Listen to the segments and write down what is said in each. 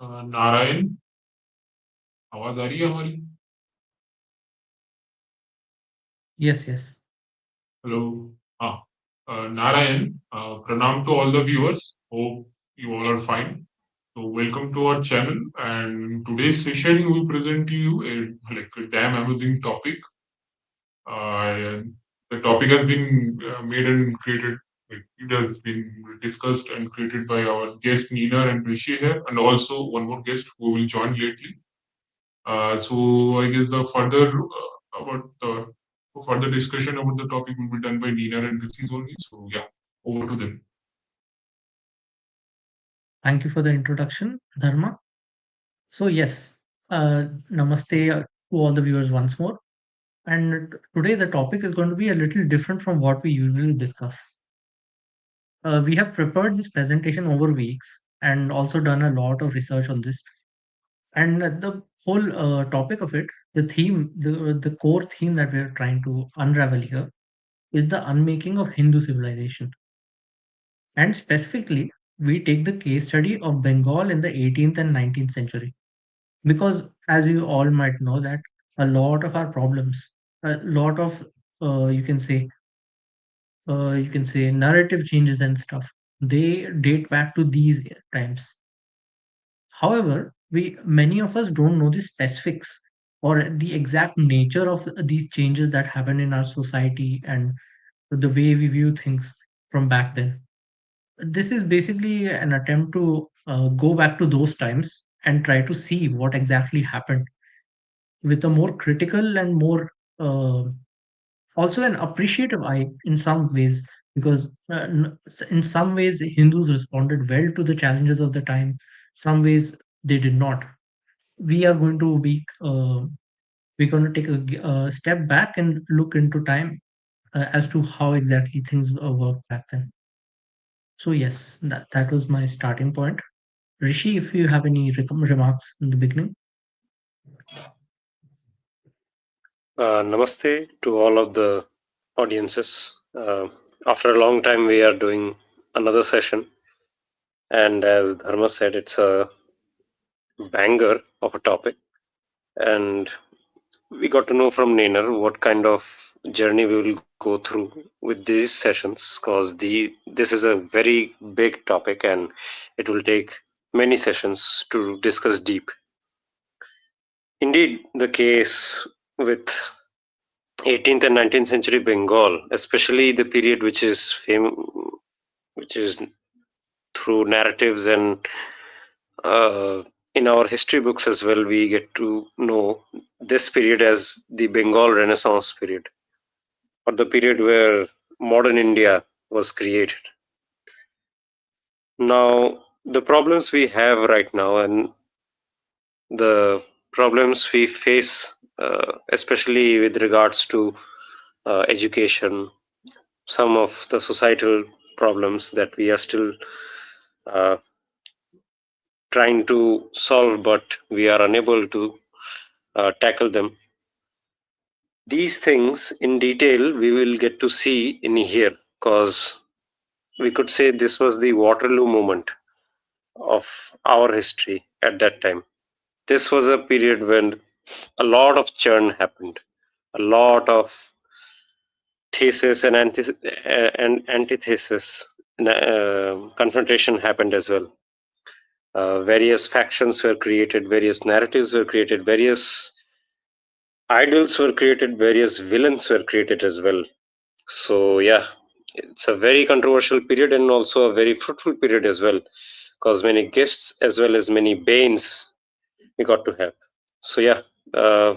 नारायण आवाज आ रही है हमारी? Yes, yes. हेलो। हाँ। Narayan, pranam to all the viewers. Hope you all are fine. So welcome to our channel, and in today's session we will present to you a damn amazing topic. The topic has been made and created. It has been discussed and created by our guest Nina and Rishi here, and also one more guest who will join lately. So I guess the further about the further discussion about the topic will be done by Nina and Rishi only. So yeah, over to them. Thank you for the introduction, Dharma. So, yes, namaste to all the viewers once more. And today the topic is going to be a little different from what we usually discuss. We have prepared this presentation over weeks and also done a lot of research on this. And the whole topic of it, the theme, the core theme that we're trying to unravel here is the unmaking of Hindu civilization. And specifically, we take the case study of Bengal in the 18th and 19th century. Because as you all might know that a lot of our problems, a lot of you can say narrative changes and stuff, they date back to these times. However, we many of us don't know the specifics or the exact nature of these changes that happen in our society and the way we view things from back then. This is basically an attempt to go back to those times and try to see what exactly happened with a more critical and more uh, also an appreciative eye in some ways, because in some ways Hindus responded well to the challenges of the time, some ways they did not. We are going to be we're going to take a step back and look into time as to how exactly things worked back then. So yes, that was my starting point. Rishi, if you have any remarks in the beginning. Namaste to all of the audiences. After a long time, we are doing another session, and as Dharma said, it's a banger of a topic. And we got to know from Nainer what kind of journey we will go through with these sessions, because this is a very big topic, and it will take many sessions to discuss deep. Indeed, the case with 18th and 19th century Bengal, especially the period which is through narratives and uh, in our history books as well, we get to know this period as the Bengal Renaissance period, or the period where modern India was created. Now, the problems we have right now and the problems we face, especially with regards to education, some of the societal problems that we are still uh, trying to solve, but we are unable to tackle them. These things in detail we will get to see in here, because we could say this was the Waterloo moment of our history at that time. This was a period when a lot of churn happened, a lot of thesis and, and antithesis confrontation happened as well. Various factions were created, various narratives were created, various idols were created, various villains were created as well. So yeah, it's a very controversial period and also a very fruitful period as well, because many gifts as well as many banes we got to have. So yeah, uh,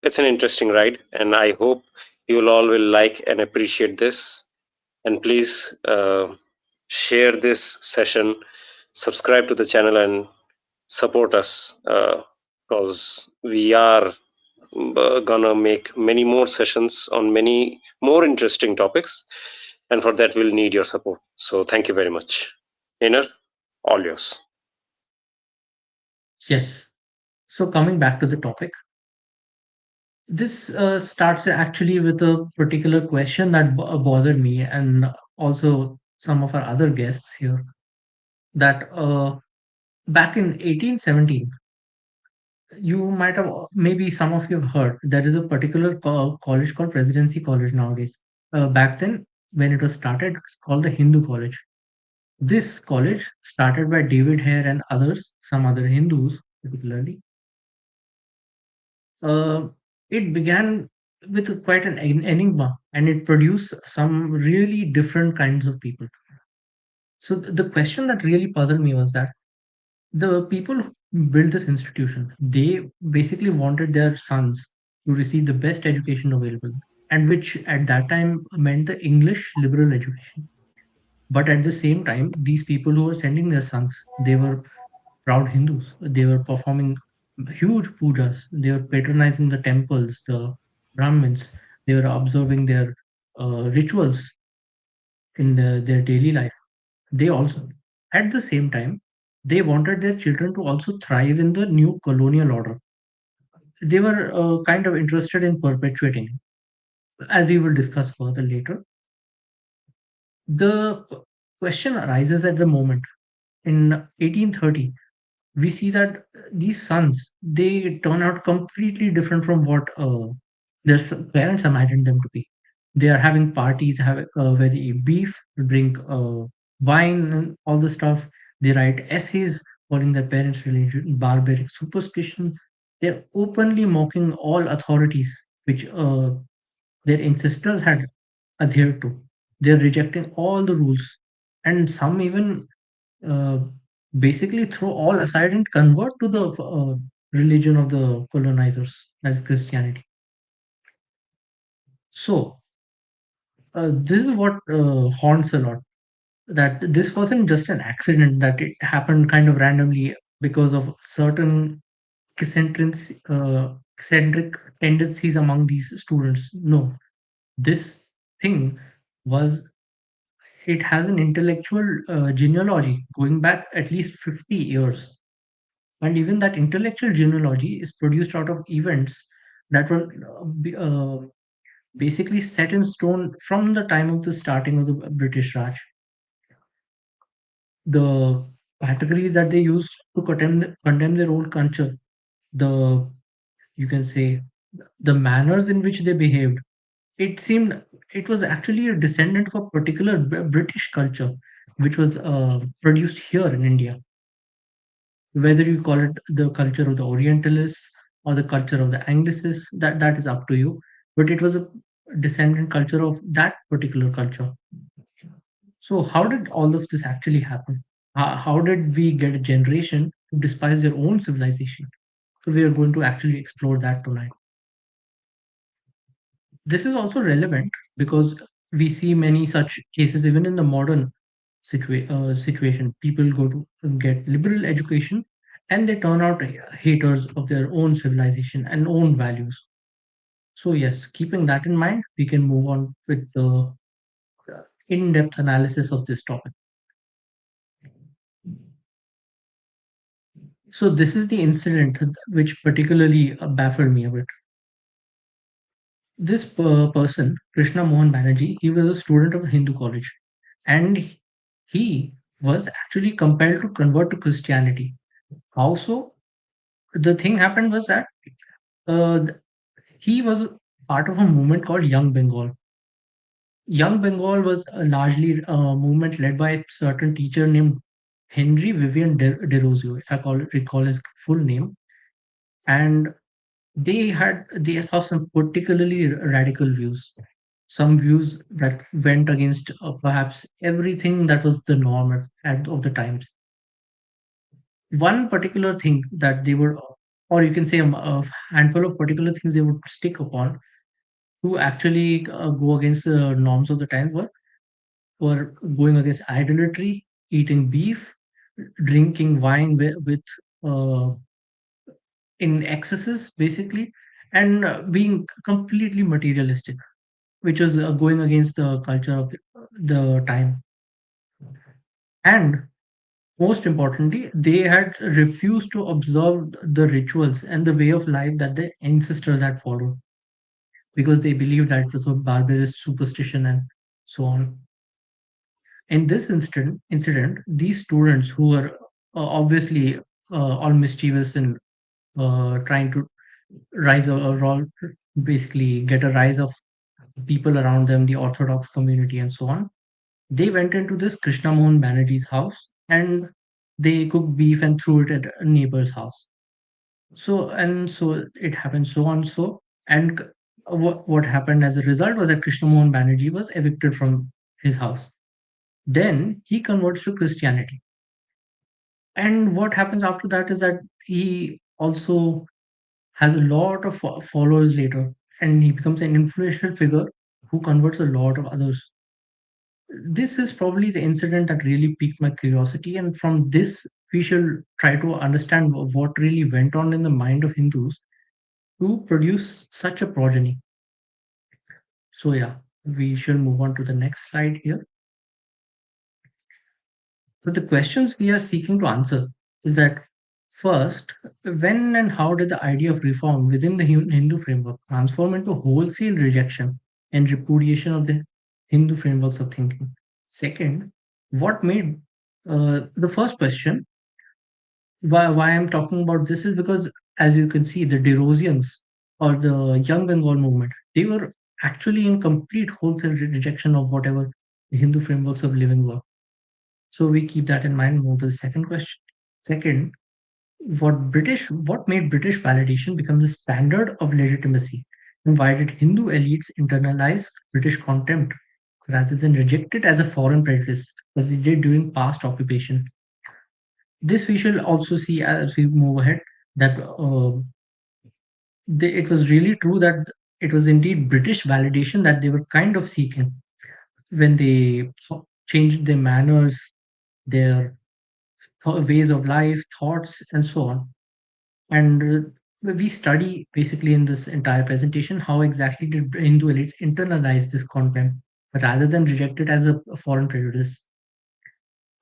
it's an interesting ride, and I hope you all will like and appreciate this. And please share this session, subscribe to the channel, and support us, because we are gonna make many more sessions on many more interesting topics, and for that we'll need your support. So thank you very much. Inner, all yours. Yes. So coming back to the topic, this starts actually with a particular question that bothered me and also some of our other guests here. That Back in 1817, you might have, maybe some of you have heard, there is a particular college called Presidency College nowadays. Back then, when it was started, it's called the Hindu College. This college, started by David Hare and others, some other Hindus particularly, uh, it began with quite an enigma, and it produced some really different kinds of people. So the question that really puzzled me was that the people who built this institution, they basically wanted their sons to receive the best education available, and which at that time meant the English liberal education. But at the same time, these people who were sending their sons, they were proud Hindus. They were performing huge pujas. They were patronizing the temples, the Brahmins. They were observing their rituals in their daily life. They also, at the same time, they wanted their children to also thrive in the new colonial order. They were kind of interested in perpetuating it. As we will discuss further later. The question arises at the moment in 1830. We see that these sons, they turn out completely different from what their parents imagined them to be. They are having parties, where they eat beef, drink wine, and all the stuff. They write essays calling their parents' religion barbaric superstition. They're openly mocking all authorities which their ancestors had adhered to. They're rejecting all the rules, and some even uh, basically throw all aside and convert to the religion of the colonizers, as Christianity. So, this is what haunts a lot. That this wasn't just an accident, that it happened kind of randomly because of certain eccentric tendencies among these students. No, this thing was, it has an intellectual genealogy going back at least 50 years. And even that intellectual genealogy is produced out of events that were basically set in stone from the time of the starting of the British Raj. The categories that they used to condemn their own culture, the, you can say, the manners in which they behaved, it seemed it was actually a descendant of a particular British culture, which was produced here in India. Whether you call it the culture of the Orientalists or the culture of the Anglicists, that is up to you. But it was a descendant culture of that particular culture. So how did all of this actually happen? How did we get a generation to despise their own civilization? So we are going to actually explore that tonight. This is also relevant because we see many such cases even in the modern situation. People go to get liberal education and they turn out haters of their own civilization and own values. So, yes, keeping that in mind, we can move on with the in depth analysis of this topic. So, this is the incident which particularly baffled me a bit. This person, Krishna Mohan Banerjee, he was a student of the Hindu college, and he was actually compelled to convert to Christianity. How so? The thing happened was that uh, th- he was part of a movement called Young Bengal. Young Bengal was largely a movement led by a certain teacher named Henry Vivian de Rosio, if I recall his full name. And they have some particularly radical views. Some views that went against perhaps everything that was the norm of the times. One particular thing that they were, or you can say a handful of particular things they would stick upon to actually go against the norms of the times were going against idolatry, eating beef, drinking wine with uh, in excesses, basically, and being completely materialistic, which was going against the culture of the time. And most importantly, they had refused to observe the rituals and the way of life that their ancestors had followed because they believed that it was a barbarous superstition and so on. In this incident, these students who were obviously all mischievous and trying to rise basically get a rise of people around them, the Orthodox community, and so on. They went into this Krishna Mohan Banerjee's house and they cooked beef and threw it at a neighbor's house. So it happened so on so. And what happened as a result was that Krishna Mohan Banerjee was evicted from his house. Then he converts to Christianity. And what happens after that is that he also has a lot of followers later, and he becomes an influential figure who converts a lot of others. This is probably the incident that really piqued my curiosity, and from this, we should try to understand what really went on in the mind of Hindus to produce such a progeny. So, yeah, we shall move on to the next slide here. But the questions we are seeking to answer is that first, when and how did the idea of reform within the Hindu framework transform into wholesale rejection and repudiation of the Hindu frameworks of thinking? Second, what made the first question, why I'm talking about this is because, as you can see, the Derosians or the Young Bengal movement, they were actually in complete wholesale rejection of whatever the Hindu frameworks of living were. So we keep that in mind. Move to the second question. Second, what made British validation become the standard of legitimacy, and why did Hindu elites internalize British contempt rather than reject it as a foreign prejudice, as they did during past occupation? This we shall also see as we move ahead that it was really true that it was indeed British validation that they were kind of seeking when they changed their manners, their ways of life, thoughts, and so on. And we study basically in this entire presentation how exactly did Hindu elites internalize this content rather than reject it as a foreign prejudice.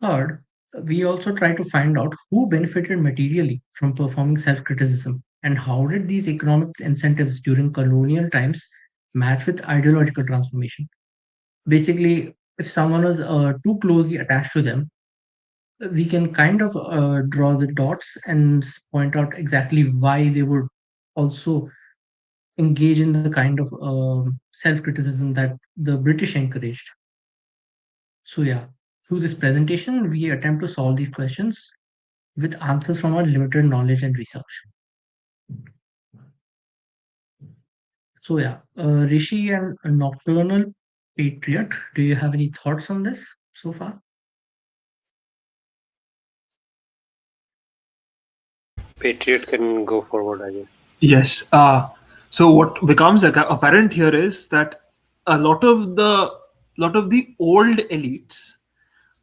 Third, we also try to find out who benefited materially from performing self criticism and how did these economic incentives during colonial times match with ideological transformation. Basically, if someone was too closely attached to them, we can kind of draw the dots and point out exactly why they would also engage in the kind of self criticism that the British encouraged. So, yeah, through this presentation, we attempt to solve these questions with answers from our limited knowledge and research. So, yeah, Rishi and a Nocturnal Patriot, do you have any thoughts on this so far? Patriot can go forward, I guess. Yes. So what becomes apparent here is that a lot of the old elites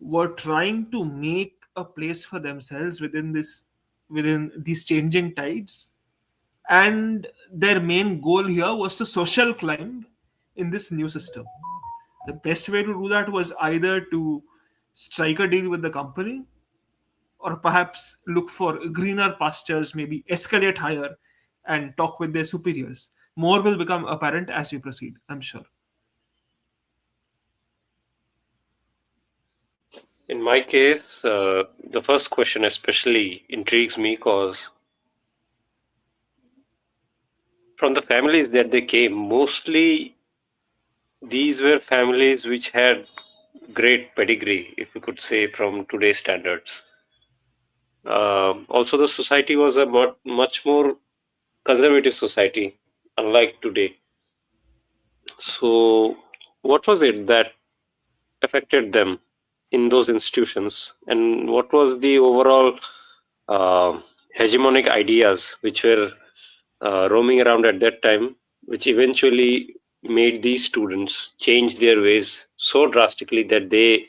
were trying to make a place for themselves within these changing tides, and their main goal here was to social climb in this new system. The best way to do that was either to strike a deal with the company or perhaps look for greener pastures, maybe escalate higher and talk with their superiors. More will become apparent as we proceed, I'm sure. In my case, the first question especially intrigues me because from the families that they came, mostly these were families which had great pedigree, if we could say, from today's standards. Also, the society was a much more conservative society, unlike today. So, what was it that affected them in those institutions, and what was the overall uh, hegemonic ideas which were roaming around at that time, which eventually made these students change their ways so drastically that they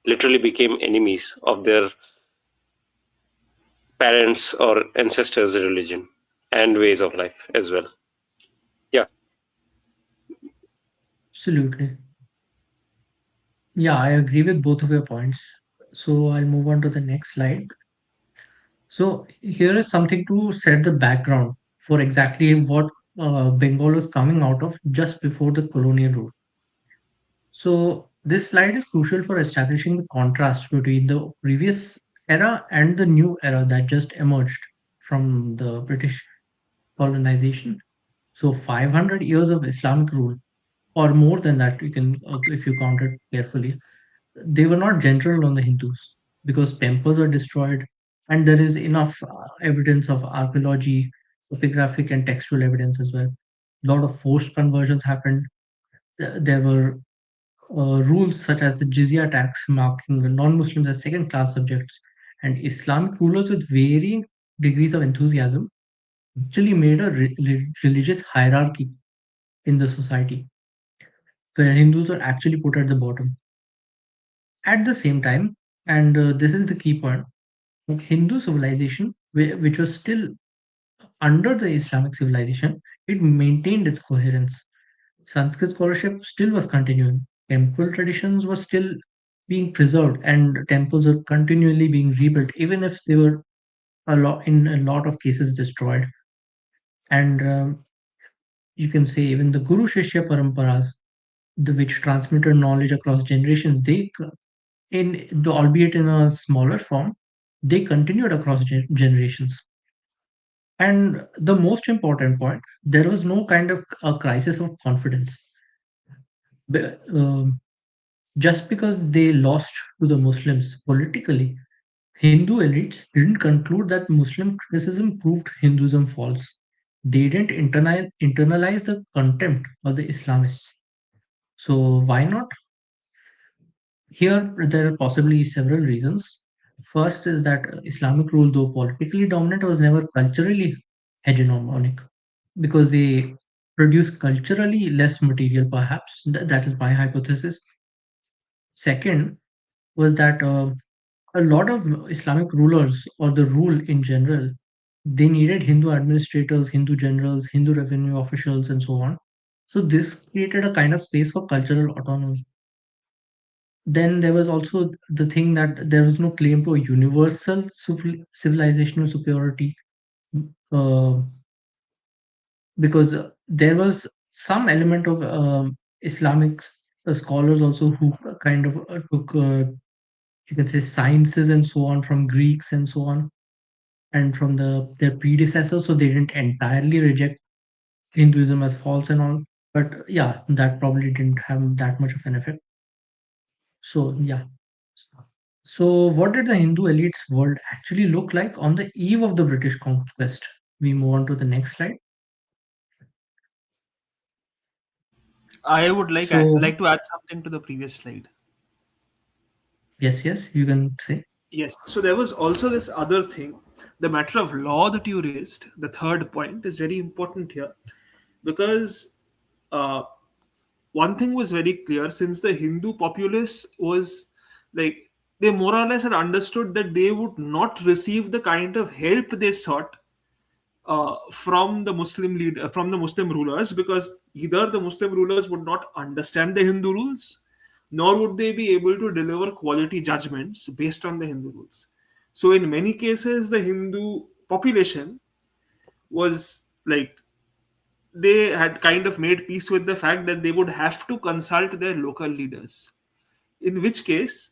literally became enemies of their parents' or ancestors' religion and ways of life as well. Yeah, Absolutely. Yeah, I agree with both of your points. So I'll move on to the next slide. So here is something to set the background for exactly what Bengal was coming out of just before the colonial rule. So this slide is crucial for establishing the contrast between the previous era and the new era that just emerged from the British colonization. So 500 years of Islamic rule, or more than that, you can, if you count it carefully, they were not gentle on the Hindus because temples are destroyed, and there is enough evidence of archaeology, epigraphic, and textual evidence as well. A lot of forced conversions happened. There were rules such as the jizya tax, marking the non-Muslims as second-class subjects, and Islamic rulers with varying degrees of enthusiasm actually made a religious hierarchy in the society where Hindus were actually put at the bottom. At the same time, and this is the key point, like Hindu civilization, which was still under the Islamic civilization, it maintained its coherence. Sanskrit scholarship still was continuing. Temple traditions were still being preserved, and temples were continually being rebuilt, even if they were in a lot of cases destroyed. And you can say even the Guru Shishya paramparas, which transmitted knowledge across generations, albeit in a smaller form, they continued across generations. And the most important point, there was no kind of a crisis of confidence. Be- um, just because they lost to the Muslims politically, Hindu elites didn't conclude that Muslim criticism proved Hinduism false. They didn't internalize the contempt of the Islamists. So why not? Here, there are possibly several reasons. First is that Islamic rule, though politically dominant, was never culturally hegemonic because they produce culturally less material, perhaps. That is my hypothesis. Second was that a lot of Islamic rulers, or the rule in general, they needed Hindu administrators, Hindu generals, Hindu revenue officials, and so on. So this created a kind of space for cultural autonomy. Then there was also the thing that there was no claim to a universal civilizational superiority, uh, because there was some element of Islamic scholars also who kind of took, you can say, sciences and so on from Greeks and so on, and from their predecessors, so they didn't entirely reject Hinduism as false and all. But yeah, that probably didn't have that much of an effect. So yeah. So what did the Hindu elite's world actually look like on the eve of the British conquest? We move on to the next slide. I would So like to add something to the previous slide. yes, yes, you can say. Yes. So there was also this other thing, the matter of law that you raised. The third point is very important here because uh, one thing was very clear, since the Hindu populace was like, they more or less had understood that they would not receive the kind of help they sought from the from the Muslim rulers, because either the Muslim rulers would not understand the Hindu rules, nor would they be able to deliver quality judgments based on the Hindu rules. So in many cases, the Hindu population was like, they had kind of made peace with the fact that they would have to consult their local leaders. In which case,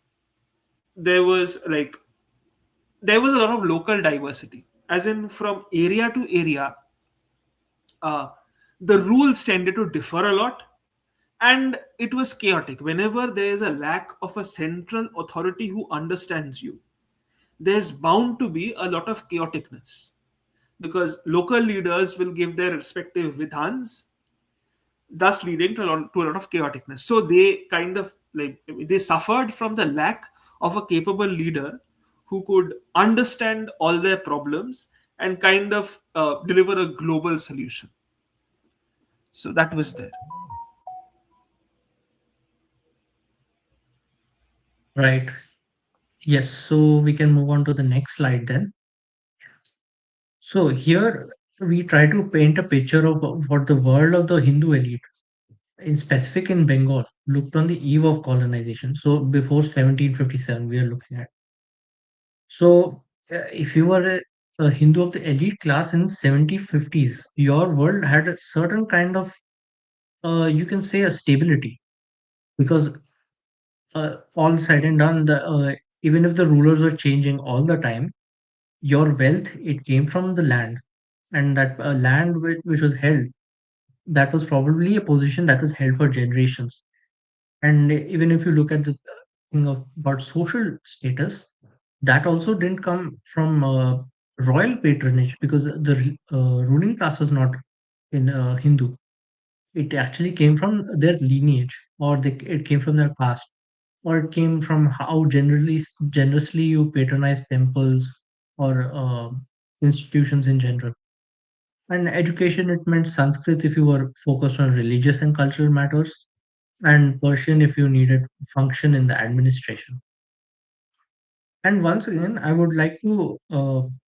there was like, there was a lot of local diversity, as in from area to area, uh, the rules tended to differ a lot, and it was chaotic. Whenever there is a lack of a central authority who understands you, there's bound to be a lot of chaoticness, because local leaders will give their respective vidhans, thus leading to a lot of chaoticness. So they kind of like, they suffered from the lack of a capable leader who could understand all their problems and kind of deliver a global solution. So that was there. Right. Yes. So we can move on to the next slide then. So here we try to paint a picture of what the world of the Hindu elite, in specific in Bengal, looked on the eve of colonization. So before 1757, we are looking at. So if you were a Hindu of the elite class in 1750s, your world had a certain kind of, you can say, a stability, because all said and done, the Even if the rulers were changing all the time, your wealth, it came from the land, and that land which was held, that was probably a position that was held for generations. And even if you look at the thing of about social status, that also didn't come from royal patronage, because the ruling class was not in Hindu. It actually came from their lineage, or it came from their caste, or it came from how generously you patronize temples or institutions in general. And education, it meant Sanskrit if you were focused on religious and cultural matters, and Persian if you needed function in the administration. And once again, I would like to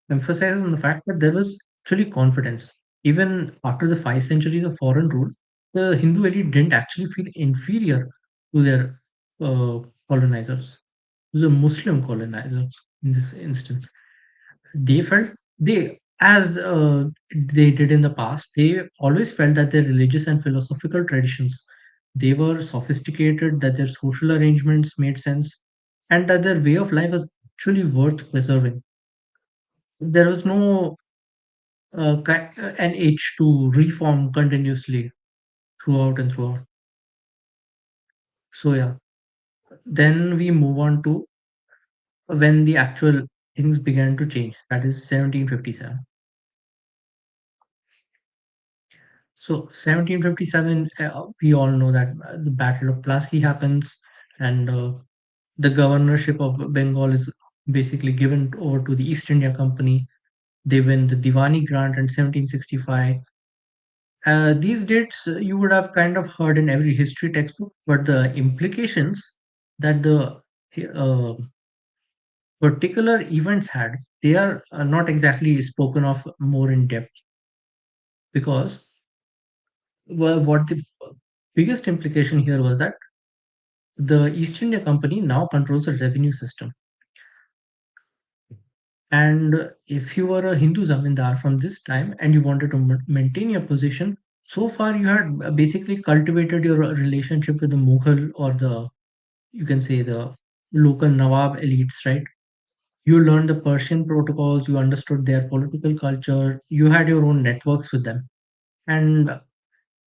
emphasize on the fact that there was actually confidence. Even after the 5 centuries of foreign rule, the Hindu elite didn't actually feel inferior to their uh, colonizers, to the Muslim colonizers in this instance. They felt as they did in the past, they always felt that their religious and philosophical traditions, they were sophisticated, that their social arrangements made sense, and that their way of life was actually worth preserving. There was no an itch to reform continuously throughout and throughout. So yeah, then we move on to when the actual things began to change. That is 1757. So 1757, we all know that the Battle of Plassey happens, and the governorship of Bengal is basically given over to the East India Company. They win the Diwani grant in 1765. These dates you would have kind of heard in every history textbook, but the implications that the uh, particular events had, they are not exactly spoken of more in depth, because well, what the biggest implication here was that the East India Company now controls the revenue system. And if you were a Hindu zamindar from this time and you wanted to maintain your position, so far you had basically cultivated your relationship with the Mughal, or the, you can say, the local Nawab elites, right? You learned the Persian protocols, you understood their political culture, you had your own networks with them. And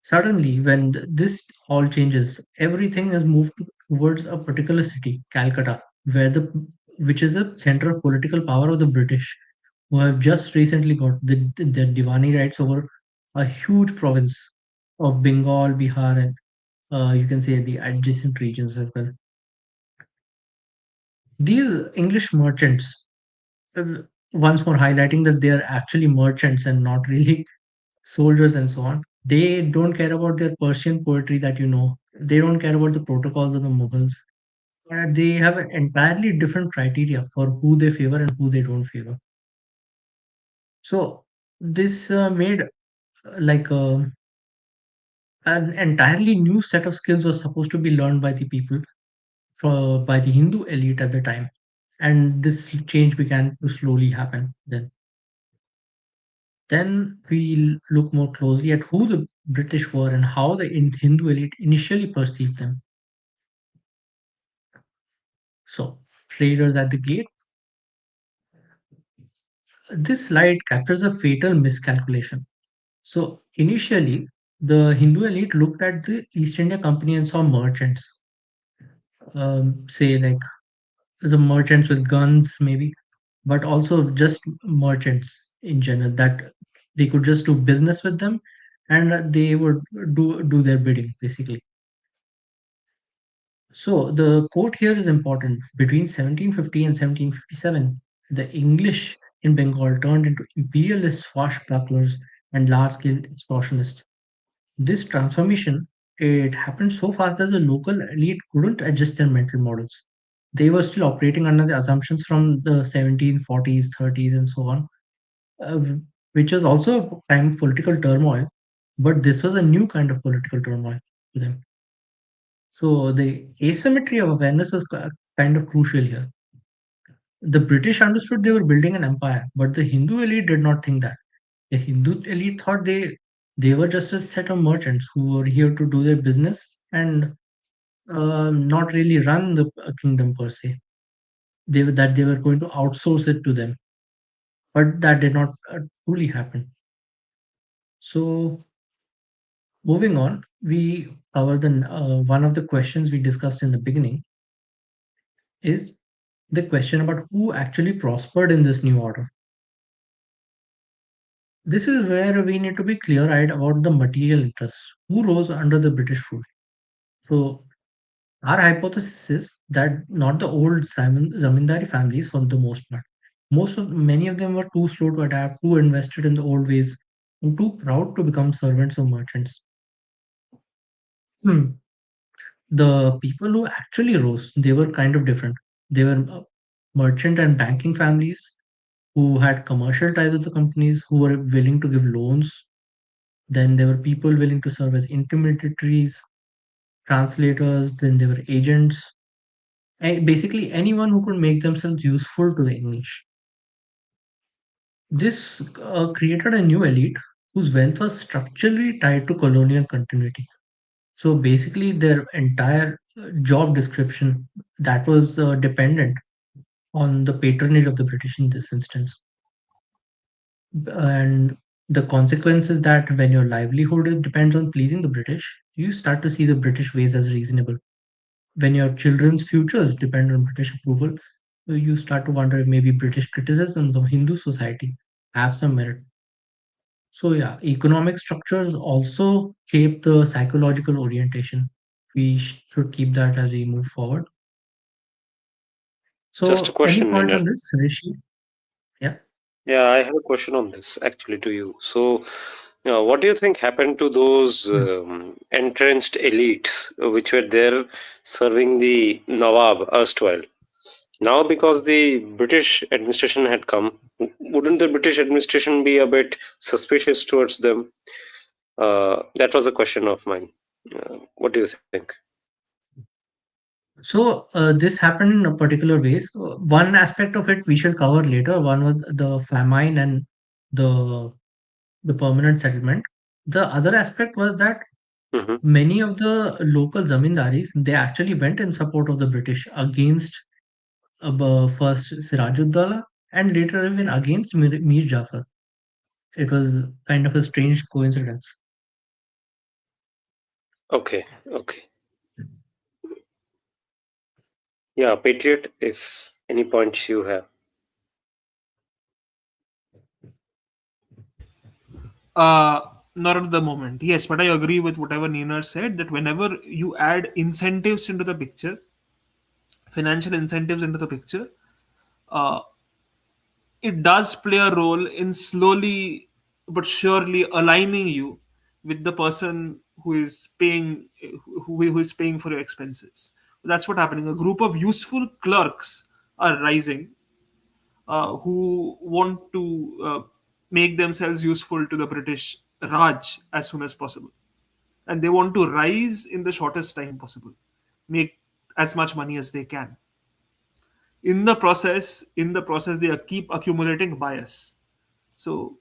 suddenly, when this all changes, everything is moved towards a particular city, Calcutta, where the which is the center of political power of the British, who have just recently got their Diwani rights over a huge province of Bengal, Bihar, and you can say the adjacent regions as well. These English merchants, uh, once more highlighting that they are actually merchants and not really soldiers and so on. They don't care about their Persian poetry that you know. They don't care about the protocols of the Mughals. They have an entirely different criteria for who they favor and who they don't favor. So this made like an entirely new set of skills was supposed to be learned by the people, by the Hindu elite at the time, and this change began to slowly happen. Then we'll look more closely at who the British were and how the Hindu elite initially perceived them. So, traders at the gate. This slide captures a fatal miscalculation. So, initially, the Hindu elite looked at the East India Company and saw merchants, say like the merchants with guns, maybe, but also just merchants in general, that they could just do business with them, and they would do their bidding basically. So the quote here is important. Between 1750 and 1757, the English in Bengal turned into imperialist swashbucklers and large-scale extortionists. This transformation, it happened so fast that the local elite couldn't adjust their mental models. They were still operating under the assumptions from the 1740s, 30s, and so on, uh, which was also a time of political turmoil, but this was a new kind of political turmoil to them. So the asymmetry of awareness is kind of crucial here. The British understood they were building an empire, but the Hindu elite did not think that. The Hindu elite thought they were just a set of merchants who were here to do their business and not really run the kingdom per se. that they were going to outsource it to them, but that did not truly happen. So moving on, we cover the one of the questions we discussed in the beginning is the question about who actually prospered in this new order. This is where we need to be clear-eyed about the material interests. Who rose under the British rule? So our hypothesis is that not the old zamindari families for the most part. Many of them were too slow to adapt, too invested in the old ways, and too proud to become servants of merchants. Hmm. The people who actually rose, they were kind of different. They were merchant and banking families who had commercial ties with the companies, who were willing to give loans. Then there were people willing to serve as intermediaries, translators, then there were agents, and basically anyone who could make themselves useful to the English. This created a new elite whose wealth was structurally tied to colonial continuity. So basically, their entire job description that was dependent on the patronage of the British in this instance. And the consequence is that when your livelihood depends on pleasing the British, you start to see the British ways as reasonable. When your children's futures depend on British approval, you start to wonder if maybe British criticisms of Hindu society have some merit. So yeah, economic structures also shape the psychological orientation. We should keep that as we move forward. Just a So any question, point Miner. on this, Rishi? Yeah. Yeah, I have a question on this actually to you. So, what do you think happened to those Hmm. entrenched elites which were there serving the Nawab erstwhile? Now, because the British administration had come, wouldn't the British administration be a bit suspicious towards them? That was a question of mine. What do you think? So this happened in a particular ways. One aspect of it we shall cover later. One was the famine and the the permanent settlement. The other aspect was that Hmm. many of the local zamindaris they actually went in support of the British against first Sirajuddaulah and later even against Mir Jafar. It was kind of a strange coincidence. Okay, okay. Yeah, Patriot, if any points you have. Not at the moment. Yes, but I agree with whatever Nina said that whenever you add incentives into the picture, financial incentives into the picture, uh, it does play a role in slowly but surely aligning you with the person who is paying who is paying for your expenses. That's what happening. A group of useful clerks are rising who want to make themselves useful to the British Raj as soon as possible, and they want to rise in the shortest time possible, make as much money as they can. In the process, they keep accumulating bias. So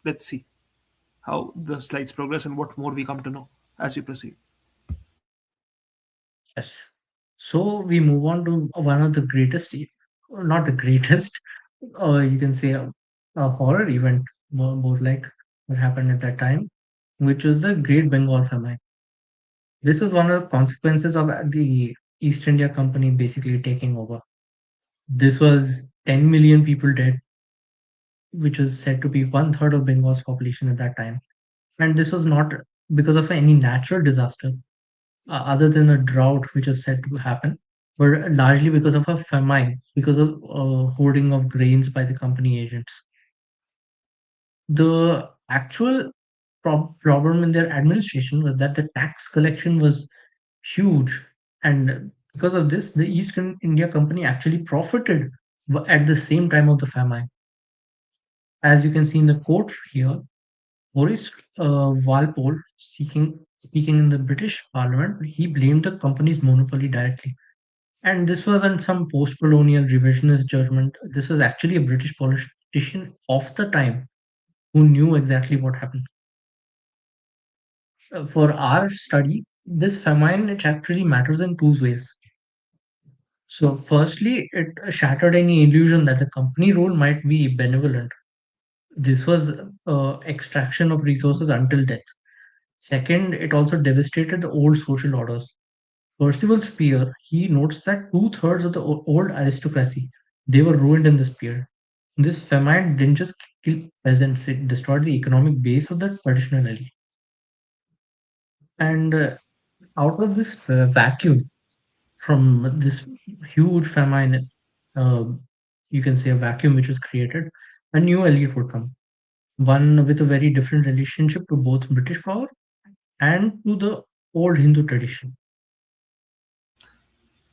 let's see how the slides progress and what more we come to know as we proceed. Yes. So we move on to one of the greatest, not the greatest, you can say a horror event, more like what happened at that time, which was the Great Bengal famine. This was one of the consequences of the East India Company basically taking over. This was 10 million people dead, which was said to be one third of Bengal's population at that time. And this was not because of any natural disaster, other than a drought which was said to happen, but largely because of a famine, because of hoarding of grains by the company agents. The actual problem in their administration was that the tax collection was huge, and because of this, the East India Company actually profited at the same time of the famine. As you can see in the quote here, Boris Walpole, speaking in the British Parliament, he blamed the company's monopoly directly. And this wasn't some post colonial revisionist judgment. This was actually a British politician of the time who knew exactly what happened. For our study, this famine it actually matters in two ways. So, firstly, it shattered any illusion that the company rule might be benevolent. This was extraction of resources until death. Second, it also devastated the old social orders. Percival Spear, he notes that two-thirds of the old aristocracy, they were ruined in this period. This famine didn't just kill peasants, it destroyed the economic base of the traditional elite. And out of this vacuum, from this huge famine, uh, you can say a vacuum which was created, a new elite would come. One with a very different relationship to both British power and to the old Hindu tradition.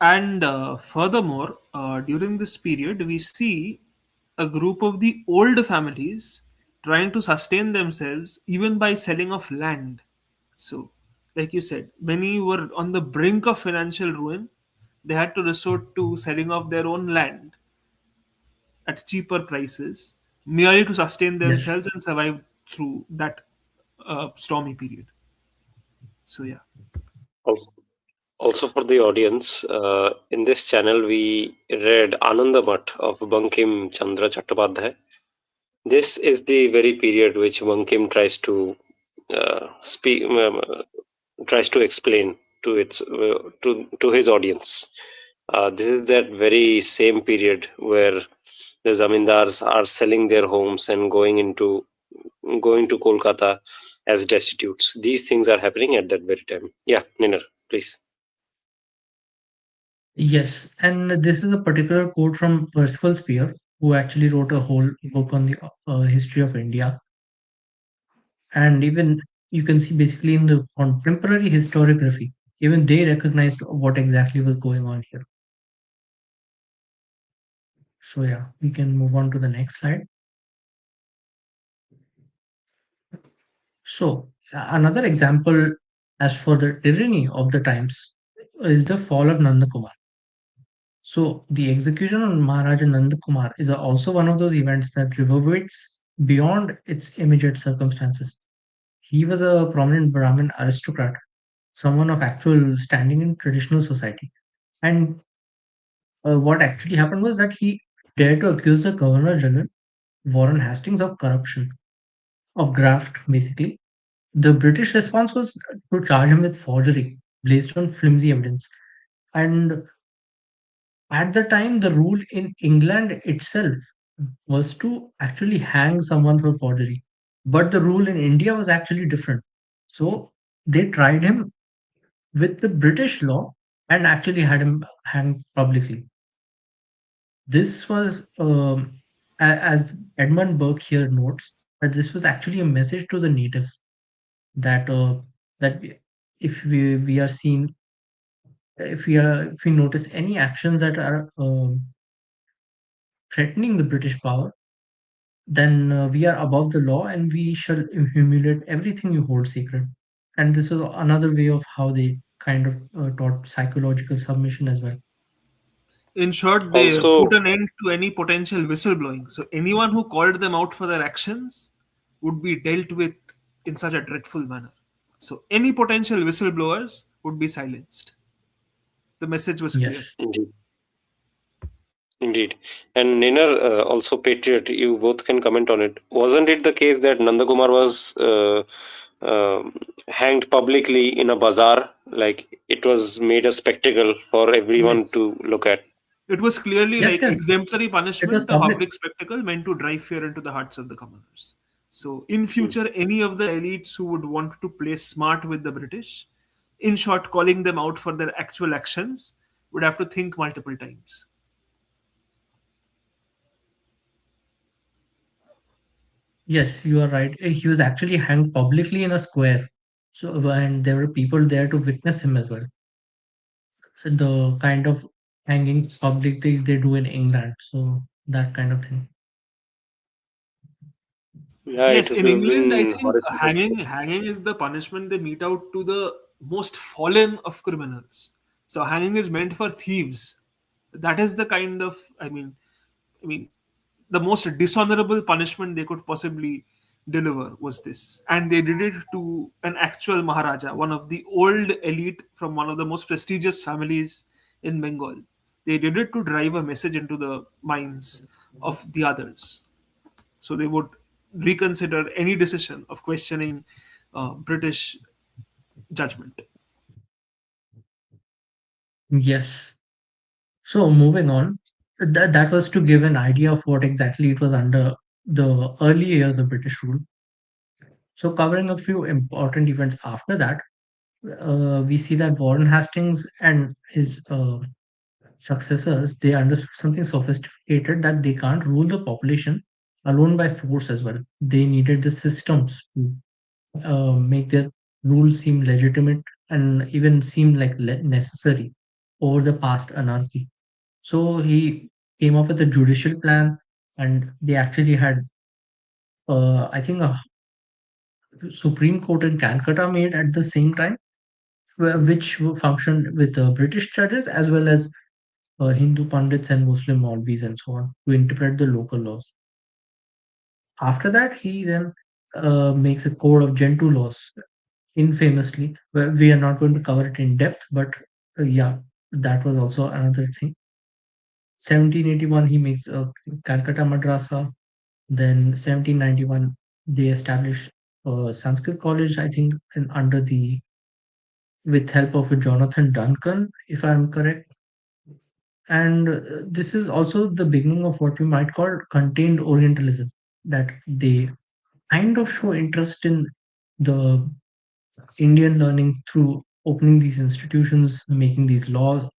And furthermore, during this period, we see a group of the old families trying to sustain themselves even by selling of land. So, like you said, many were on the brink of financial ruin. They had to resort to selling off their own land at cheaper prices merely to sustain Yes. themselves and survive through that stormy period. So, yeah. Also, also for the audience, in this channel we read Anandamath of Bankim Chandra Chattopadhyay. This is the very period which Bankim speak, tries to explain to to his audience. This is that very same period where the zamindars are selling their homes and going to Kolkata as destitutes. These things are happening at that very time. Yeah, Ninar, please. Yes, and this is a particular quote from Percival Spear, who actually wrote a whole book on the history of India. And even you can see basically in the contemporary historiography, even they recognized what exactly was going on here. So yeah, we can move on to the next slide. So another example as for the tyranny of the times is the fall of Nanda Kumar. So the execution of Maharaja Nanda Kumar is also one of those events that reverberates beyond its immediate circumstances. He was a prominent Brahmin aristocrat, someone of actual standing in traditional society. And what actually happened was that he dared to accuse the Governor General, Warren Hastings, of corruption, of graft, basically. The British response was to charge him with forgery based on flimsy evidence. And at the time, the rule in England itself was to actually hang someone for forgery. But the rule in India was actually different. So they tried him with the British law and actually had him hanged publicly. This was, as Edmund Burke here notes, that this was actually a message to the natives that that if we are seen, if we notice any actions that are threatening the British power, then we are above the law and we shall humiliate everything you hold sacred. And this is another way of how they kind of taught psychological submission as well. In short, they put Also, an end to any potential whistleblowing. So anyone who called them out for their actions would be dealt with in such a dreadful manner. So any potential whistleblowers would be silenced. The message was clear. Yes. indeed, indeed. And Ninar, also Patriot, you both can comment on it. Wasn't it the case that Nandakumar was hanged publicly in a bazaar? Like it was made a spectacle for everyone Yes. to look at. It was clearly Yes, like yes. exemplary It was punishment, a public. public spectacle meant to drive fear into the hearts of the commoners. So, in Hmm. future, any of the elites who would want to play smart with the British, in short, calling them out for their actual actions, would have to think multiple times. Yes, you are right. He was actually hanged publicly in a square. So, and there were people there to witness him as well. So the kind of hanging public they do in England. So that kind of thing. Yeah, it Yes, would in have England, I been think horrific. hanging is the punishment they mete out to the most fallen of criminals. So hanging is meant for thieves. That is the kind of I mean, the most dishonorable punishment they could possibly deliver was this, and they did it to an actual Maharaja, one of the old elite from one of the most prestigious families in Bengal. They did it to drive a message into the minds of the others. So they would reconsider any decision of questioning British judgment. Yes. So moving on, that was to give an idea of what exactly it was under the early years of British rule. So covering a few important events after that, we see that Warren Hastings and his successors, they understood something sophisticated, that they can't rule the population alone by force as well. They needed the systems to make their rule seem legitimate and even seem like necessary over the past anarchy. So he came up with a judicial plan, and they actually had, I think, a Supreme Court in Calcutta made at the same time, which functioned with British judges as well as Hindu Pandits and Muslim Maulvis and so on to interpret the local laws. After that, he then makes a code of Gentoo laws, infamously. We are not going to cover it in depth, but yeah, that was also another thing. 1781, he makes a Calcutta Madrasa. Then 1791, they established Sanskrit College, I think, under the with help of a Jonathan Duncan, if I'm correct. And this is also the beginning of what you might call contained Orientalism, that they kind of show interest in the Indian learning through opening these institutions, making these laws,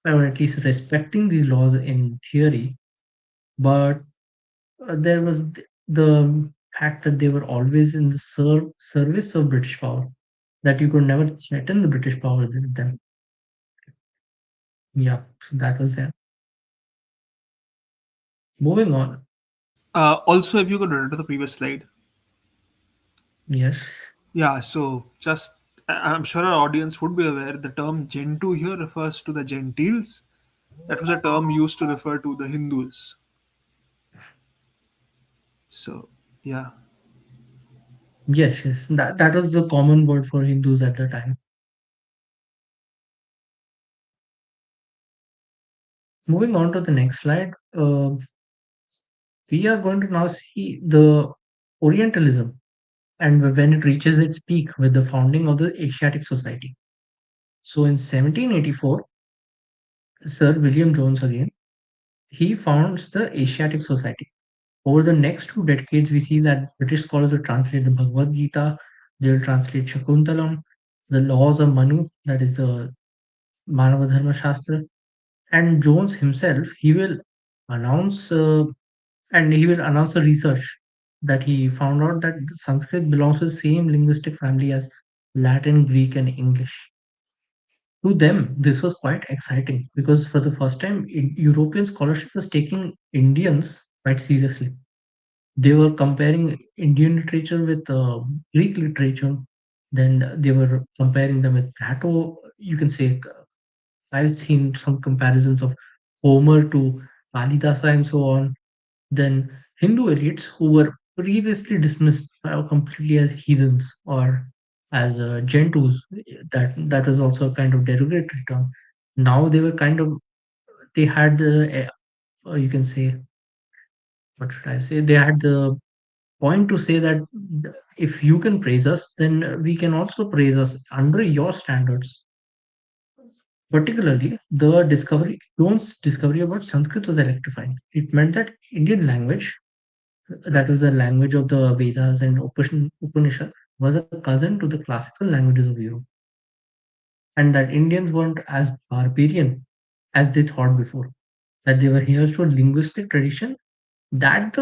or at least respecting these laws in theory. But there was the fact that they were always in the service of British power, that you could never threaten the British power with them. Yeah, so that was there. Moving on. Also, if you could return to the previous slide. Yes. Yeah, so just I'm sure our audience would be aware the term Gentoo here refers to the Gentiles. That was a term used to refer to the Hindus. So, yeah. Yes, yes. That was the common word for Hindus at the time. Moving on to the next slide, we are going to now see the Orientalism and when it reaches its peak with the founding of the Asiatic Society. So in 1784, Sir William Jones again, he founds the Asiatic Society. Over the next 2 decades, we see that British scholars will translate the Bhagavad Gita, they will translate Shakuntalam, the laws of Manu, that is the Manava Dharma Shastra, and Jones himself, he will announce the research that he found out that Sanskrit belongs to the same linguistic family as Latin, Greek, and English. To them, this was quite exciting because for the first time, European scholarship was taking Indians quite seriously. They were comparing Indian literature with Greek literature. Then they were comparing them with Plato. You can say I've seen some comparisons of Homer to Kalidasa and so on. Then Hindu elites who were previously dismissed completely as heathens or as Gentus, that was also a kind of derogatory term. Now they were kind of they had the you can say, what should I say? They had the point to say that if you can praise us, then we can also praise us under your standards. Particularly, Jones' discovery about Sanskrit was electrifying. It meant that Indian language, that was the language of the Vedas and Upanishads, was a cousin to the classical languages of Europe, and that Indians weren't as barbarian as they thought before. That they were heirs to a linguistic tradition that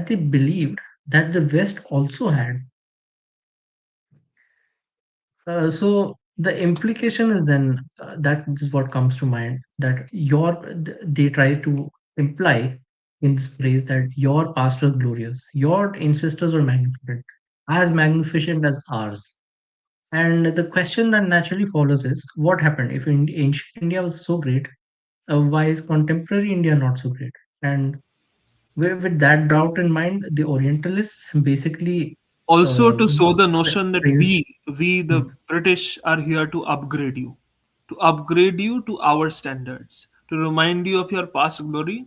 they believed that the West also had. So the implication is then that is what comes to mind, that they try to imply in this phrase that your past was glorious, your ancestors were magnificent as ours. And the question that naturally follows is what happened if ancient India was so great? Why is contemporary India not so great? And with that doubt in mind, the Orientalists basically Also, uh, to sow the notion that praised. we the British are here to upgrade you, to our standards. to remind you of your past glory,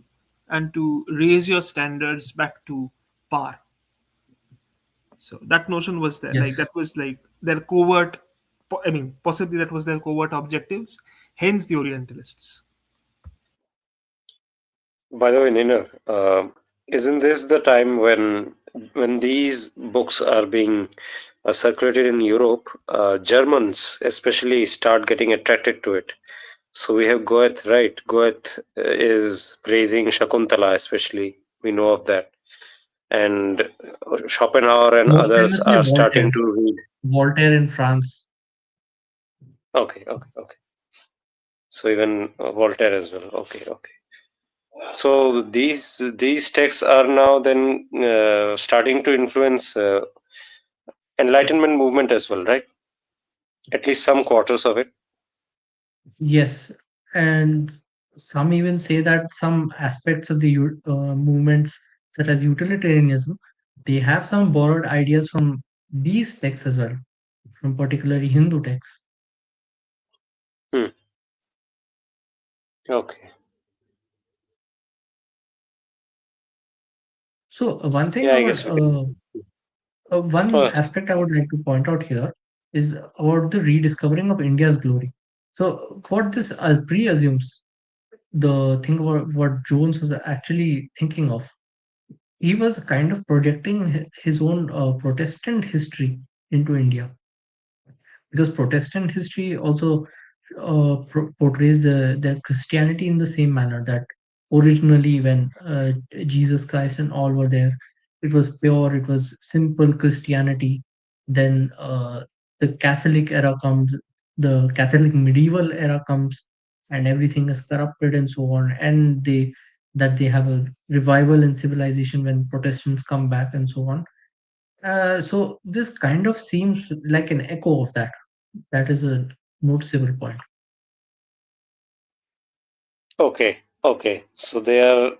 and to raise your standards back to par. So that notion was there. Like Yes. that was like their covert. I mean, possibly that was their covert objectives. Hence the Orientalists. By the way, Nina, isn't this the time when these books are being circulated in Europe? Germans, especially, start getting attracted to it. So we have Goethe, right? Goethe is praising Shakuntala, especially. We know of that, and Schopenhauer and Most others famously, are starting Voltaire. to read. Voltaire in France. Okay, okay, okay. So even Voltaire as well. Okay, okay. So these texts are now then starting to influence Enlightenment movement as well, right? At least some quarters of it. Yes, and some even say that some aspects of the movements, such as utilitarianism, they have some borrowed ideas from these texts as well, from particularly Hindu texts. Hmm. Okay. So one thing Yeah, I about guess we can. one Oh, aspect I would like to point out here is about the rediscovering of India's glory. So what this pre-assumes the thing about what Jones was actually thinking of. He was kind of projecting his own Protestant history into India, because Protestant history also portrays their Christianity in the same manner, that originally when Jesus Christ and all were there, it was pure, it was simple Christianity. Then the Catholic era comes, the Catholic medieval era comes, and everything is corrupted and so on. And they have a revival in civilization when Protestants come back and so on. So this kind of seems like an echo of that. That is a noticeable point. okay. Okay. So they are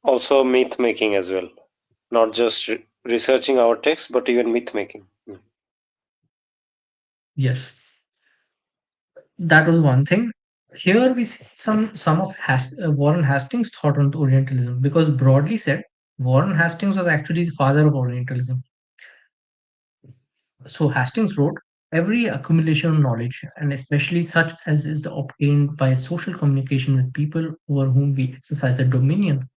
also myth making as well, not just researching our text, but even myth making. Hmm. Yes, that was one thing. Here we see some of Warren Hastings' thought on Orientalism, because broadly said, Warren Hastings was actually the father of Orientalism. So Hastings wrote, every accumulation of knowledge, and especially such as is obtained by social communication with people over whom we exercise a dominion,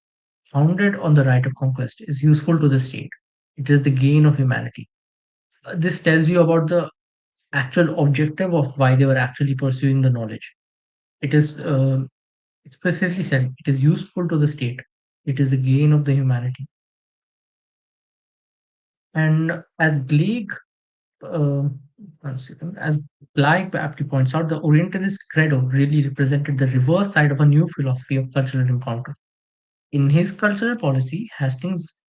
founded on the right of conquest, is useful to the state. It is the gain of humanity. This tells you about the actual objective of why they were actually pursuing the knowledge. It is explicitly said, it is useful to the state. It is a gain of the humanity. And as uh, one second, as Gleig aptly points out, the Orientalist credo really represented the reverse side of a new philosophy of cultural encounter. In his cultural policy, Hastings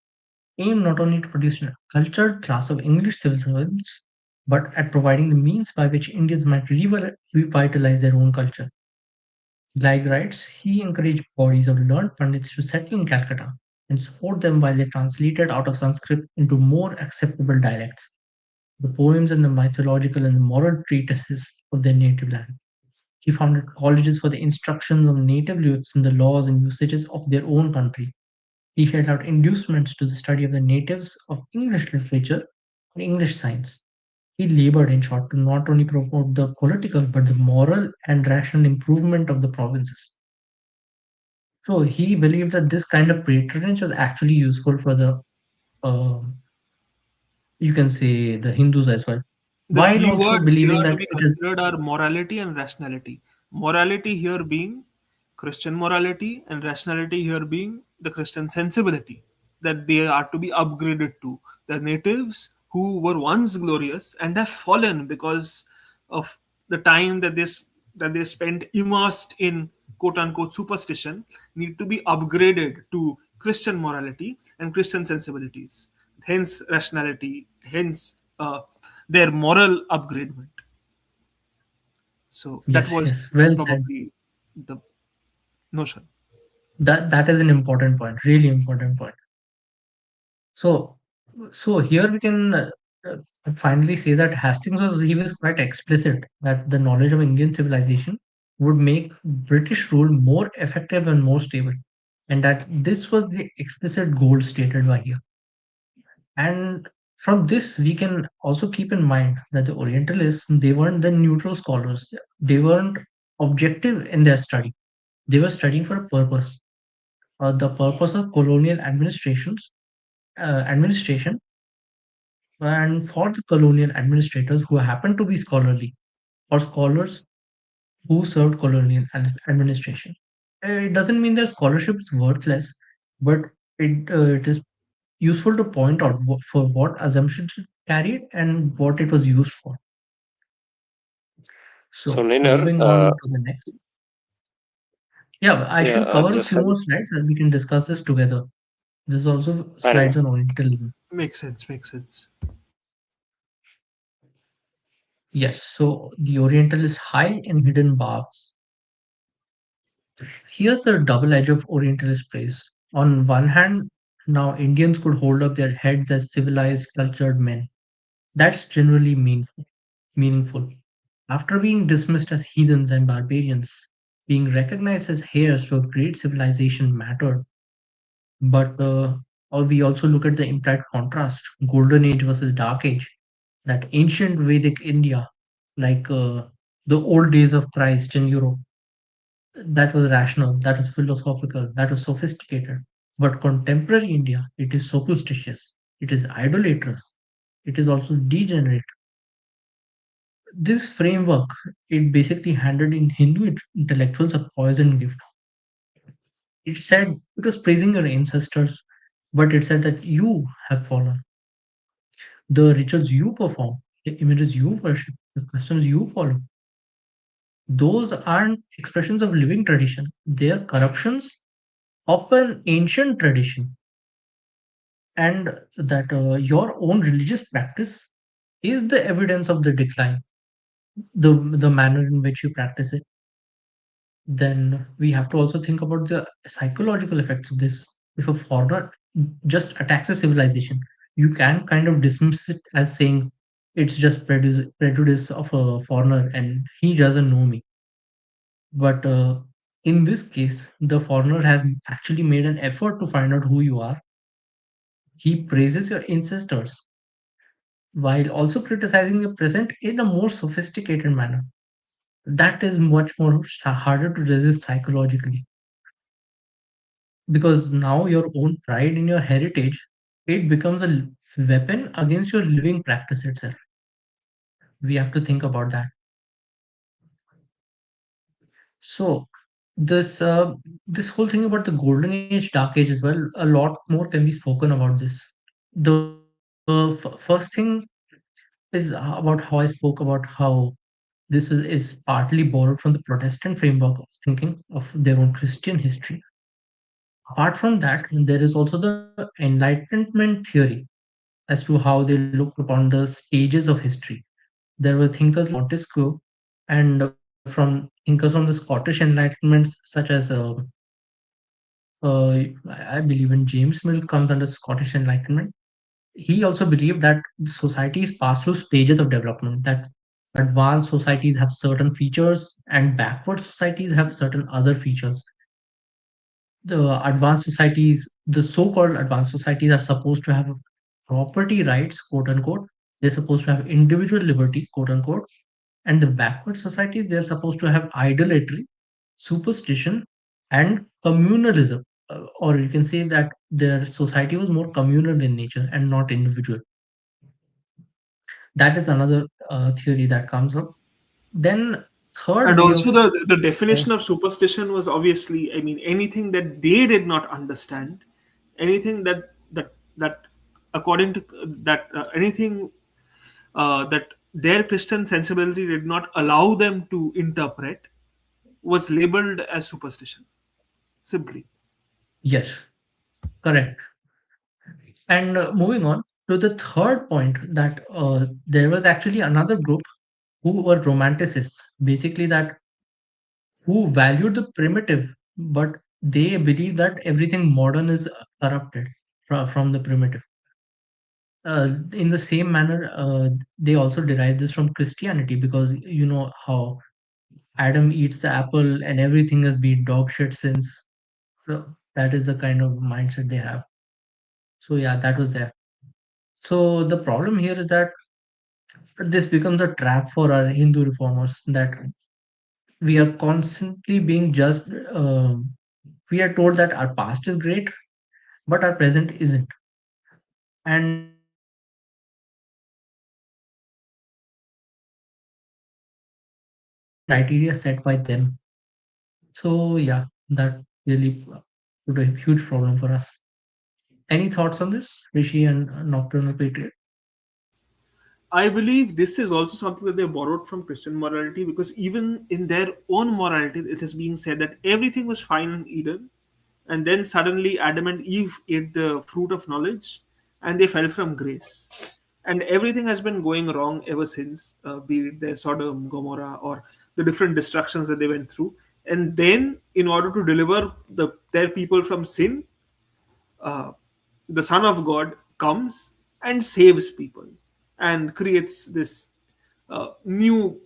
aimed not only to produce a cultured class of English civil servants, but at providing the means by which Indians might revitalize their own culture. Gleig writes, he encouraged bodies of learned pundits to settle in Calcutta and support them while they translated out of Sanskrit into more acceptable dialects the poems and the mythological and the moral treatises of their native land. He founded colleges for the instruction of native youths in the laws and usages of their own country. He held out inducements to the study of the natives of English literature and English science. He labored, in short, to not only promote the political but the moral and rational improvement of the provinces. So he believed that this kind of patronage was actually useful for the, you can say, the Hindus as well, The while key also words believing here to that be it is considered are morality and rationality. Morality here being Christian morality, and rationality here being the Christian sensibility that they are to be upgraded to. The natives who were once glorious and have fallen because of the time that they spent immersed in quote unquote superstition need to be upgraded to Christian morality and Christian sensibilities. Hence rationality, hence their moral upgradement. So that yes, yes, was well said. probably the notion. That is an important point, really important point. So, so here we can uh, finally say that Hastings was quite explicit that the knowledge of Indian civilization would make British rule more effective and more stable, and that this was the explicit goal stated by here. And from this, we can also keep in mind that the Orientalists, they weren't the neutral scholars. They weren't objective in their study. They were studying for a purpose. The purpose of colonial administration, and for the colonial administrators who happened to be scholarly, or scholars who served colonial administration. It doesn't mean their scholarship is worthless, but it is useful to point out for what assumptions it carried and what it was used for. So, So, Niner, moving on to the next. Yeah, I yeah, should cover a just few more slides and we can discuss this together. There's also fine, man. slides on Orientalism. Makes sense. Makes sense. Yes, so the Orientalist high and hidden barbs. Here's the double edge of Orientalist praise. On one hand, now Indians could hold up their heads as civilized, cultured men. That's generally meaningful. After being dismissed as heathens and barbarians, being recognized as heirs to a great civilization mattered. But or we also look at the implied contrast, golden age versus dark age, that ancient Vedic India, like the old days of Christ in Europe, that was rational, that was philosophical, that was sophisticated. But contemporary India, it is superstitious, it is idolatrous, it is also degenerate. This framework, it basically handed in Hindu intellectuals a poison gift. It said it was praising your ancestors, but it said that you have fallen. The rituals you perform, the images you worship, the customs you follow, those aren't expressions of living tradition. They are corruptions of an ancient tradition. And that your own religious practice is the evidence of the decline, the manner in which you practice it. Then we have to also think about the psychological effects of this. If a foreigner just attacks a civilization, you can kind of dismiss it as saying it's just prejudice of a foreigner and he doesn't know me. But in this case, the foreigner has actually made an effort to find out who you are. He praises your ancestors while also criticizing your present in a more sophisticated manner. That is much more harder to resist psychologically, because now your own pride in your heritage, it becomes a weapon against your living practice itself. We have to think about that. So this whole thing about the golden age, dark age as well, a lot more can be spoken about this. The first thing is about how I spoke about how this is partly borrowed from the Protestant framework of thinking of their own Christian history. Apart from that, there is also the Enlightenment theory as to how they looked upon the stages of history. There were thinkers like Montesquieu, and from thinkers from the Scottish Enlightenments, such as I believe in James Mill comes under Scottish Enlightenment. He also believed that societies pass through stages of development, that advanced societies have certain features and backward societies have certain other features. The so-called advanced societies are supposed to have property rights, quote unquote. They're supposed to have individual liberty, quote unquote. And the backward societies, they're supposed to have idolatry, superstition, and communalism. Or you can say that their society was more communal in nature and not individual. That is another theory that comes up. Then third And way also of the uh, definition of superstition was obviously, I mean, anything that they did not understand, anything that according to that anything that their Christian sensibility did not allow them to interpret was labeled as superstition. Simply. yes, correct. And moving on to the third point, that there was actually another group who were romanticists, basically that who valued the primitive, but they believe that everything modern is corrupted from the primitive. In the same manner, they also derive this from Christianity, because you know how Adam eats the apple and everything has been dog shit since. So that is the kind of mindset they have. So yeah, that was there. So the problem here is that this becomes a trap for our Hindu reformers, that we are constantly being just we are told that our past is great, but our present isn't. And criteria set by them. So yeah, that really put a huge problem for us. Any thoughts on this, Rishi and Nocturnal Patriot? I believe this is also something that they borrowed from Christian morality, because even in their own morality, it is being said that everything was fine in Eden, and then suddenly Adam and Eve ate the fruit of knowledge, and they fell from grace. And everything has been going wrong ever since, be it their Sodom, Gomorrah, or the different destructions that they went through. And then, in order to deliver their people from sin, uh, the Son of God comes and saves people and creates this new,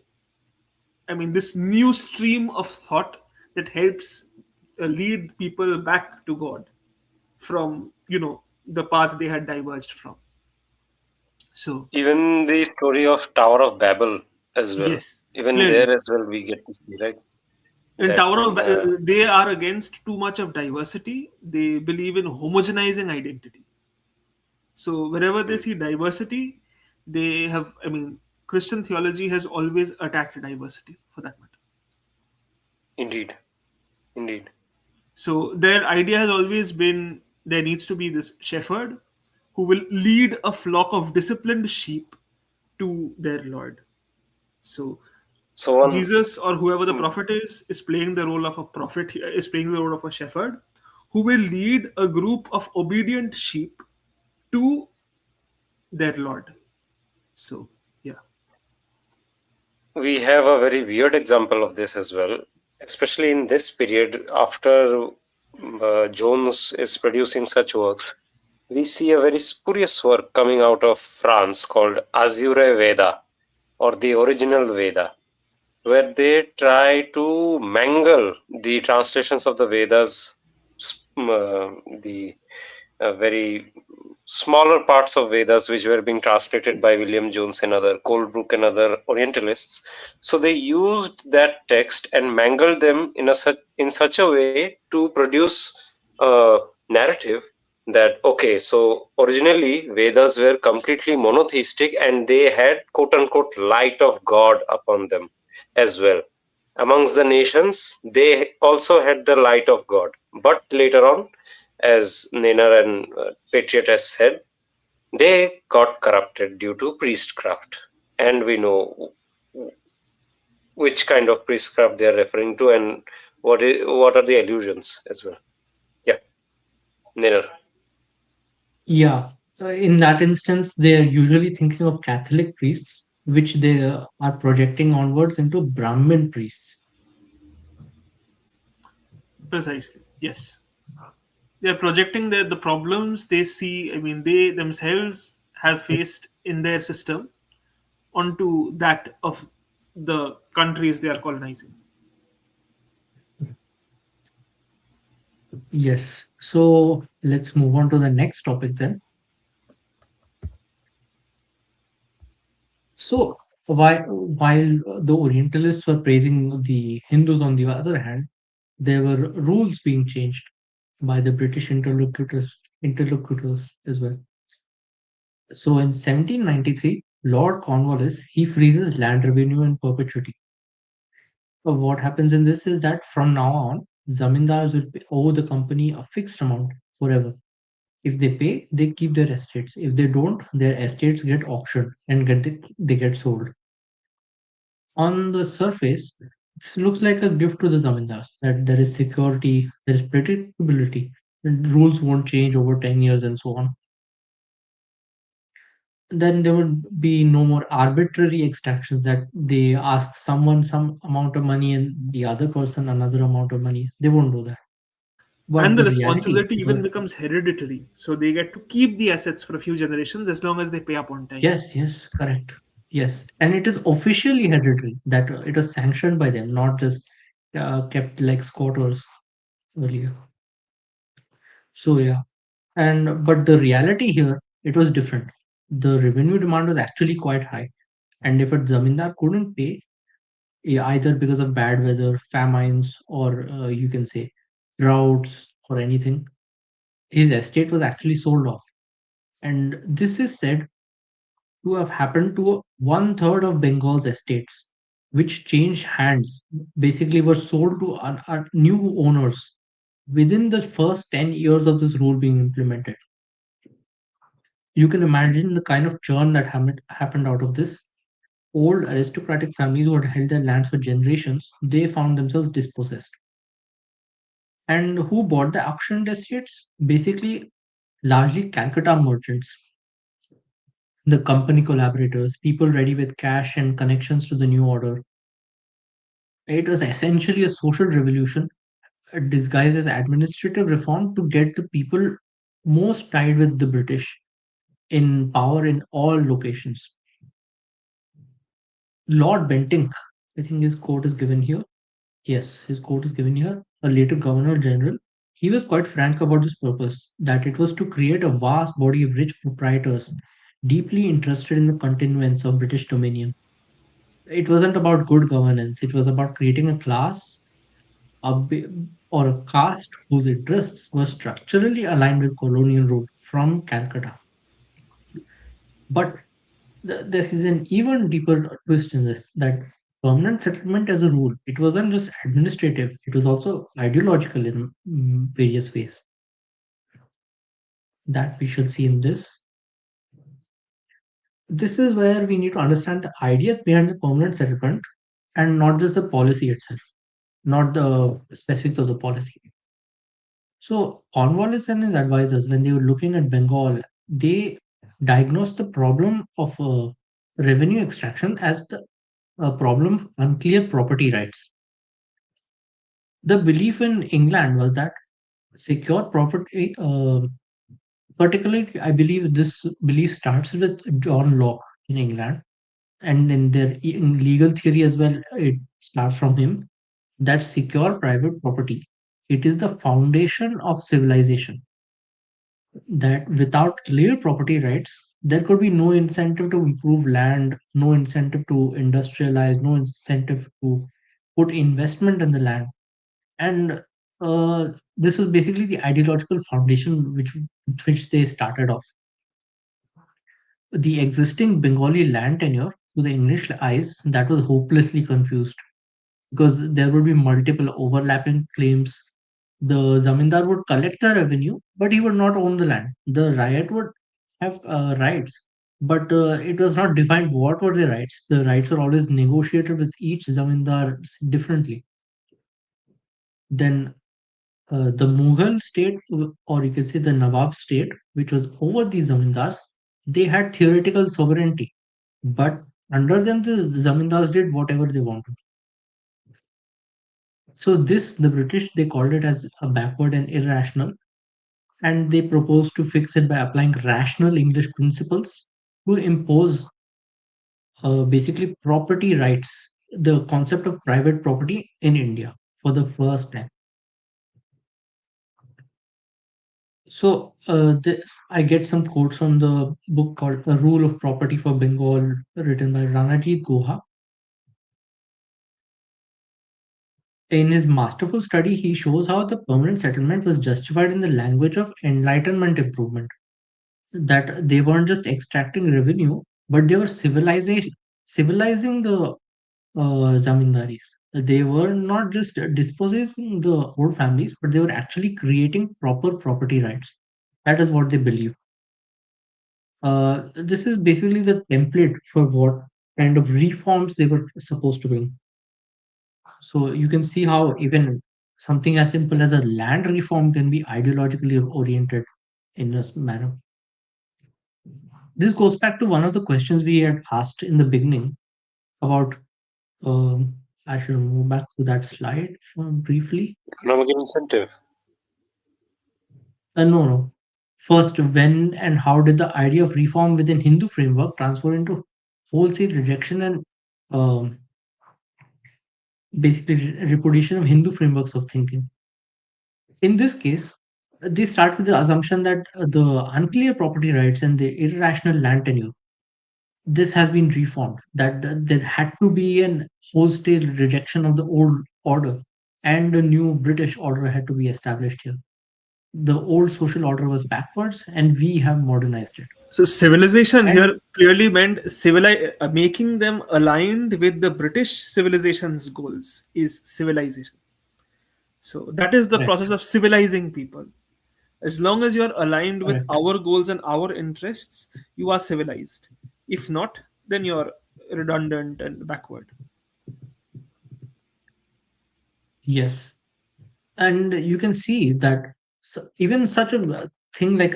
I mean, this new stream of thought that helps lead people back to God from, the path they had diverged from. So, Even the story of Tower of Babel as well. yes, Even there clearly. as well, we get to see, right? In That They are against too much of diversity. They believe in homogenizing identity. So wherever they mm, see diversity, they have. I mean, Christian theology has always attacked diversity, for that matter. indeed, indeed. So their idea has always been there needs to be this shepherd who will lead a flock of disciplined sheep to their Lord. So So one, Jesus, or whoever the mm, prophet is playing the role of a prophet, is playing the role of a shepherd who will lead a group of obedient sheep to their Lord. So, yeah. we have a very weird example of this as well, especially in this period after Jones is producing such works. We see a very spurious work coming out of France called Azure Veda, or the original Veda, where they try to mangle the translations of the Vedas, the very smaller parts of Vedas which were being translated by William Jones and other Colebrooke and other Orientalists. So they used that text and mangled them in such a way to produce a narrative that okay, so originally Vedas were completely monotheistic and they had quote unquote light of God upon them as well. Amongst the nations, they also had the light of God. But later on, as Nainer and Patriot has said, they got corrupted due to priestcraft. And we know which kind of priestcraft they are referring to and what are the allusions as well. Yeah, Nainer. Yeah. So in that instance, they are usually thinking of Catholic priests, which they are projecting onwards into Brahmin priests. Precisely. Yes. They are projecting the problems they see, I mean, they themselves have faced in their system onto that of the countries they are colonizing. Yes. So let's move on to the next topic then. So while the Orientalists were praising the Hindus, on the other hand, there were rules being changed by the British interlocutors as well. So in 1793, Lord Cornwallis he freezes land revenue in perpetuity. So what happens in this is that from now on, zamindars will owe the company a fixed amount forever. If they pay, they keep their estates. If they don't, their estates get auctioned and they get sold. On the surface, this looks like a gift to the zamindars, that there is security, there is predictability, the rules won't change over 10 years and so on. Then there would be no more arbitrary extractions, that they ask someone some amount of money and the other person another amount of money. They won't do that. But And the the reality, responsibility even becomes hereditary. So they get to keep the assets for a few generations as long as they pay up on time. yes, yes, correct. Yes, and it is officially hereditary, that it was sanctioned by them, not just kept like squatters earlier. So yeah, and but the reality here, it was different. The revenue demand was actually quite high, and if a zamindar couldn't pay, either because of bad weather, famines, or you can say droughts or anything, his estate was actually sold off. And this is said to have happened to one third of Bengal's estates, which changed hands, basically were sold to new owners within the first 10 years of this rule being implemented. You can imagine the kind of churn that happened out of this. Old aristocratic families who had held their lands for generations, they found themselves dispossessed. And who bought the auctioned estates? Basically, largely Calcutta merchants, the company collaborators, people ready with cash and connections to the new order. It was essentially a social revolution disguised as administrative reform to get the people most tied with the British in power in all locations. Lord Bentinck, I think his quote is given here. Yes, his quote is given here. A later Governor General. He was quite frank about this purpose, that it was to create a vast body of rich proprietors deeply interested in the continuance of British dominion. It wasn't about good governance, it was about creating a class a bi- or a caste whose interests were structurally aligned with colonial rule from Calcutta. But there is an even deeper twist in this, that permanent settlement as a rule, it wasn't just administrative, it was also ideological in various ways that we shall see in this. This is where we need to understand the ideas behind the permanent settlement and not just the policy itself, not the specifics of the policy. So Cornwallis and his advisors, when they were looking at Bengal, they diagnosed the problem of revenue extraction as the problem of unclear property rights. The belief in England was that secure property, particularly, I believe this belief starts with John Locke in England, and in their in legal theory as well, it starts from him, that secure private property, it is the foundation of civilization. That without clear property rights, there could be no incentive to improve land, no incentive to industrialize, no incentive to put investment in the land. And this was basically the ideological foundation which they started off. The existing Bengali land tenure to the English eyes, that was hopelessly confused because there would be multiple overlapping claims. The zamindar would collect the revenue, but he would not own the land. The riot would have rights, but it was not defined what were the rights. The rights were always negotiated with each zamindar differently. Then the Mughal state, or you can say the Nawab state, which was over these zamindars, they had theoretical sovereignty, but under them the zamindars did whatever they wanted. So this, the British, they called it as a backward and irrational, and they proposed to fix it by applying rational English principles to impose basically property rights, the concept of private property in India for the first time. So I get some quotes from the book called A Rule of Property for Bengal, written by Ranajit Guha. In his masterful study, he shows how the permanent settlement was justified in the language of enlightenment improvement, that they weren't just extracting revenue, but they were civilizing the zamindaris. They were not just dispossessing the old families, but they were actually creating proper property rights. That is what they believe. This is basically the template for what kind of reforms they were supposed to bring. So you can see how even something as simple as a land reform can be ideologically oriented in this manner. This goes back to one of the questions we had asked in the beginning about. Um, I should move back to that slide briefly. Economic incentive. No, no. First, when and how did the idea of reform within Hindu framework transfer into wholesale rejection and um, basically repudiation of Hindu frameworks of thinking. In this case, they start with the assumption that the unclear property rights and the irrational land tenure, this has been reformed, that there had to be an wholesale rejection of the old order and a new British order had to be established here. The old social order was backwards and we have modernized it. So civilization And here clearly meant making them aligned with the British civilization's goals is civilization. So that is the correct, process of civilizing people. As long as you are aligned with correct. our goals and our interests, you are civilized. If not, then you're redundant and backward. Yes. And you can see that even such a thing like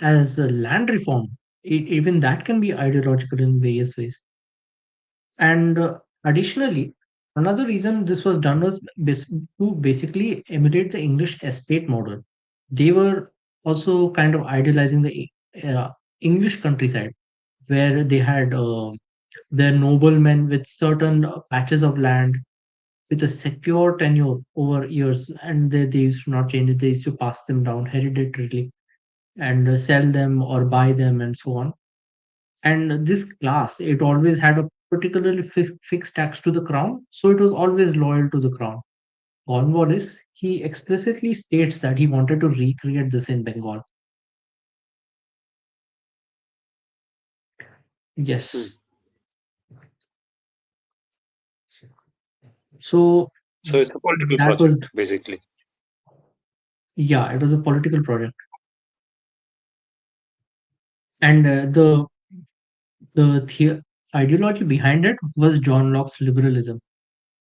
as a land reform, even that can be ideological in various ways. And additionally, another reason this was done was to basically emulate the English estate model. They were also kind of idealizing the uh, English countryside, where they had their noblemen with certain patches of land with a secure tenure over years, and they used to not change it. They used to pass them down hereditarily and sell them or buy them and so on. And this class, it always had a particularly fixed tax to the crown, so it was always loyal to the crown. Cornwallis, he explicitly states that he wanted to recreate this in Bengal. Hmm. Yes. So So it's a political that was, project, basically. yeah, it was a political project. And the ideology behind it was John Locke's liberalism,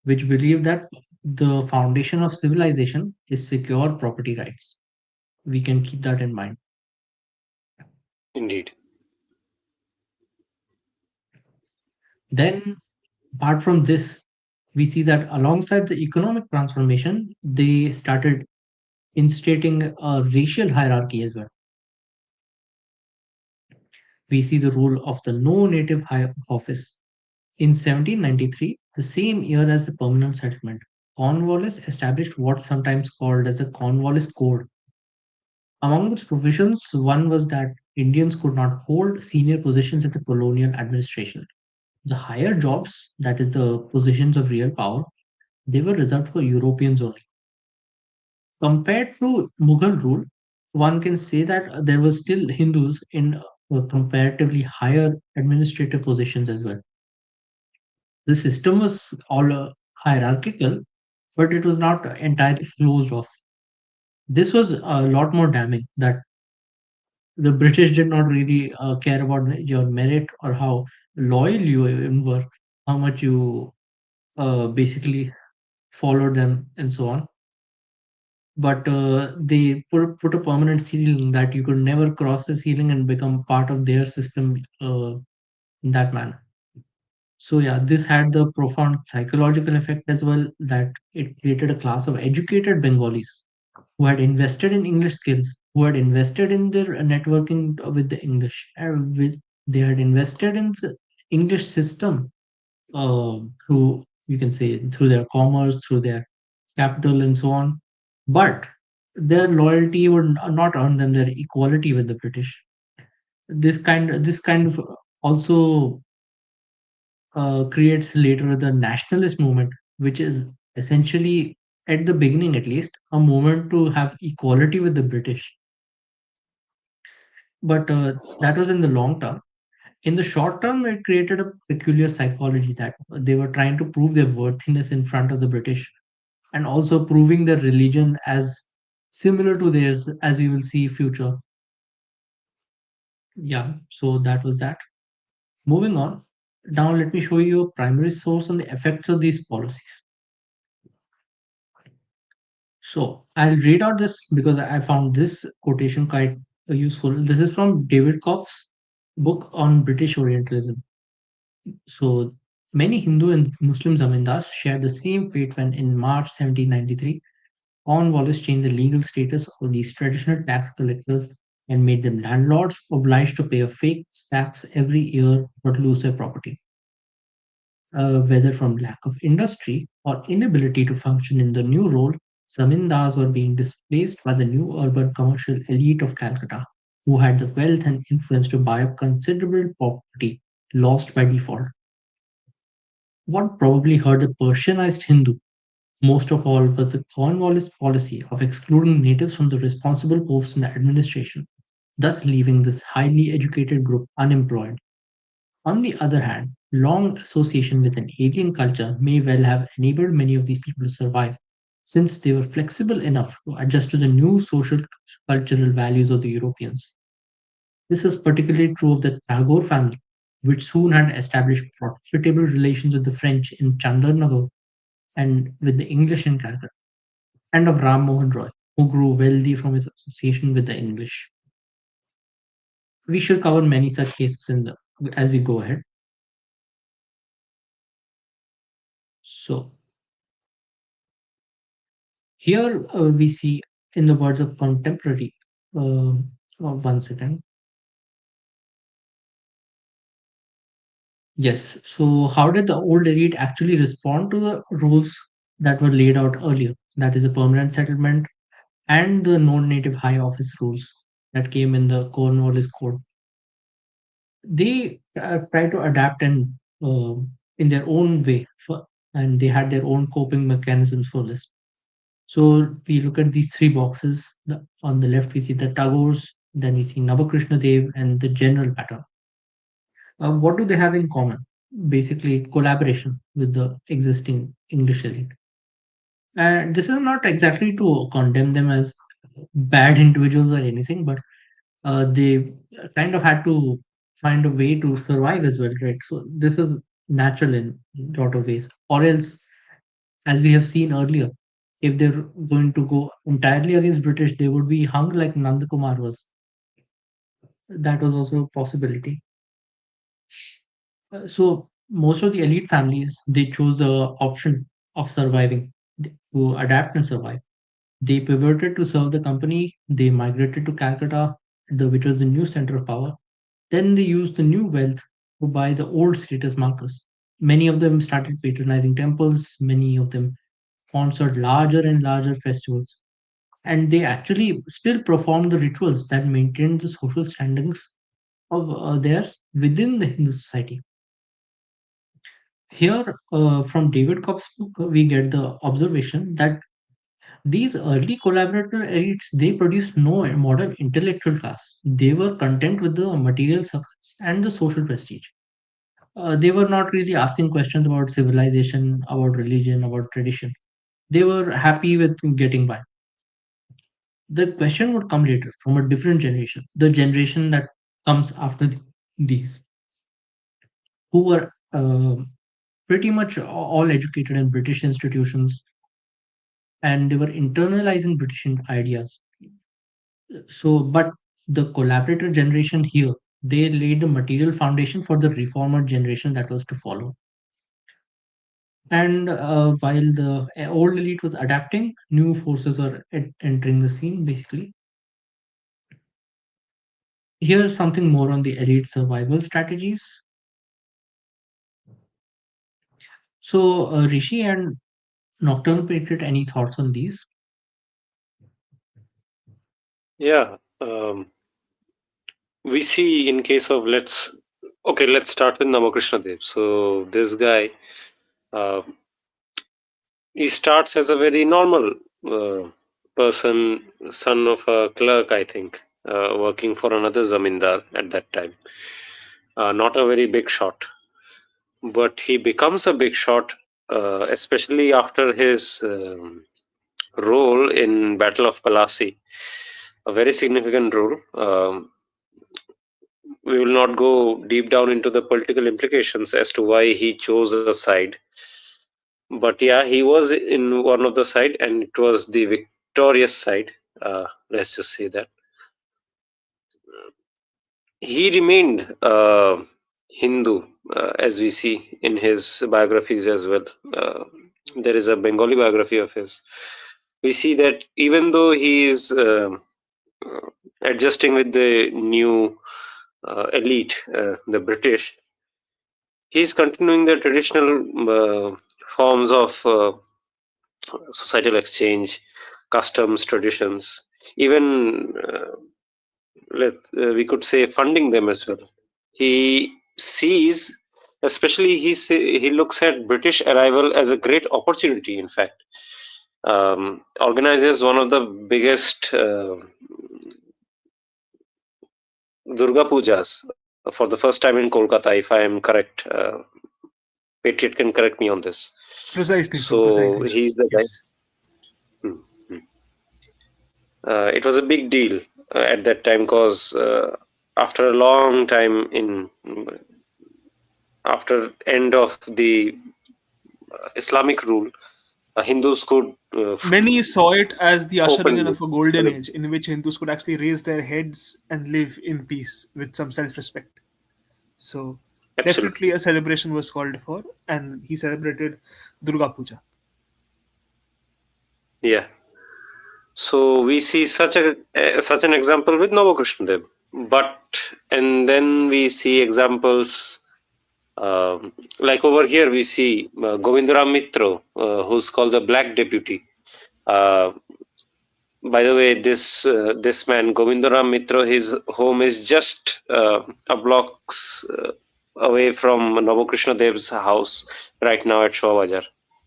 which believed that the foundation of civilization is secure property rights. We can keep that in mind. Indeed. Then, apart from this, we see that alongside the economic transformation, they started instating a racial hierarchy as well. We see the rule of the no native high office. In 1793, the same year as the permanent settlement, Cornwallis established what's sometimes called as the Cornwallis Code. Among its provisions, one was that Indians could not hold senior positions in the colonial administration. The higher jobs, that is the positions of real power, they were reserved for Europeans only. Compared to Mughal rule, one can say that there were still Hindus in comparatively higher administrative positions as well. The system was all hierarchical, but it was not entirely closed off. This was a lot more damning that the British did not really care about your merit or how loyal you even were, how much you basically followed them and so on. But they put a permanent ceiling that you could never cross the ceiling and become part of their system in that manner. So yeah, this had the profound psychological effect as well that it created a class of educated Bengalis who had invested in English skills, who had invested in their networking with the English, they had invested in the English system through, you can say, through their commerce, through their capital, and so on. But their loyalty would not earn them their equality with the British. This kind of also creates later the nationalist movement, which is essentially, at the beginning at least, a movement to have equality with the British. But that was in the long term. In the short term, it created a peculiar psychology that they were trying to prove their worthiness in front of the British and also proving their religion as similar to theirs, as we will see future. Yeah, so that was that. Moving on. Now let me show you a primary source on the effects of these policies. So I'll read out this because I found this quotation quite useful. This is from David Kopp's book on British Orientalism. So many Hindu and Muslim zamindars share the same fate when, in March 1793, Cornwallis changed the legal status of these traditional tax collectors and made them landlords obliged to pay a fixed tax every year but lose their property. whether from lack of industry or inability to function in the new role. Zamindars were being displaced by the new urban commercial elite of Calcutta, who had the wealth and influence to buy up considerable property lost by default. What probably hurt the Persianized Hindu most of all was the Cornwallis policy of excluding natives from the responsible posts in the administration, thus leaving this highly educated group unemployed. On the other hand, long association with an alien culture may well have enabled many of these people to survive, since they were flexible enough to adjust to the new social cultural values of the Europeans. This was particularly true of the Tagore family, which soon had established profitable relations with the French in Chandarnagar and with the English in Calcutta, and of Ram Mohan Roy, who grew wealthy from his association with the English. We should cover many such cases as we go ahead. So here we see, in the words of contemporary, one second. Yes. So how did the old elite actually respond to the rules that were laid out earlier? That is the permanent settlement and the non-native high office rules that came in the Cornwallis Code. They try to adapt and in their own way, and they had their own coping mechanisms for this. So we look at these three boxes. On the left, we see the Tagores, then we see Navakrishna Dev, and the general pattern. What do they have in common? Basically, collaboration with the existing English elite. And this is not exactly to condemn them as bad individuals or anything, but they kind of had to find a way to survive as well, right? So this is natural in a lot of ways. Or else, as we have seen earlier, if they're going to go entirely against British, they would be hung like Nanda Kumar was. That was also a possibility. So most of the elite families, they chose the option of surviving, to adapt and survive. They pivoted to serve the company. They migrated to Calcutta, which was the new center of power. Then they used the new wealth to buy the old status markers. Many of them started patronizing temples. Many of them sponsored larger and larger festivals. And they actually still performed the rituals that maintained the social standings of theirs within the Hindu society. Here, from David Cobb's book, we get the observation that these early collaborator elites, they produced no modern intellectual class. They were content with the material success and the social prestige. They were not really asking questions about civilization, about religion, about tradition. They were happy with getting by. The question would come later from a different generation, the generation that comes after these, who were pretty much all educated in British institutions, and they were internalizing British ideas. So, but the collaborator generation here, they laid the material foundation for the reformer generation that was to follow. And while the old elite was adapting, new forces are entering the scene, basically. Here's something more on the elite survival strategies. So, Rishi and Nocturnal Patriot, any thoughts on these? Yeah, we see in case of let's start with Namakrishna Dev. So this guy, uh, he starts as a very normal uh, person, son of a clerk, I think, working for another zamindar at that time. Not a very big shot, but he becomes a big shot, especially after his role in Battle of Palasi, a very significant role. We will not go deep down into the political implications as to why he chose a side, but yeah, he was in one of the side, and it was the victorious side. Let's just say that he remained Hindu, as we see in his biographies as well. There is a Bengali biography of his. We see that even though he is uh, adjusting with the new elite, the British, he's continuing the traditional forms of societal exchange, customs, traditions, even we could say funding them as well. He sees, especially he looks at British arrival as a great opportunity. In fact, organizes one of the biggest Durga Pujas for the first time in Kolkata, if I am correct. Patriot can correct me on this. Precisely so. So Precisely so. he's the guy. Yes. Hmm, hmm. It was a big deal at that time because after a long time after end of the Islamic rule, Hindus could Many saw it as the ushering in openly of a golden celebrate. age in which Hindus could actually raise their heads and live in peace with some self respect. So, definitely Absolutely, a celebration was called for, and he celebrated Durga Puja. yeah. So we see such an example with Navakrishna Dev, but and then we see examples like over here we see Govindaram Mitro, who's called the Black Deputy. Uh, by the way, this man Govindaram Mitro, his home is just a blocks away from Navakrishna Dev's house right now at Shwabajar.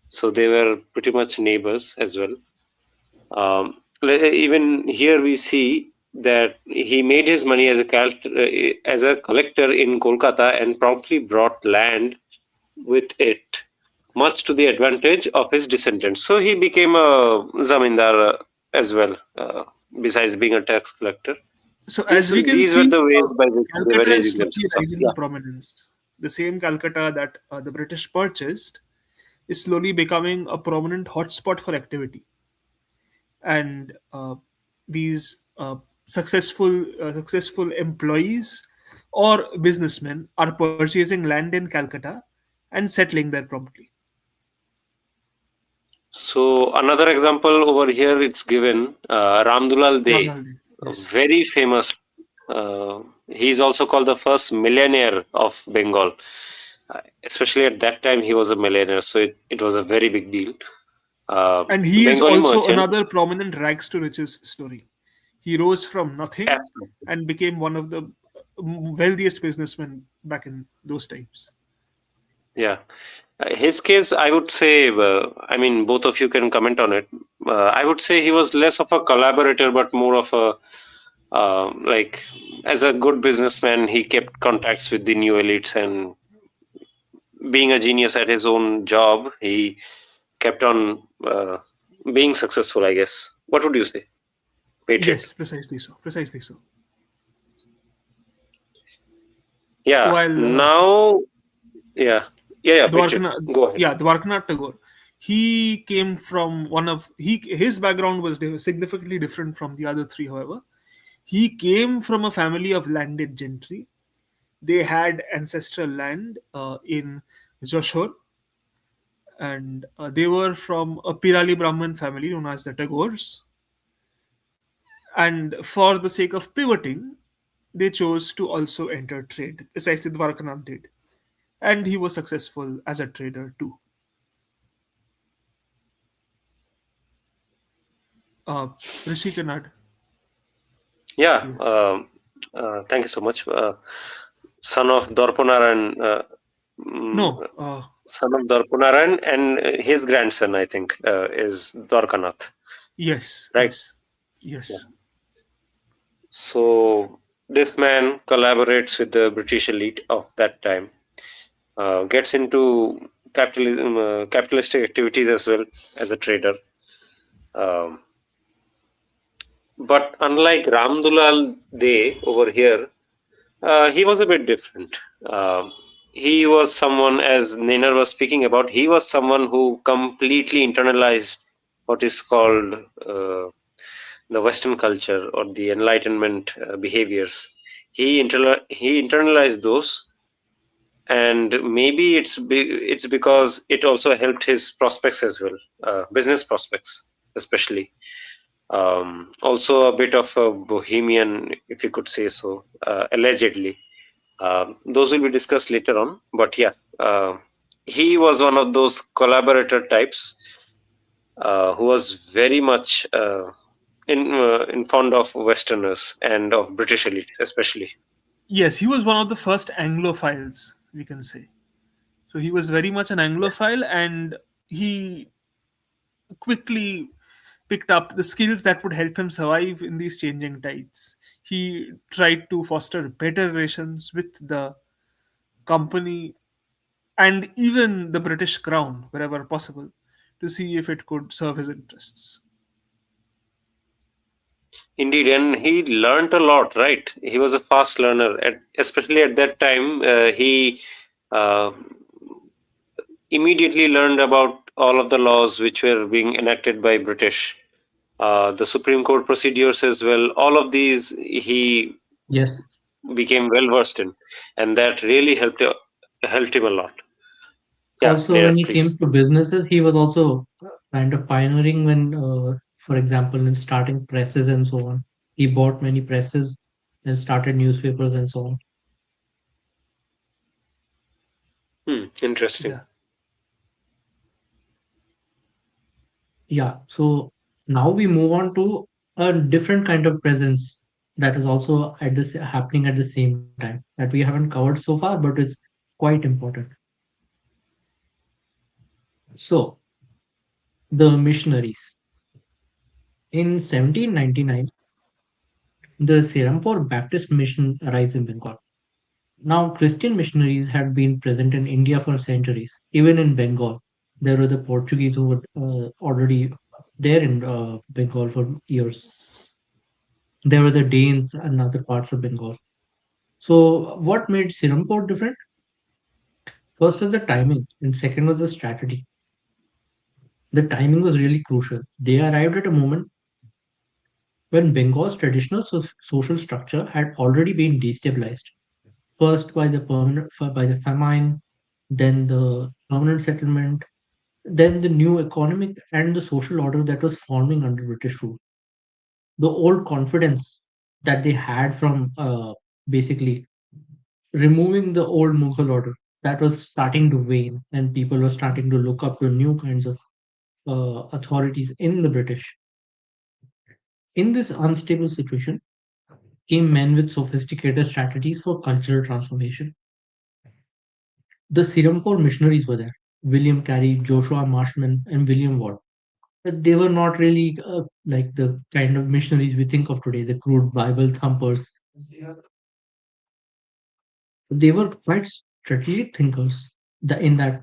So they were pretty much neighbors as well. Even here we see that he made his money as a collector in Kolkata and promptly brought land with it, much to the advantage of his descendants. So he became a zamindar as well, besides being a tax collector. So, as we can These were see, the ways by which they were Calcutta is raising slowly themselves up. rising Yeah, to prominence. The same Calcutta that the British purchased is slowly becoming a prominent hotspot for activity. And these successful employees or businessmen are purchasing land in Calcutta and settling there promptly. so another example over here, it's given Ramdulal De, Ramnal, a yes. very famous. He's also called the first millionaire of Bengal. Especially at that time, he was a millionaire, so it was a very big deal. And he is Bengali also merchant. another prominent rags to riches story. He rose from nothing Absolutely. and became one of the wealthiest businessmen back in those times. Yeah. His case, I would say, I mean, both of you can comment on it. I would say he was less of a collaborator, but more of a, like, as a good businessman, he kept contacts with the new elites, and being a genius at his own job, he kept on being successful, I guess. What would you say, Patriot? Yes, precisely so. Precisely so. Yeah. While Now, yeah. Yeah, Patriot. Dwarkanath, Go ahead. yeah, Dwarkanath Tagore. He came from one of he his background was significantly different from the other three. However, he came from a family of landed gentry. They had ancestral land in Joshore, and they were from a Pirali Brahmin family known as the Tagores. And for the sake of pivoting, they chose to also enter trade. Precisely, Dwarkanath did, and he was successful as a trader too. Uh, Rishi Kanad, Yeah. yes. Thank you so much. Son of Dorpanaran, mm, No, son of Dorpanaran, and his grandson, I think, is Dwarkanath, yes, right? yes, Yeah. yes. So this man collaborates with the British elite of that time, gets into capitalistic activities as well as a trader. Um, but unlike Ramdulal De over here, he was a bit different. Um he was someone, as Nainer was speaking about, he was someone who completely internalized what is called the Western culture or the Enlightenment behaviors. He internalized those, and maybe it's because it also helped his prospects as well, business prospects especially. Also a bit of a bohemian, if you could say so, allegedly. Those will be discussed later on. But yeah, Uh, he was one of those collaborator types who was very much in fond of Westerners and of British elite, especially. Yes, he was one of the first Anglophiles, we can say. So he was very much an Anglophile, and he quickly picked up the skills that would help him survive in these changing tides. He tried to foster better relations with the company and even the British Crown wherever possible to see if it could serve his interests. Indeed, and he learned a lot, right? He was a fast learner, especially at that time. He uh, immediately learned about all of the laws which were being enacted by British, the Supreme Court procedures as well. All of these he Yes. became well versed in, and that really helped him a lot. Yeah, Also, when Neerav, he came please. to businesses, he was also kind of pioneering when, for example, in starting presses and so on. He bought many presses and started newspapers and so on. Interesting. Yeah. Yeah. So now we move on to a different kind of presence that is also at this happening at the same time that we haven't covered so far, but it's quite important. So the missionaries in 1799, the Serampore Baptist Mission arrives in Bengal. Now, Christian missionaries had been present in India for centuries. Even in Bengal, there were the Portuguese who were already there in Bengal for years. There were the Danes and other parts of Bengal. So, what made Serampore different? First was the timing, and second was the strategy. The timing was really crucial. They arrived at a moment when Bengal's traditional social structure had already been destabilized. First by the famine, then the permanent settlement, then the new economic and the social order that was forming under British rule. The old confidence that they had from basically removing the old Mughal order that was starting to wane, and people were starting to look up to new kinds of authorities in the British. In this unstable situation came men with sophisticated strategies for cultural transformation. The Sirampore missionaries were there. William Carey, Joshua Marshman, and William Ward. But they were not really like the kind of missionaries we think of today, the crude Bible thumpers. They were quite strategic thinkers. In that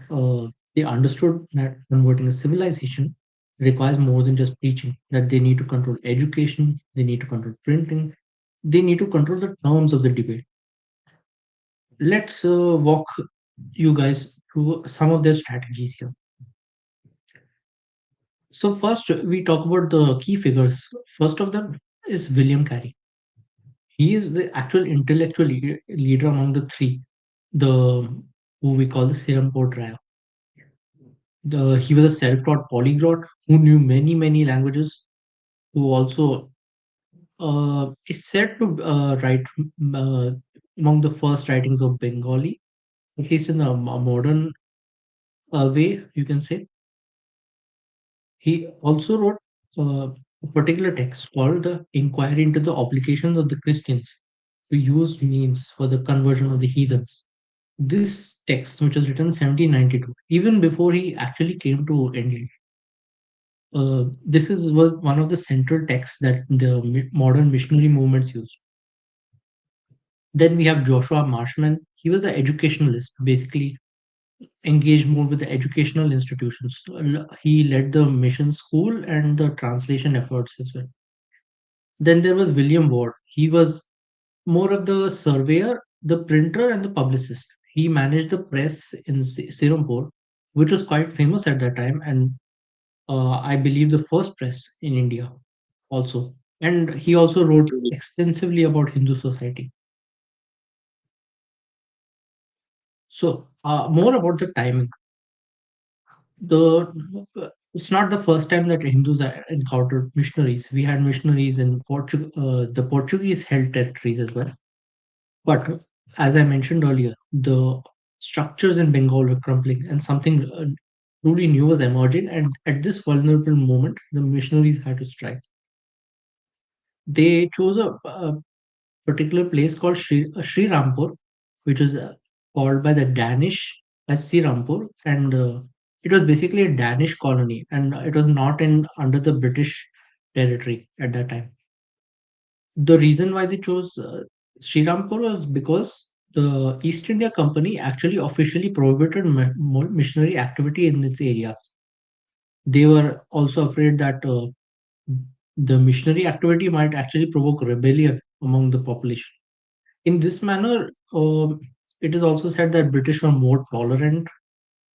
they understood that converting a civilization requires more than just preaching. That they need to control education, they need to control printing, they need to control the terms of the debate. Let's walk you guys through some of their strategies here. So first, we talk about the key figures. First of them is William Carey. He is the actual intellectual leader among the three, the who we call the Serampore trio. He was a self-taught polyglot who knew many languages. Who also is said to write uh, among the first writings of Bengali, at least in a modern way, you can say. He also wrote a particular text called the Inquiry into the Obligations of the Christians to use means for the conversion of the heathens. This text, which was written in 1792, even before he actually came to India, this was one of the central texts that the modern missionary movements used. Then we have Joshua Marshman. He was the educationalist, basically engaged more with the educational institutions. He led the mission school and the translation efforts as well. Then there was William Ward. He was more of the surveyor, the printer, and the publicist. He managed the press in Serampore, which was quite famous at that time, and I believe the first press in India also. And he also wrote extensively about Hindu society. So, more about the timing. It's not the first time that Hindus encountered missionaries. We had missionaries in the Portuguese held territories as well. But as I mentioned earlier, the Structures in Bengal were crumbling, and something truly new was emerging. And at this vulnerable moment, the missionaries had to strike. They chose a particular place called Sri Rampur, which was called by the Danish as Srirampur, and it was basically a Danish colony, and it was not in under the British territory at that time. The reason why they chose Srirampur was because the East India Company actually officially prohibited missionary activity in its areas. They were also afraid that the missionary activity might actually provoke rebellion among the population. In this manner, it is also said that British were more tolerant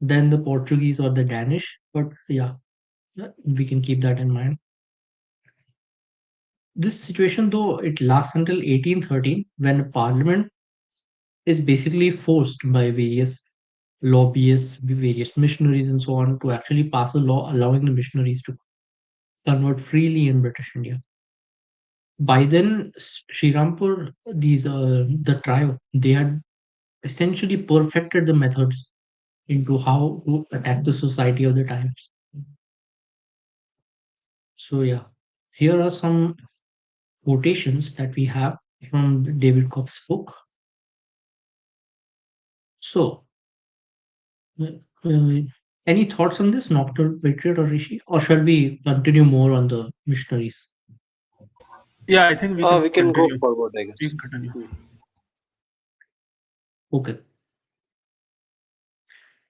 than the Portuguese or the Danish. But yeah, we can keep that in mind. This situation, though, it lasts until 1813, when Parliament is basically forced by various lobbyists, various missionaries, and so on to actually pass a law allowing the missionaries to convert freely in British India. By then, Srirampur, the trio, they had essentially perfected the methods into how to attack the society of the times. So yeah, here are some quotations that we have from David Cobb's book. So, uh, uh, any thoughts on this, Nocturne, Patriot, or Rishi, or shall we continue more on the missionaries? Yeah, I think we can We can go continue. forward, I We guess. can continue. Hmm. Okay,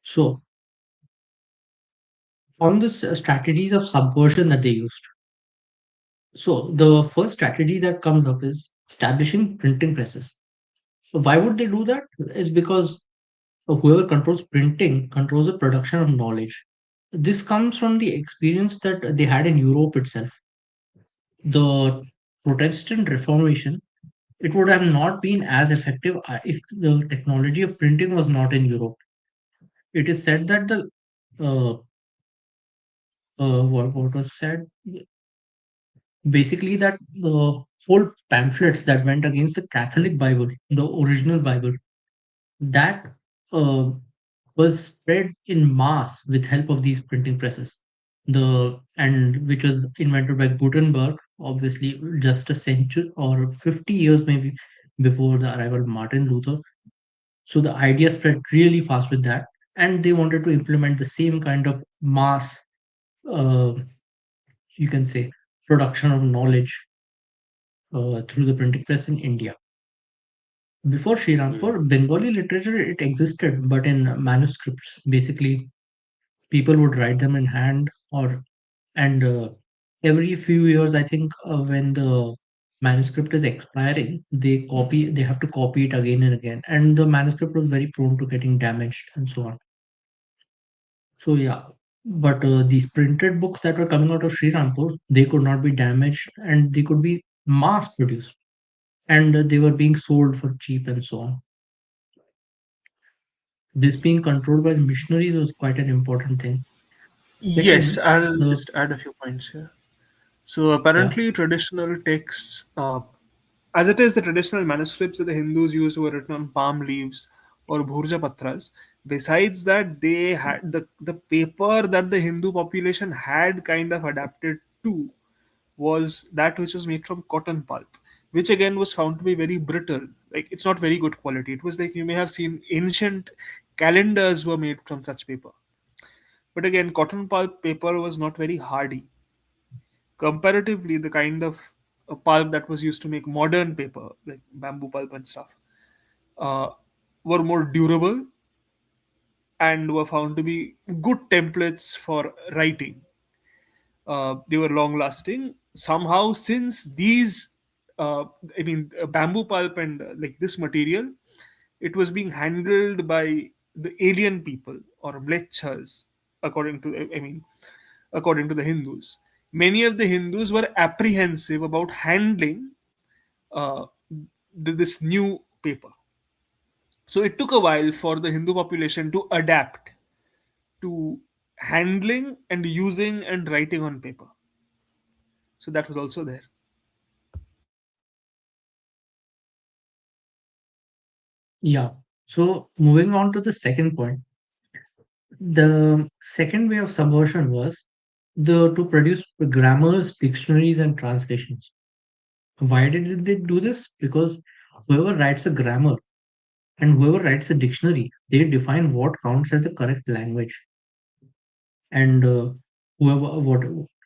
so on this strategies of subversion that they used. So the first strategy that comes up is establishing printing presses. So why would they do that? Is because whoever controls printing controls the production of knowledge. This comes from the experience that they had in Europe itself. The Protestant Reformation, it would have not been as effective if the technology of printing was not in Europe. It is said that the what was said basically that the whole pamphlets that went against the Catholic Bible, the original Bible, that uh, was spread in mass with help of these printing presses. The and which was invented by Gutenberg, obviously just a century or 50 years maybe before the arrival of Martin Luther. So the idea spread really fast with that, and they wanted to implement the same kind of mass, uh, you can say, production of knowledge through the printing press in India. Before Hmm. Srirampur, Bengali literature it existed, but in manuscripts. Basically, people would write them in hand, or and every few years, I think, when the manuscript is expiring, they have to copy it again and again, and the manuscript was very prone to getting damaged and so on. So yeah, but these printed books that were coming out of Srirampur, they could not be damaged, and they could be mass produced, and they were being sold for cheap and so on. This being controlled by the missionaries was quite an important thing. Yes, Second, I'll the just add a few points here. So yeah, apparently, traditional texts, as it is, the traditional manuscripts that the Hindus used were written on palm leaves or bhurja patras. Besides that, they had the paper that the Hindu population had kind of adapted to was that which was made from cotton pulp, which again was found to be very brittle. Like it's not very good quality. It was like you may have seen ancient calendars were made from such paper. But again, cotton pulp paper was not very hardy. Comparatively, the kind of pulp that was used to make modern paper, like bamboo pulp and stuff, uh, were more durable and were found to be good templates for writing. They were long lasting. Somehow, since these, uh, bamboo pulp and like this material, it was being handled by the alien people or mlechas, according to, according to the Hindus. Many of the Hindus were apprehensive about handling uh, this new paper. So it took a while for the Hindu population to adapt to handling and using and writing on paper. So that was also there. yeah. So moving on to the second point, the second way of subversion was the to produce grammars, dictionaries, and translations. Why did they do this? Because whoever writes a grammar and whoever writes a dictionary, they define what counts as the correct language. And whoever, what,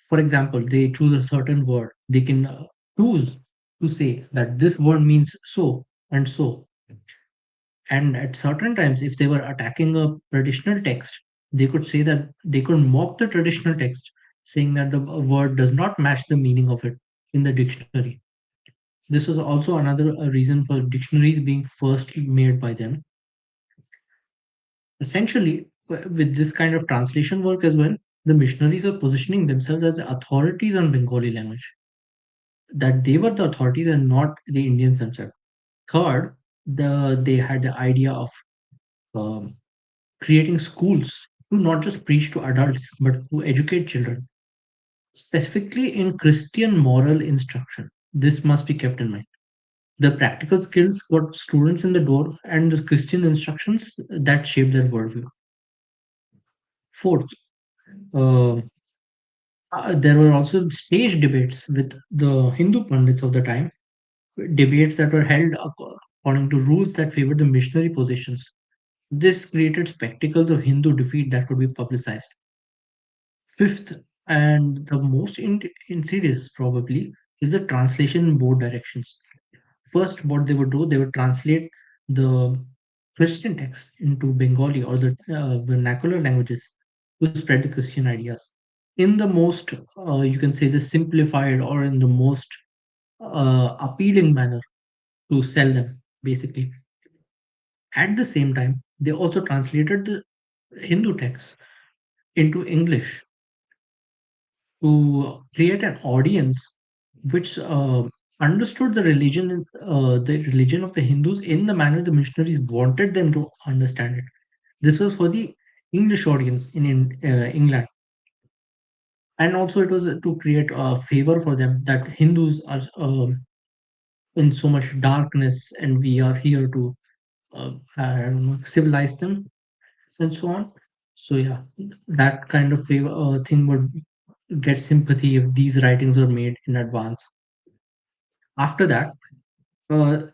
for example, they choose a certain word, they can choose to say that this word means so and so. And at certain times, if they were attacking a traditional text, they could say that they could mock the traditional text, saying that the word does not match the meaning of it in the dictionary. This was also another reason for dictionaries being first made by them. Essentially, with this kind of translation work as well, the missionaries are positioning themselves as authorities on Bengali language, that they were the authorities and not the Indians themselves. Third, they had the idea of um, creating schools to not just preach to adults but to educate children, specifically in Christian moral instruction. This must be kept in mind. The practical skills got students in the door, and the Christian instructions that shaped their worldview. Fourth, uh, there were also stage debates with the Hindu pundits of the time, debates that were held according to rules that favored the missionary positions. This created spectacles of Hindu defeat that could be publicized. Fifth, and the most insidious probably, is the translation in both directions. First, what they would do, they would translate the Christian texts into Bengali or the vernacular languages to spread the Christian ideas in the most, you can say, the simplified or in the most appealing manner to sell them, basically. At the same time, they also translated the Hindu texts into English to create an audience which understood the religion of the Hindus in the manner the missionaries wanted them to understand it. This was for the English audience in England, and also it was to create a favor for them that Hindus are in so much darkness, and we are here to I don't know, civilize them and so on. So yeah, that kind of favor thing would get sympathy if these writings were made in advance. After that, uh,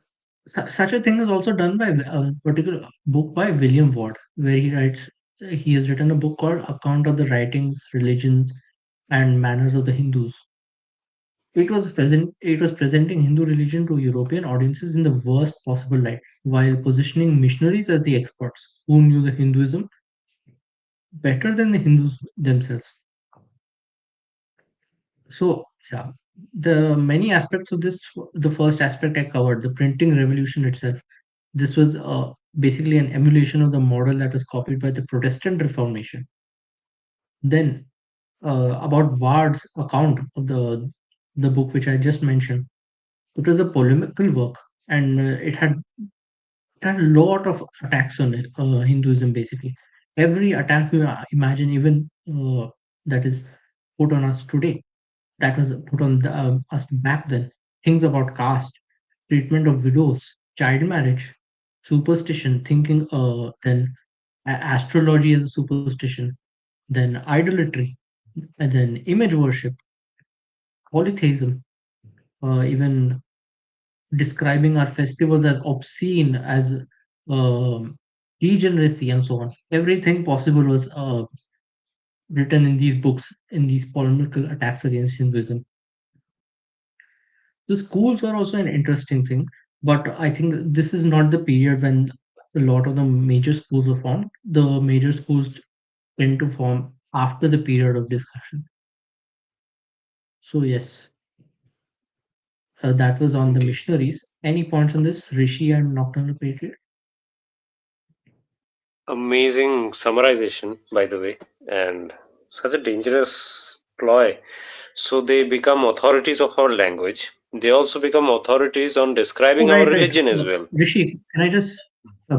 such a thing is also done by a particular book by William Ward, where he writes. He has written a book called "Account of the Writings, Religions, and Manners of the Hindus." It was presenting Hindu religion to European audiences in the worst possible light, while positioning missionaries as the experts who knew the Hinduism better than the Hindus themselves. So, yeah, the many aspects of this, the first aspect I covered, the printing revolution itself. This was basically an emulation of the model that was copied by the Protestant Reformation. Then, about Ward's account of the book which I just mentioned, it was a polemical work, and it had a lot of attacks on it, Hinduism basically. Every attack you imagine, even that is put on us today, that was put on us back then. Things about caste, treatment of widows, child marriage, superstition, thinking, then astrology as a superstition, then idolatry, and then image worship, polytheism, even describing our festivals as obscene, as degeneracy, and so on. Everything possible was written in these books, in these polemical attacks against Hinduism. The schools are also an interesting thing, but I think this is not the period when a lot of the major schools are formed. The major schools tend to form after the period of discussion. So, yes, that was on the Indeed. missionaries. Any points on this, Rishi and Nocturnal Patriot? Amazing summarization, by the way, and such a dangerous ploy. So they become authorities of our language. They also become authorities on Oh, describing our right, right. religion as well. Rishi, can I just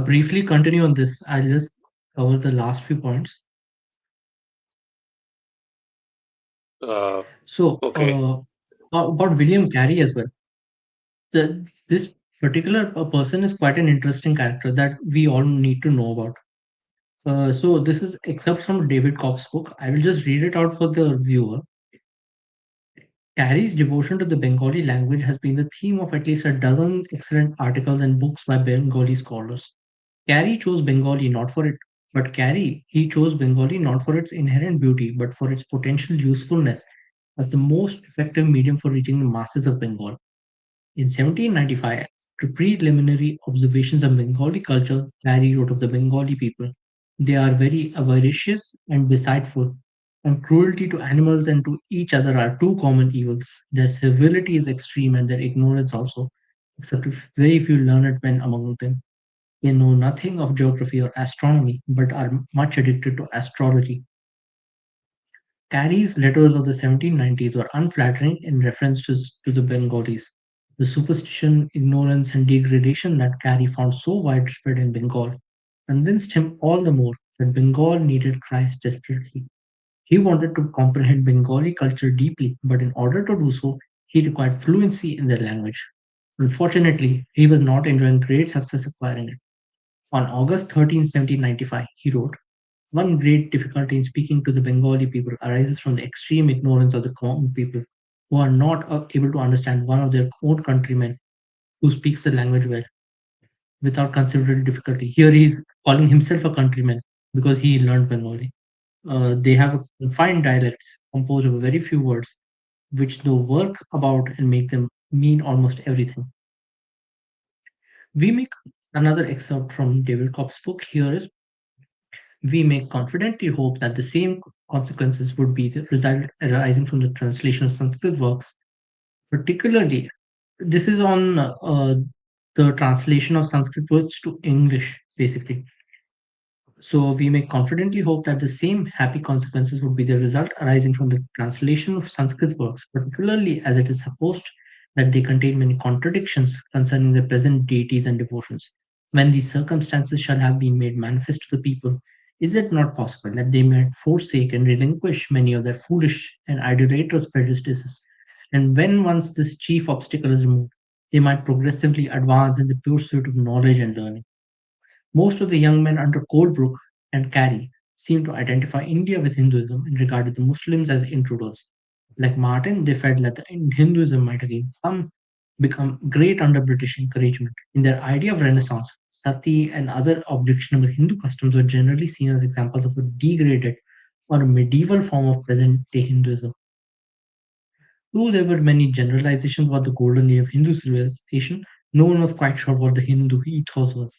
briefly continue on this? I'll just cover the last few points. Uh, So, okay. about William Carey as well. This Particular person is quite an interesting character that we all need to know about. So this is excerpt from David Kopp's book. I will just read it out for the viewer. Carey's devotion to the Bengali language has been the theme of at least a dozen excellent articles and books by Bengali scholars. Carey chose Bengali not for it, but Carey, he chose Bengali not for its inherent beauty, but for its potential usefulness as the most effective medium for reaching the masses of Bengal. In 1795, after preliminary observations of Bengali culture, Carey wrote of the Bengali people. They are very avaricious and deceitful, and cruelty to animals and to each other are two common evils. Their civility is extreme and their ignorance also, except very few learned men among them. They know nothing of geography or astronomy, but are much addicted to astrology. Carey's letters of the 1790s were unflattering in reference to the Bengalis. The superstition, ignorance, and degradation that Carey found so widespread in Bengal convinced him all the more that Bengal needed Christ desperately. He wanted to comprehend Bengali culture deeply, but in order to do so, he required fluency in their language. Unfortunately, he was not enjoying great success acquiring it. On August 13, 1795, he wrote, one great difficulty in speaking to the Bengali people arises from the extreme ignorance of the common people, who are not able to understand one of their own countrymen who speaks the language well without considerable difficulty. Here he is calling himself a countryman because he learned Bengali. They have a confined dialects composed of very few words, which though work about and make them mean almost everything. We make another excerpt from David Kopp's book. Here is we may confidently hope that the same consequences would be the result arising from the translation of Sanskrit works, particularly this is on the translation of Sanskrit words to English, basically. So we may confidently hope that the same happy consequences would be the result arising from the translation of Sanskrit works, particularly as it is supposed that they contain many contradictions concerning the present deities and devotions. When these circumstances shall have been made manifest to the people, is it not possible that they might forsake and relinquish many of their foolish and idolatrous prejudices? And when once this chief obstacle is removed, they might progressively advance in the pursuit of knowledge and learning. Most of the young men under Coldbrook and Carey seemed to identify India with Hinduism and regarded the Muslims as intruders. Like Martin, they felt that Hinduism might again become great under British encouragement. In their idea of Renaissance, sati and other objectionable Hindu customs were generally seen as examples of a degraded or medieval form of present day Hinduism. Though there were many generalizations about the golden age of Hindu civilization, no one was quite sure what the Hindu ethos was.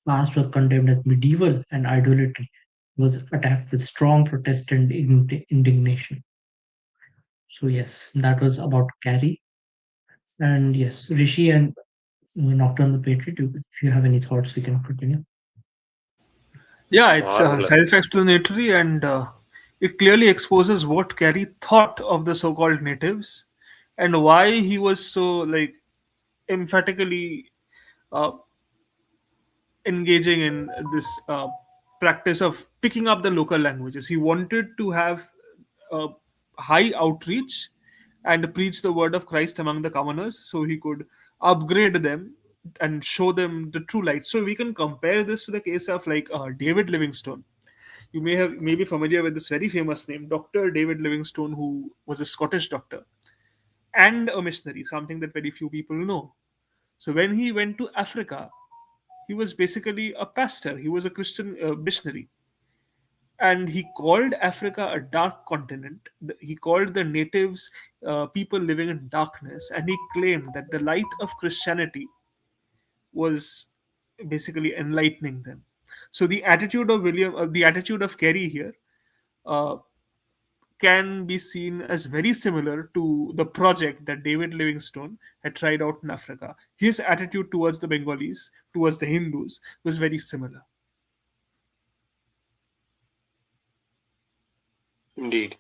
Past was condemned as medieval and idolatry was attacked with strong Protestant indignation. So yes, that was about Carrie. And yes, Rishi and Nocturnal Patriot, if you have any thoughts, we can continue. Yeah, it's Marvelous. self-explanatory, and it clearly exposes what Carey thought of the so-called natives, and why he was so like emphatically uh, engaging in this practice of picking up the local languages. He wanted to have uh, high outreach and preach the word of Christ among the commoners, so he could upgrade them and show them the true light. So we can compare this to the case of like David Livingstone. You may be familiar with this very famous name, Dr. David Livingstone, who was a Scottish doctor and a missionary, something that very few people know. So when he went to Africa, he was basically a pastor. He was a Christian missionary, and he called Africa a dark continent. He called the natives people living in darkness, and he claimed that the light of Christianity was basically enlightening them. So the attitude of Carey here uh, can be seen as very similar to the project that David Livingstone had tried out in Africa. His attitude towards the Bengalis, towards the Hindus, was very similar. Indeed.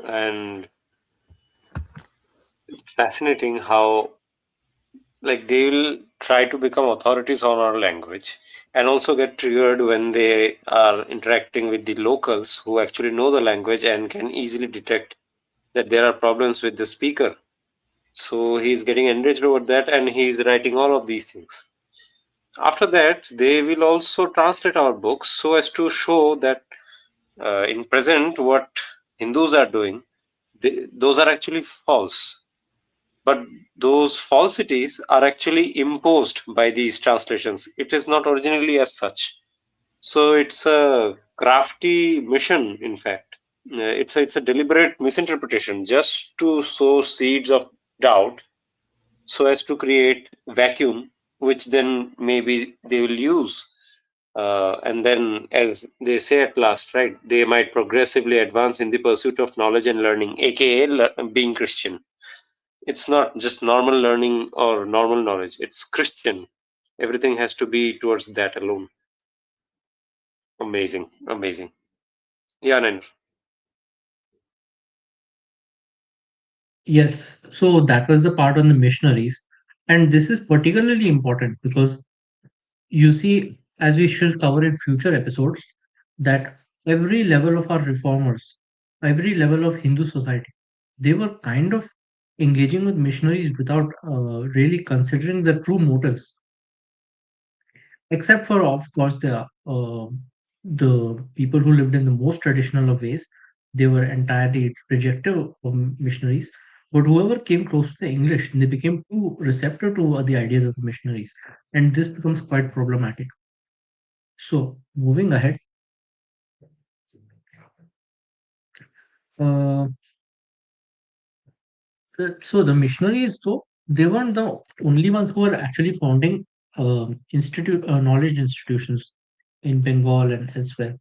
And it's fascinating how like they will try to become authorities on our language and also get triggered when they are interacting with the locals who actually know the language and can easily detect that there are problems with the speaker. So he's getting enriched over that, and he's writing all of these things. After that, they will also translate our books so as to show that in present what Hindus are doing, those are actually false. But those falsities are actually imposed by these translations. It is not originally as such. So it's a crafty mission, in fact. It's a deliberate misinterpretation just to sow seeds of doubt so as to create vacuum, which then maybe they will use. And then, as they say at last, right, they might progressively advance in the pursuit of knowledge and learning, aka being Christian. It's not just normal learning or normal knowledge, it's Christian. Everything has to be towards that alone. Amazing, amazing. Yeah, Nain. Yes, so that was the part on the missionaries. And this is particularly important because you see, as we shall cover in future episodes, that every level of our reformers, every level of Hindu society, they were kind of engaging with missionaries without really considering the true motives, except for, of course, the people who lived in the most traditional of ways. They were entirely rejective of missionaries. But whoever came close to the English, they became too receptive to the ideas of the missionaries, and this becomes quite problematic. So, moving ahead, uh, so the missionaries, though, they weren't the only ones who were actually founding knowledge institutions in Bengal and elsewhere.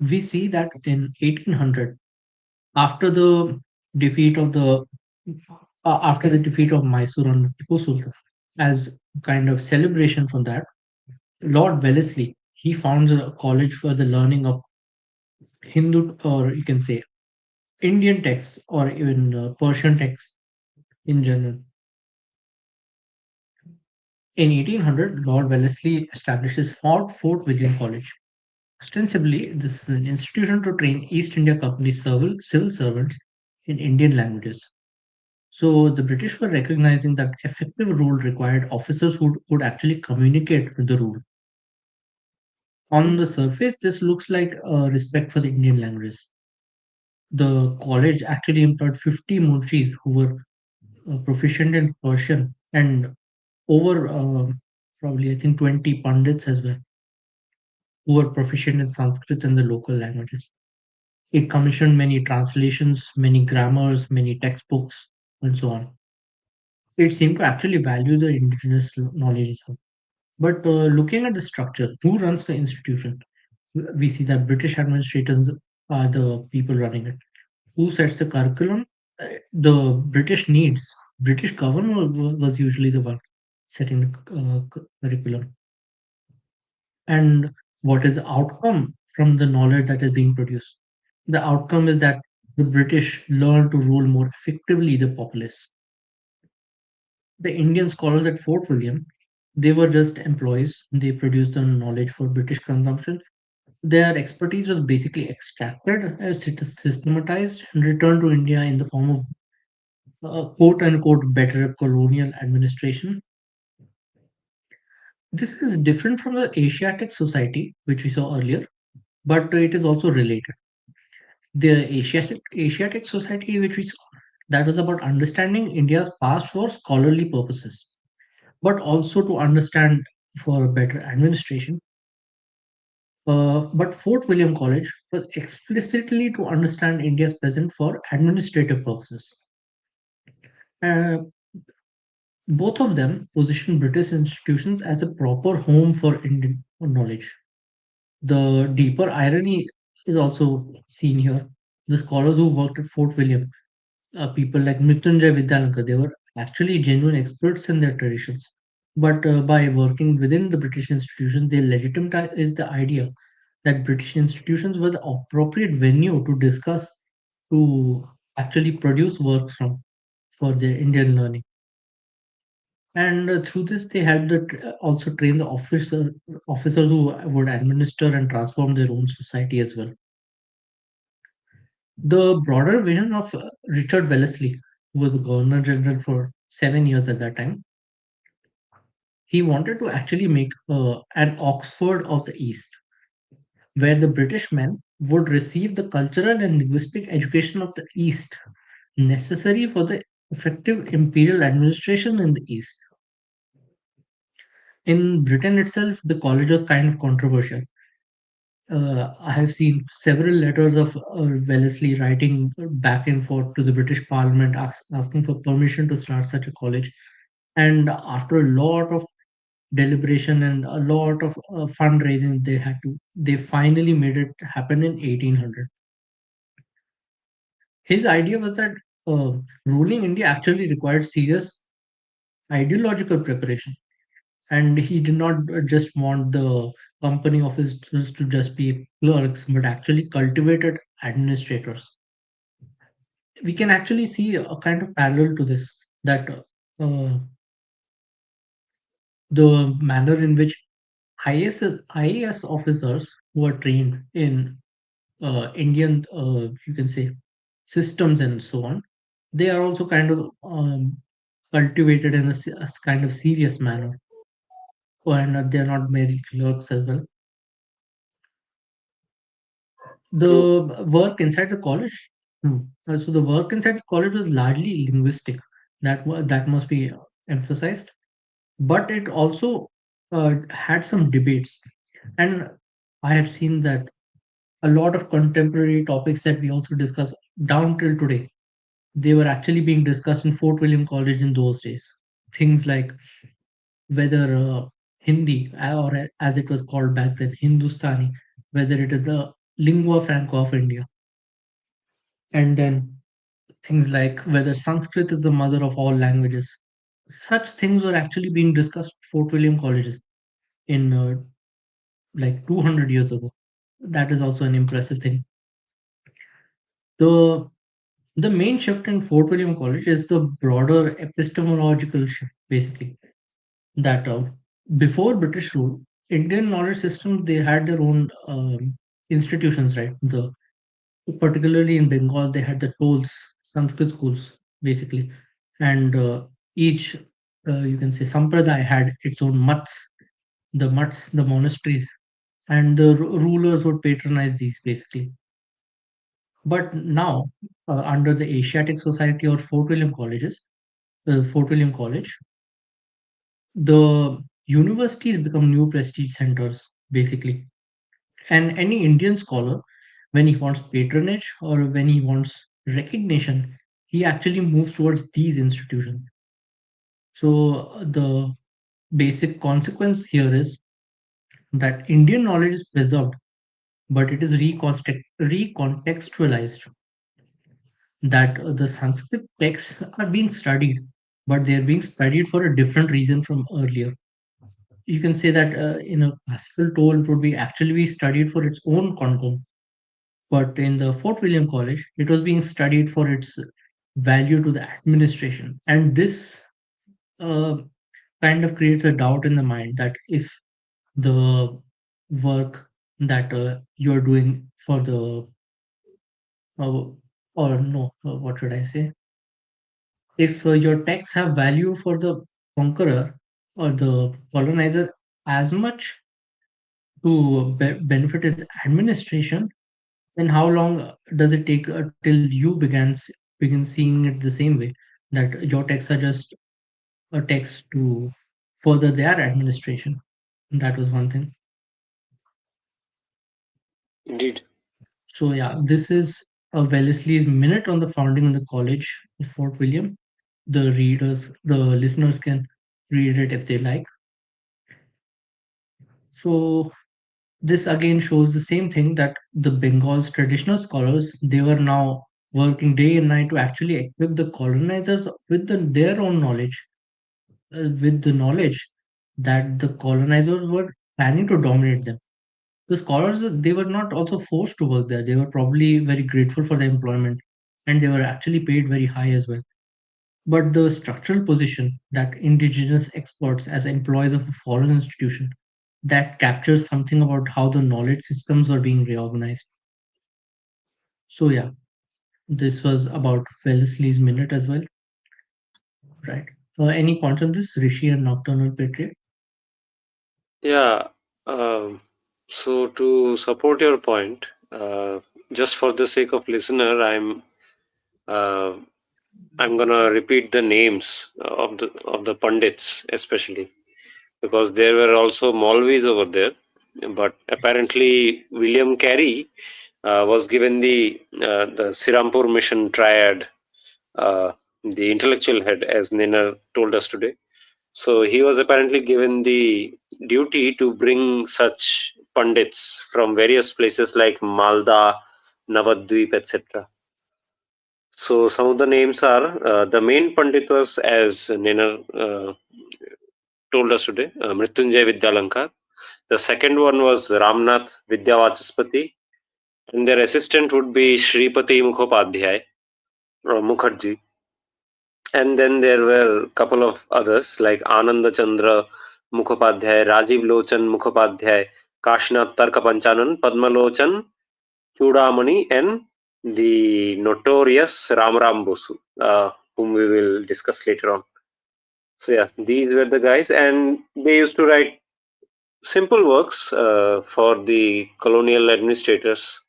We see that in 1800, after the defeat of Mysore on Tipu Sultan, as kind of celebration from that, Lord Wellesley he founds a college for the learning of Hindu, or you can say Indian texts, or even Persian texts in general. In 1800, Lord Wellesley establishes Fort William College. Ostensibly, this is an institution to train East India Company civil servants in Indian languages. So the British were recognizing that effective rule required officers who could actually communicate with the rule. On the surface, this looks like respect for the Indian languages. The college actually employed 50 munshis who were proficient in Persian, and over probably I think 20 pandits as well who were proficient in Sanskrit and the local languages. It commissioned many translations, many grammars, many textbooks, and so on. It seemed to actually value the indigenous knowledge. But looking at the structure, who runs the institution? We see that British administrators are the people running it. Who sets the curriculum? The British needs. British government was usually the one setting the curriculum. And what is the outcome from the knowledge that is being produced? The outcome is that the British learn to rule more effectively the populace. The Indian scholars at Fort William, they were just employees. They produced the knowledge for British consumption. Their expertise was basically extracted, systematized, and returned to India in the form of quote unquote better colonial administration. This is different from the Asiatic society, which we saw earlier, but it is also related. The Asiatic society, which we saw, that was about understanding India's past for scholarly purposes, but also to understand for better administration. But Fort William College was explicitly to understand India's present for administrative purposes. Uh, Both of them position British institutions as a proper home for Indian knowledge. The deeper irony is also seen here. The scholars who worked at Fort William, people like Mrityunjay Vidyalankar, they were actually genuine experts in their traditions. But by working within the British institution, they legitimized the idea that British institutions were the appropriate venue to discuss, to actually produce works from for their Indian learning. And through this, they had also train the officers who would administer and transform their own society as well. The broader vision of Richard Wellesley. who was the Governor General for 7 years at that time, he wanted to actually make an Oxford of the East, where the British men would receive the cultural and linguistic education of the East necessary for the effective imperial administration in the East. In Britain itself, the college was kind of controversial. I have seen several letters of Wellesley writing back and forth to the British Parliament asking for permission to start such a college. And after a lot of deliberation and a lot of fundraising, they finally made it happen in 1800. His idea was that ruling India actually required serious ideological preparation, and he did not just want the company officers to just be clerks, but actually cultivated administrators. We can actually see a kind of parallel to this, that the manner in which IAS officers who are trained in Indian, you can say, systems and so on, they are also kind of cultivated in a kind of serious manner, and they're not merely clerks as well. True. The work inside the college, so the work inside the college was largely linguistic. That must be emphasized, but it also had some debates, and I have seen that a lot of contemporary topics that we also discuss down till today, they were actually being discussed in Fort William College in those days. Things like whether Hindi, or as it was called back then, Hindustani, whether it is the lingua franca of India, and then things like whether Sanskrit is the mother of all languages. Such things were actually being discussed at Fort William colleges in like 200 years ago. That is also an impressive thing. The the main shift in Fort William College is the broader epistemological shift, basically. That before British rule, Indian knowledge system, they had their own institutions, right? The particularly in Bengal, they had the tolls, Sanskrit schools, basically, and each you can say sampradaya had its own mutts, the monasteries, and the rulers would patronize these basically. But now, under the Asiatic Society or Fort William College, the universities become new prestige centers, basically. And any Indian scholar, when he wants patronage or when he wants recognition, he actually moves towards these institutions. So the basic consequence here is that Indian knowledge is preserved, but it is recontextualized. That the Sanskrit texts are being studied, but they are being studied for a different reason from earlier. You can say that in a classical toll, it would be actually be studied for its own content, but in the Fort William College, it was being studied for its value to the administration. And this uh, kind of creates a doubt in the mind that if the work that you're doing for the, uh, or no, what should I say? If your texts have value for the conqueror or the colonizer as much to benefit his administration, then how long does it take till you begin seeing it the same way, that your texts are just a text to further their administration? That was one thing. Indeed. So yeah, this is a Wellesley's minute on the founding of the college of Fort William. The listeners can read it if they like. So this again shows the same thing, that the Bengal's traditional scholars, they were now working day and night to actually equip the colonizers with their own knowledge, with the knowledge that the colonizers were planning to dominate them. The scholars, they were not also forced to work there. They were probably very grateful for the employment, and they were actually paid very high as well. But the structural position that indigenous experts as employees of a foreign institution, that captures something about how the knowledge systems were being reorganized. So yeah, this was about Wellesley's minute as well. right? Any points on this, Rishi and Nocturnal Patriot? Yeah. Um, so to support your point, just for the sake of listener, uh, I'm gonna repeat the names of the pundits, especially because there were also Maulvis over there. But apparently, William Carey was given the Sirampur mission triad, uh, the intellectual head, as Nina told us today. So he was apparently given the duty to bring such pundits from various places like Malda, Navadvip, etc. So some of the names are the main Pandit was, as Nina told us today, Mrityunjay Vidyalankar. The second one was Ramnath Vidyavachaspati, and their assistant would be Shripati Mukhopadhyay or Mukherjee. And then there were a couple of others like Ananda Chandra Mukhopadhyay, Rajiv Lochan Mukhopadhyay, Kashinath Tarka Panchanan, Padma Lochan, Chudamani, and the notorious Ram Ram Bosu, whom we will discuss later on. So yeah, these were the guys, and they used to write simple works for the colonial administrators,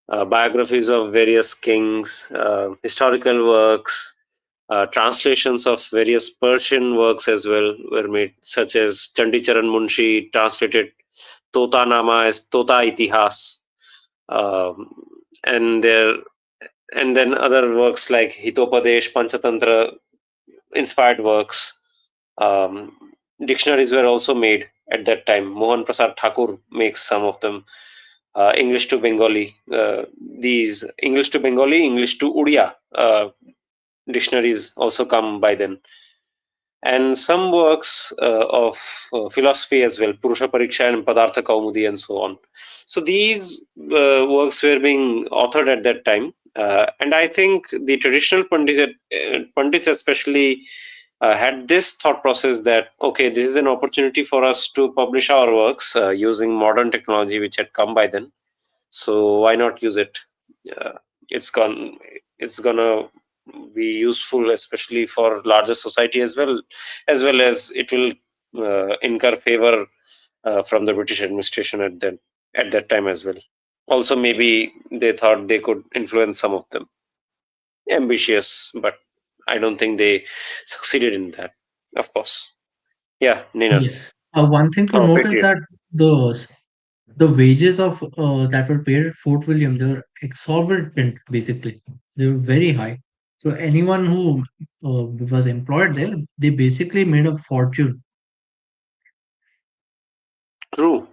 biographies of various kings, historical works, translations of various Persian works as well were made, such as Chandicharan Munshi translated Tota Nama as Tota Itihas, um, and there and then other works like Hitopadesh, Panchatantra, inspired works. Um, Dictionaries were also made at that time. Mohan Prasad Thakur makes some of them. English to Bengali. These English to Bengali, English to Udiya dictionaries also come by then. And some works of philosophy as well, Purusha Pariksha and Padartha Kaumudi and so on. So these works were being authored at that time. And I think the traditional Pandits especially had this thought process that, okay, this is an opportunity for us to publish our works using modern technology which had come by then. So why not use it? Uh, it's gone. It's gonna be useful, especially for larger society as well as it will incur favor from the British administration at that time as well. Also, maybe they thought they could influence some of them. Ambitious, but I don't think they succeeded in that. Of course, yeah, Nina Yes. One thing to or note is Patriot. that the the wages of that were paid at Fort William, they were exorbitant, basically. They were very high. So anyone who was employed there, they basically made a fortune. True.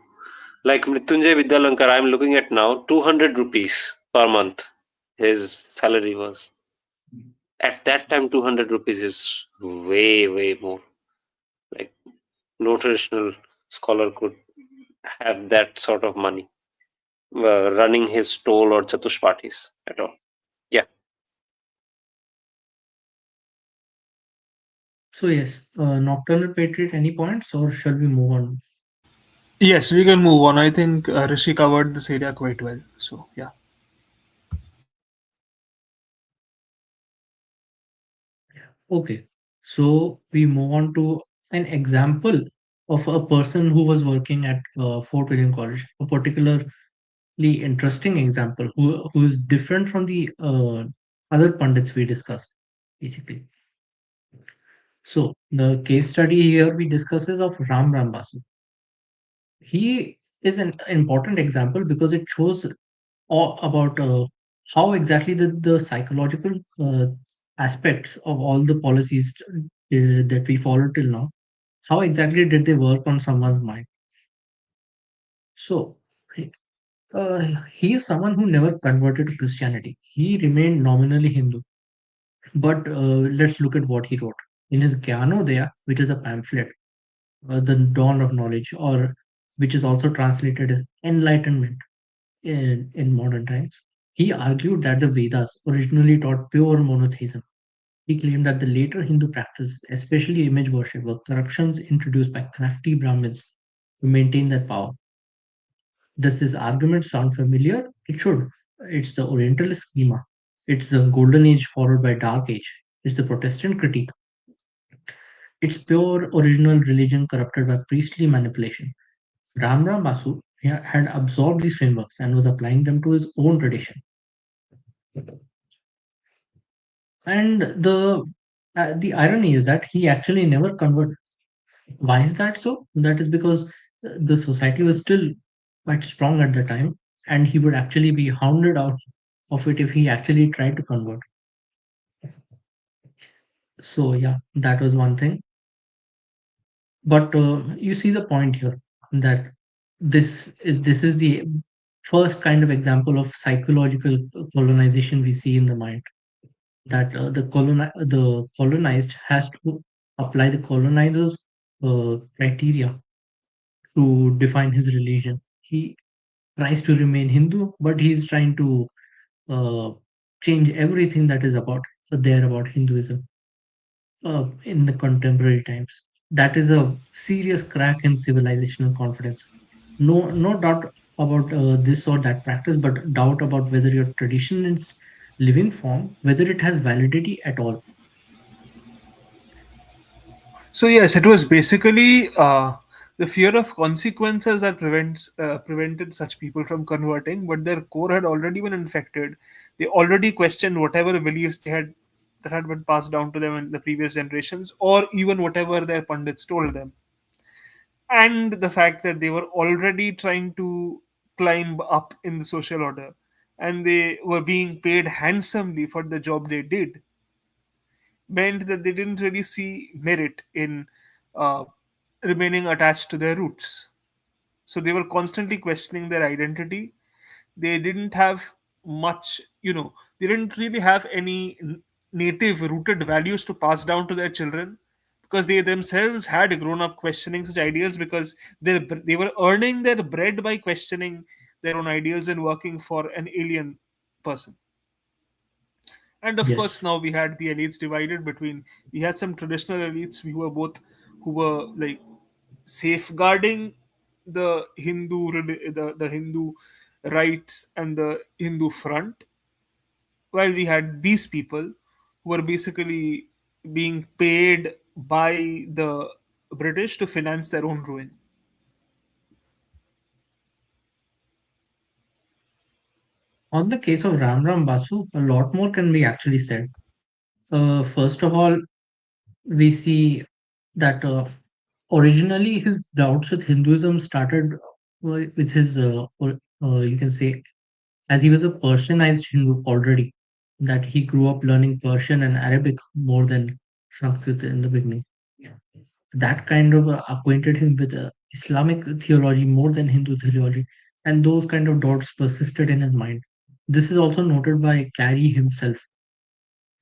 Like Mrityunjay Vidyalankar, I'm looking at now 200 rupees per month. His salary was at that time 200 rupees is way more. Like no traditional scholar could have that sort of money running his stall or chatushpatis at all. Yeah, So yes, Nocturnal Patriot, any points, or shall we move on? Yes, we can move on. I think Rishi covered this area quite well. So yeah. Okay, so we move on to an example of a person who was working at Fort William College, a particularly interesting example who is different from the other pundits we discussed, basically. So the case study here we discuss is of Ram Rambasu. He is an important example because it shows all about how exactly the psychological aspects of all the policies that we follow till now, how exactly did they work on someone's mind. So he is someone who never converted to Christianity. He remained nominally Hindu. But let's look at what he wrote in his Gyanodaya, which is a pamphlet, the dawn of knowledge, or which is also translated as enlightenment in modern times. He argued that the Vedas originally taught pure monotheism. He claimed that the later Hindu practice, especially image worship, were corruptions introduced by crafty Brahmins to maintain their power. Does this argument sound familiar? It should. It's the Orientalist schema. It's the Golden Age followed by Dark Age. It's the Protestant critique. It's pure original religion corrupted by priestly manipulation. Ram Basu had absorbed these frameworks and was applying them to his own tradition. And the irony is that he actually never converted. Why is that so? That is because the society was still quite strong at the time, and he would actually be hounded out of it if he actually tried to convert. So yeah, that was one thing. But you see the point here that this is the first kind of example of psychological colonization we see in the mind. That the colonized has to apply the colonizer's criteria to define his religion. He tries to remain Hindu, but he's trying to uh, change everything that is about Hinduism in the contemporary times. That is a serious crack in civilizational confidence. No doubt about this or that practice, but doubt about whether your tradition is living form, whether it has validity at all. So yes, it was basically the fear of consequences that prevented such people from converting, but their core had already been infected. They already questioned whatever beliefs they had that had been passed down to them in the previous generations, or even whatever their pundits told them. And the fact that they were already trying to climb up in the social order, and they were being paid handsomely for the job they did, meant that they didn't really see merit in uh, remaining attached to their roots. So they were constantly questioning their identity. They didn't have much, they didn't really have any native rooted values to pass down to their children, because they themselves had grown up questioning such ideals, because they were earning their bread by questioning their own ideals and working for an alien person. And of course, Yes. now we had the elites divided between, we had some traditional elites who were both, who were like safeguarding the Hindu rights and the Hindu front, while we had these people who were basically being paid by the British to finance their own ruin. On the case of Ram Basu, a lot more can be actually said. First of all, we see that originally his doubts with Hinduism started with his, you can say, as he was a Persianized Hindu already, that he grew up learning Persian and Arabic more than Sanskrit in the beginning. Yeah. That kind of acquainted him with Islamic theology more than Hindu theology, and those kind of doubts persisted in his mind. This is also noted by Carey himself.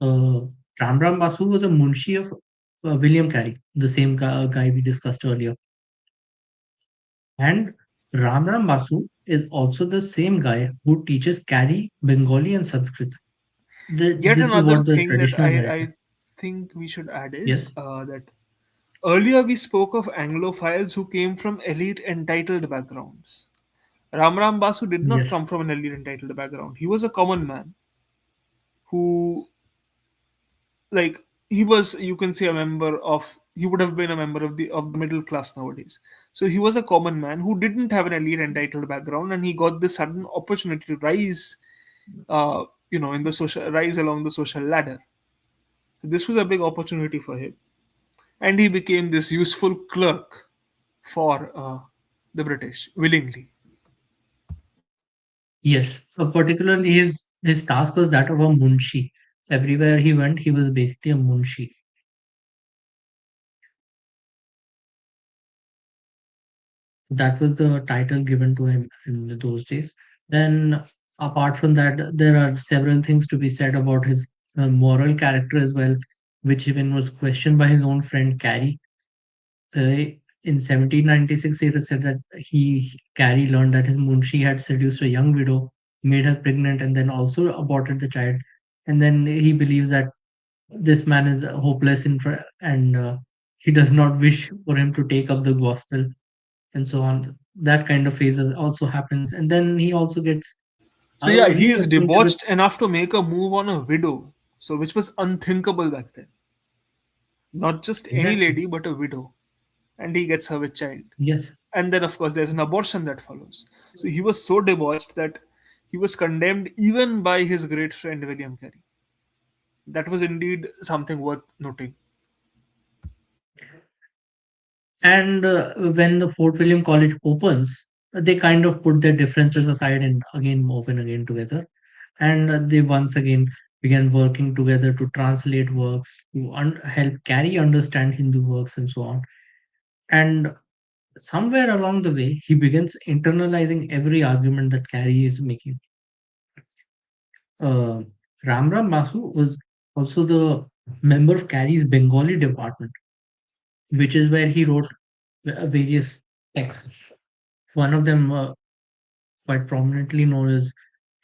Ram Basu was a munshi of William Carey, the same guy we discussed earlier. And Ram Basu is also the same guy who teaches Carey Bengali and Sanskrit. Yet This is another what the thing that traditional I narrative. think we should add is Yes, that earlier we spoke of Anglophiles who came from elite entitled backgrounds. Ram Basu did not yes, come from an elite entitled background. He was a common man who, like, he was, you can say, a member of, he would have been a member of the middle class nowadays. So he was a common man who didn't have an elite entitled background, and he got this sudden opportunity to rise, in the social, rise along the social ladder. This was a big opportunity for him, and he became this useful clerk for the British willingly. yes. So particularly his task was that of a munshi. Everywhere he went, he was basically a munshi. That was the title given to him in those days. Then, apart from that, there are several things to be said about his moral character as well, which even was questioned by his own friend Carey. In 1796, it is said that Carey learned that his munshi had seduced a young widow, made her pregnant, and then also aborted the child. And then he believes that this man is hopeless and he does not wish for him to take up the gospel and so on. That kind of phase also happens, and then he also gets So yeah, he really is acquainted with. debauched enough to make a move on a widow, so which was unthinkable back then. Not just any Exactly. lady, but a widow, and he gets her with child. Yes. And then, of course, there's an abortion that follows. So he was so debauched that he was condemned even by his great friend William Carey. That was indeed something worth noting. And when the Fort William College opens, they kind of put their differences aside and again open again together. And they once again began working together to translate works, to help Carey understand Hindu works, and so on. And somewhere along the way, he begins internalizing every argument that Carey is making. Uh, Ramram Basu was also the member of Carey's Bengali department, which is where he wrote various texts. One of them, quite prominently known as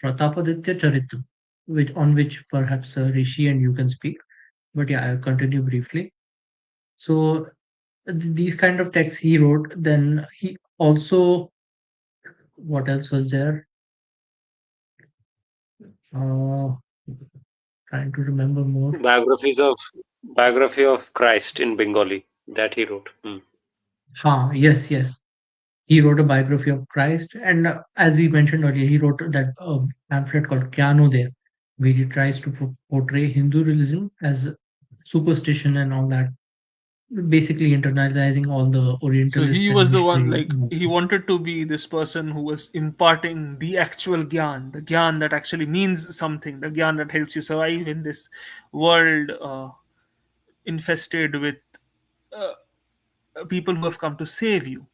Pratapaditya Charitra, which perhaps Rishi and you can speak. But yeah, I'll continue briefly. So these kind of texts he wrote. Then he also, what else was there? Uh, Trying to remember more. Biographies of Biography of Christ in Bengali that he wrote. Yes, yes. He wrote a biography of Christ, and as we mentioned earlier, he wrote that pamphlet called Kyanodaya, where he tries to portray Hindu religion as superstition and all that, basically internalizing all the So he Orientalist and was the one, missionary like, he messages. wanted to be this person who was imparting the actual gyan, the gyan that actually means something, the gyan that helps you survive in this world infested with people who have come to save you.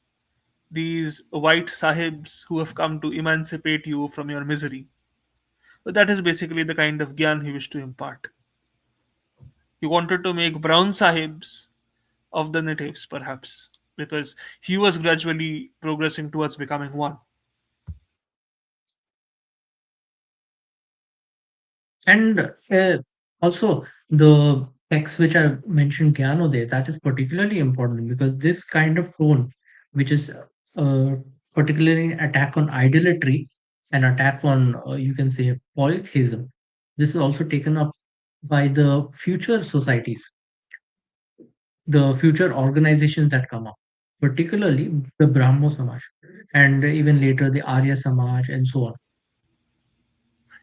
These white sahibs who have come to emancipate you from your misery. But that is basically the kind of gyan he wished to impart. He wanted to make brown sahibs of the natives, perhaps, because he was gradually progressing towards becoming one. And also, the text which I mentioned, Gyanodaya, that is particularly important because this kind of tone, which is uh, particularly an attack on idolatry, an attack on, you can say, polytheism, this is also taken up by the future societies, the future organizations that come up, particularly the Brahmo Samaj, and even later the Arya Samaj, and so on.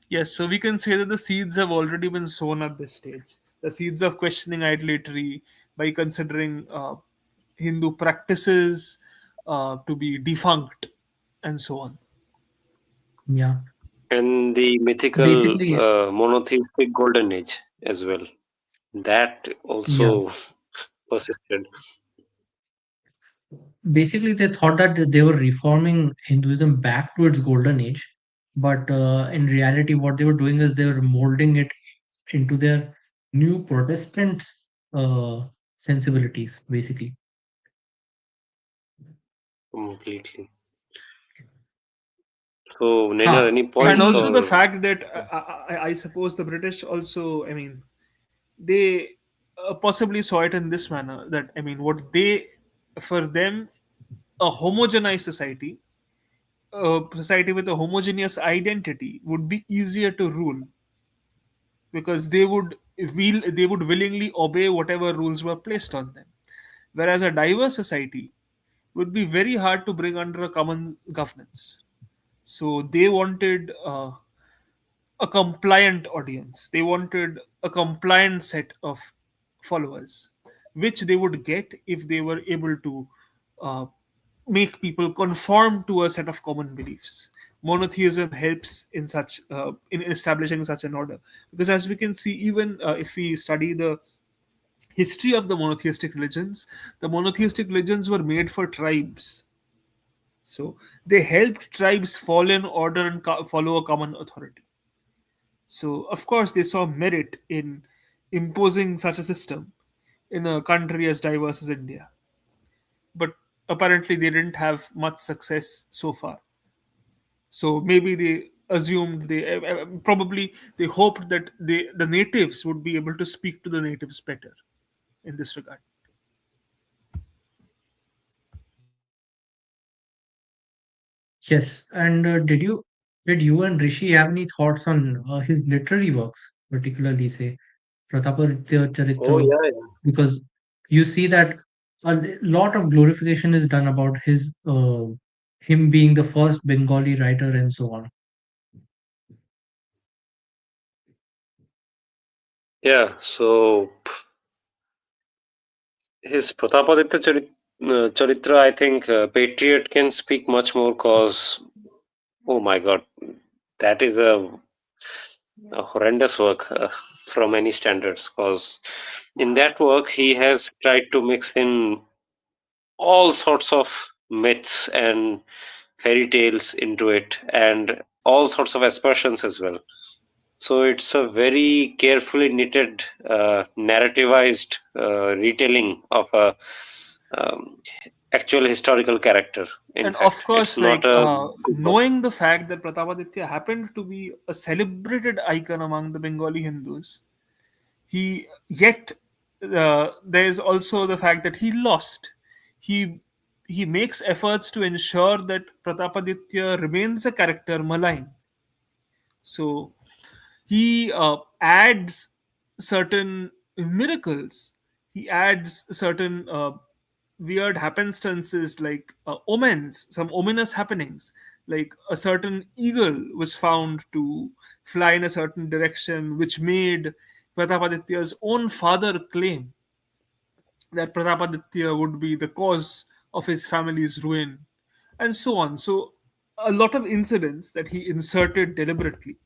Yes, so we can say that the seeds have already been sown at this stage. The seeds of questioning idolatry by considering Hindu practices to be defunct and so on. Yeah, And the mythical basically, monotheistic golden age as well. That yeah. also persisted. Basically, they thought that they were reforming Hinduism back to its golden age, but in reality, what they were doing is they were molding it into their new Protestant uh, sensibilities, basically. Completely. So, Naina, Huh. any And points Any, also the or fact that I suppose the British also, I mean, they possibly saw it in this manner that, I mean, what they, for them, a homogenized society, a society with a homogeneous identity would be easier to rule because they would willingly obey whatever rules were placed on them, whereas a diverse society would be very hard to bring under a common governance. So they wanted a compliant audience. They wanted a compliant set of followers, which they would get if they were able to uh, make people conform to a set of common beliefs. Monotheism helps in establishing such an order, because as we can see, even if we study the history of the monotheistic religions were made for tribes. So they helped tribes fall in order and follow a common authority. So, of course, they saw merit in imposing such a system in a country as diverse as India. But apparently, they didn't have much success so far. So maybe they assumed probably they hoped that the natives would be able to speak to the natives better in this regard. yes. And did you and Rishi have any thoughts on his literary works, particularly say Pratapaditya oh Charitra? yeah, yeah. Because You see that a lot of glorification is done about him being the first Bengali writer and so on. Yeah, so his Pratapaditya Charitra, I think Patriot can speak much more cause, oh my god, that is a horrendous work from any standards. Cause in that work, he has tried to mix in all sorts of myths and fairy tales into it and all sorts of aspersions as well. So it's a very carefully knitted, narrativized retelling of a um, actual historical character. In And of fact, it's course, not like a good book. knowing the fact that Pratapaditya happened to be a celebrated icon among the Bengali Hindus, he yet there is also the fact that he lost. He he makes efforts to ensure that Pratapaditya remains a character maligned. So he adds certain miracles. He adds certain weird happenstances, like omens, some ominous happenings, like a certain eagle was found to fly in a certain direction, which made Pratapaditya's own father claim that Pratapaditya would be the cause of his family's ruin, and so on. So a lot of incidents that he inserted deliberately,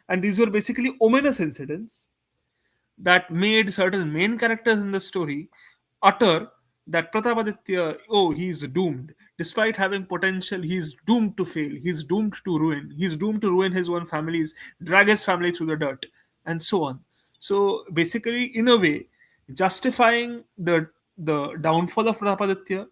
and these were basically ominous incidents that made certain main characters in the story utter that Pratapaditya, oh, he's doomed. Despite having potential, he's doomed to fail. He's doomed to ruin. He's doomed to ruin his own families, drag his family through the dirt, and so on. So basically, in a way, justifying the downfall of Pratapaditya,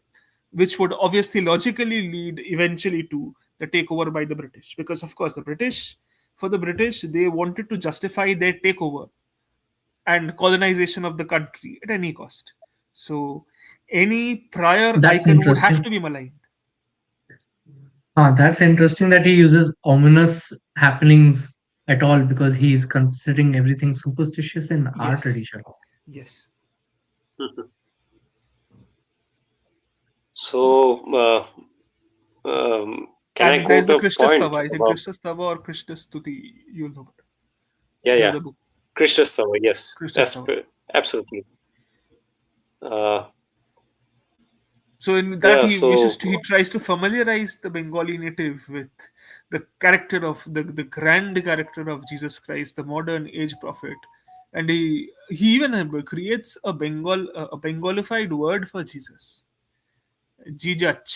which would obviously logically lead eventually to the takeover by the British. Because of course, for the British, they wanted to justify their takeover and colonization of the country at any cost. So any prior That's icon would have interesting. to be maligned. That's interesting that he uses ominous happenings at all because he is considering everything superstitious in our Yes, tradition. yes. So, can I And there's quote the a Krishna point Stava. I think about? Krishna Stava or Krishna Stuti. You'll know better. Yeah, yeah, The book Krishna Stava. Yes, Krishna Stava. absolutely. Uh, So in that yeah. So he tries to familiarize the Bengali native with the character of the grand character of Jesus Christ, the modern age prophet, and he even creates a Bengalified word for Jesus, Jijach.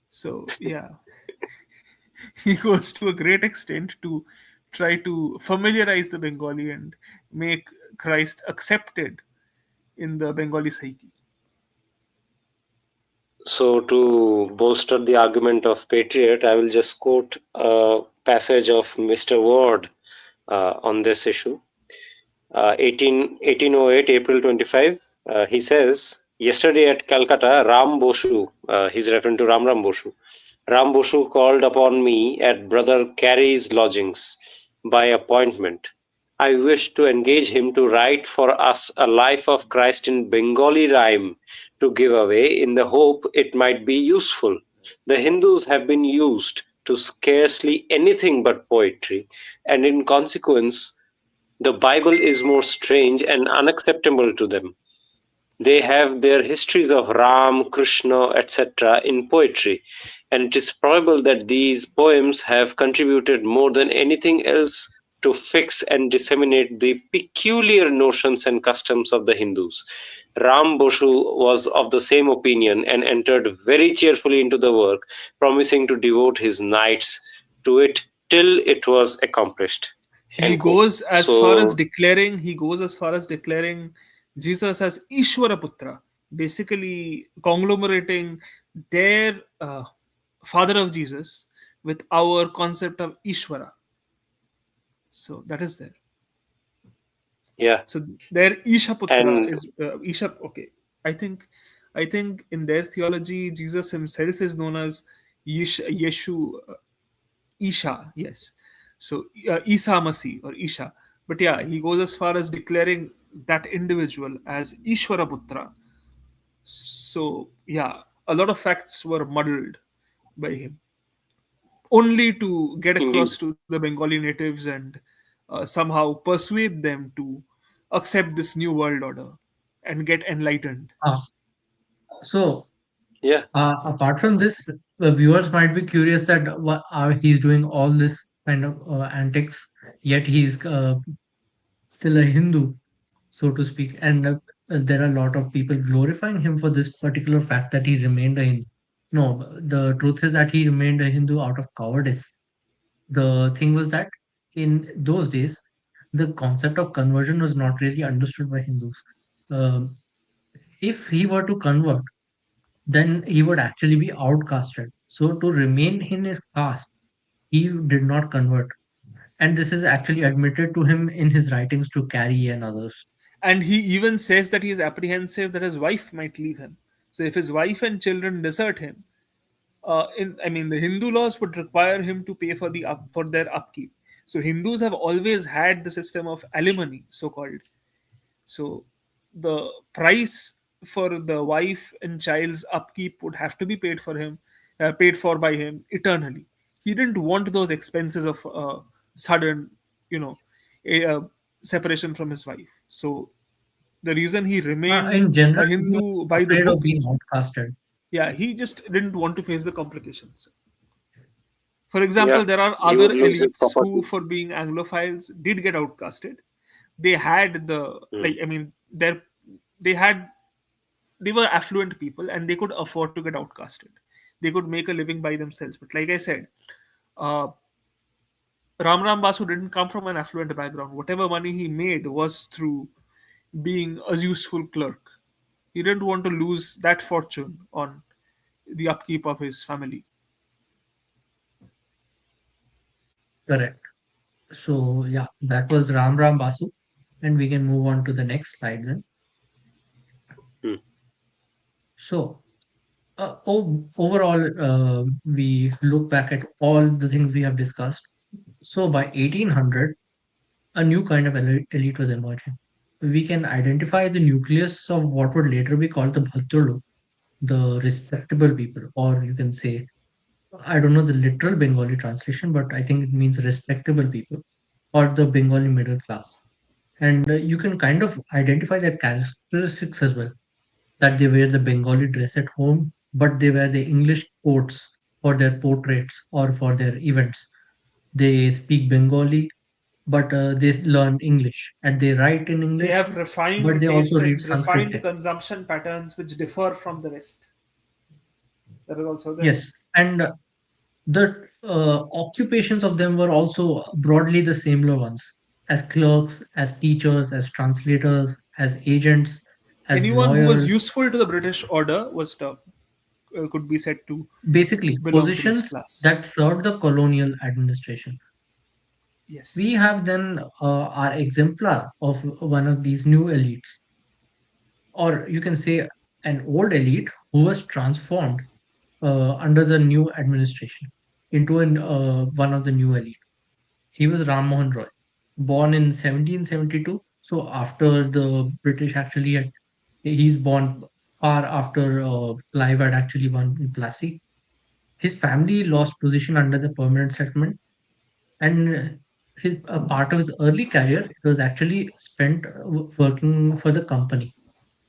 So yeah, he goes to a great extent to try to familiarize the Bengali and make Christ accepted in the Bengali psyche. So, to bolster the argument of Patriot, I will just quote a passage of Mr. Ward on this issue. 1808, April 25. He says, yesterday at Calcutta, Ram Bosu, he's referring to Ram Bosu, Ram Bosu called upon me at Brother Carey's lodgings by appointment. I wished to engage him to write for us a life of Christ in Bengali rhyme to give away in the hope it might be useful. The Hindus have been used to scarcely anything but poetry, and in consequence, the Bible is more strange and unacceptable to them. They have their histories of Ram, Krishna, etc. in poetry, and it is probable that these poems have contributed more than anything else to fix and disseminate the peculiar notions and customs of the Hindus. Ram Bosu was of the same opinion and entered very cheerfully into the work, promising to devote his nights to it till it was accomplished. End quote. So, He goes as far as declaring Jesus as Ishwara Putra, basically conglomerating their father of Jesus with our concept of Ishwara. So that is there. yeah, So their Isha Putra and is Isha. Okay, I think in their theology, Jesus himself is known as Yeshu, Isha. Yes, so Isa Masi or Isha. But yeah, he goes as far as declaring that individual as Ishwaraputra. So, yeah, a lot of facts were muddled by him, only to get Indeed. across to the Bengali natives and somehow persuade them to accept this new world order and get enlightened. Ah, so Yeah. apart from this, the viewers might be curious that he's doing all this kind of antics, yet he's still a Hindu, so to speak. And there are a lot of people glorifying him for this particular fact that he remained a Hindu. No, the truth is that he remained a Hindu out of cowardice. The thing was that in those days, the concept of conversion was not really understood by Hindus. Um, if he were to convert, then he would actually be outcasted. So to remain in his caste, he did not convert. And this is actually admitted to him in his writings to Carrie and others. And he even says that he is apprehensive that his wife might leave him. So if his wife and children desert him, I mean, the Hindu laws would require him to pay for for their upkeep. So Hindus have always had the system of alimony, so called. So the price for the wife and child's upkeep would have to be paid for by him eternally. He didn't want those expenses of sudden, you know, a separation from his wife. So the reason he remained In general, a he was Hindu by the afraid of book, being outcasted. yeah, he just didn't want to face the complications. For Yeah. example, there are He would other lose his elites who, property. for being Anglophiles, did get outcasted. They had the Mm. like, I mean, they had they were affluent people and they could afford to get outcasted. They could make a living by themselves. But like I said, uh, Ram Basu didn't come from an affluent background. Whatever money he made was through being a useful clerk. He didn't want to lose that fortune on the upkeep of his family. Correct. So yeah, that was Ram Basu. And we can move on to the next slide then. Mm. So overall, we look back at all the things we have discussed. So by 1800, a new kind of elite was emerging. We can identify the nucleus of what would later be called the Bhadralu, the respectable people, or you can say, I don't know the literal Bengali translation, but I think it means respectable people, or the Bengali middle class. And you can kind of identify their characteristics as well, that they wear the Bengali dress at home, but they wear the English coats for their portraits or for their events. They speak Bengali, but they learn English and they write in They English, have but refined they also taste read and Sanskrit refined texts. consumption patterns which differ from the rest. That is also there. Yes, and the occupations of them were also broadly the similar ones, as clerks, as teachers, as translators, as agents, as Anyone who was lawyers, useful to the British order could be said to basically belong to this positions class. that served the colonial administration. Yes. We have then our exemplar of one of these new elites, or you can say an old elite who was transformed under the new administration into one of the new elite. He was Ram Mohan Roy, born in 1772. So after the British actually had, he's born far after Clive had actually won in Plassey. His family lost position under the permanent settlement, and his a part of his early career it was actually spent working for the company.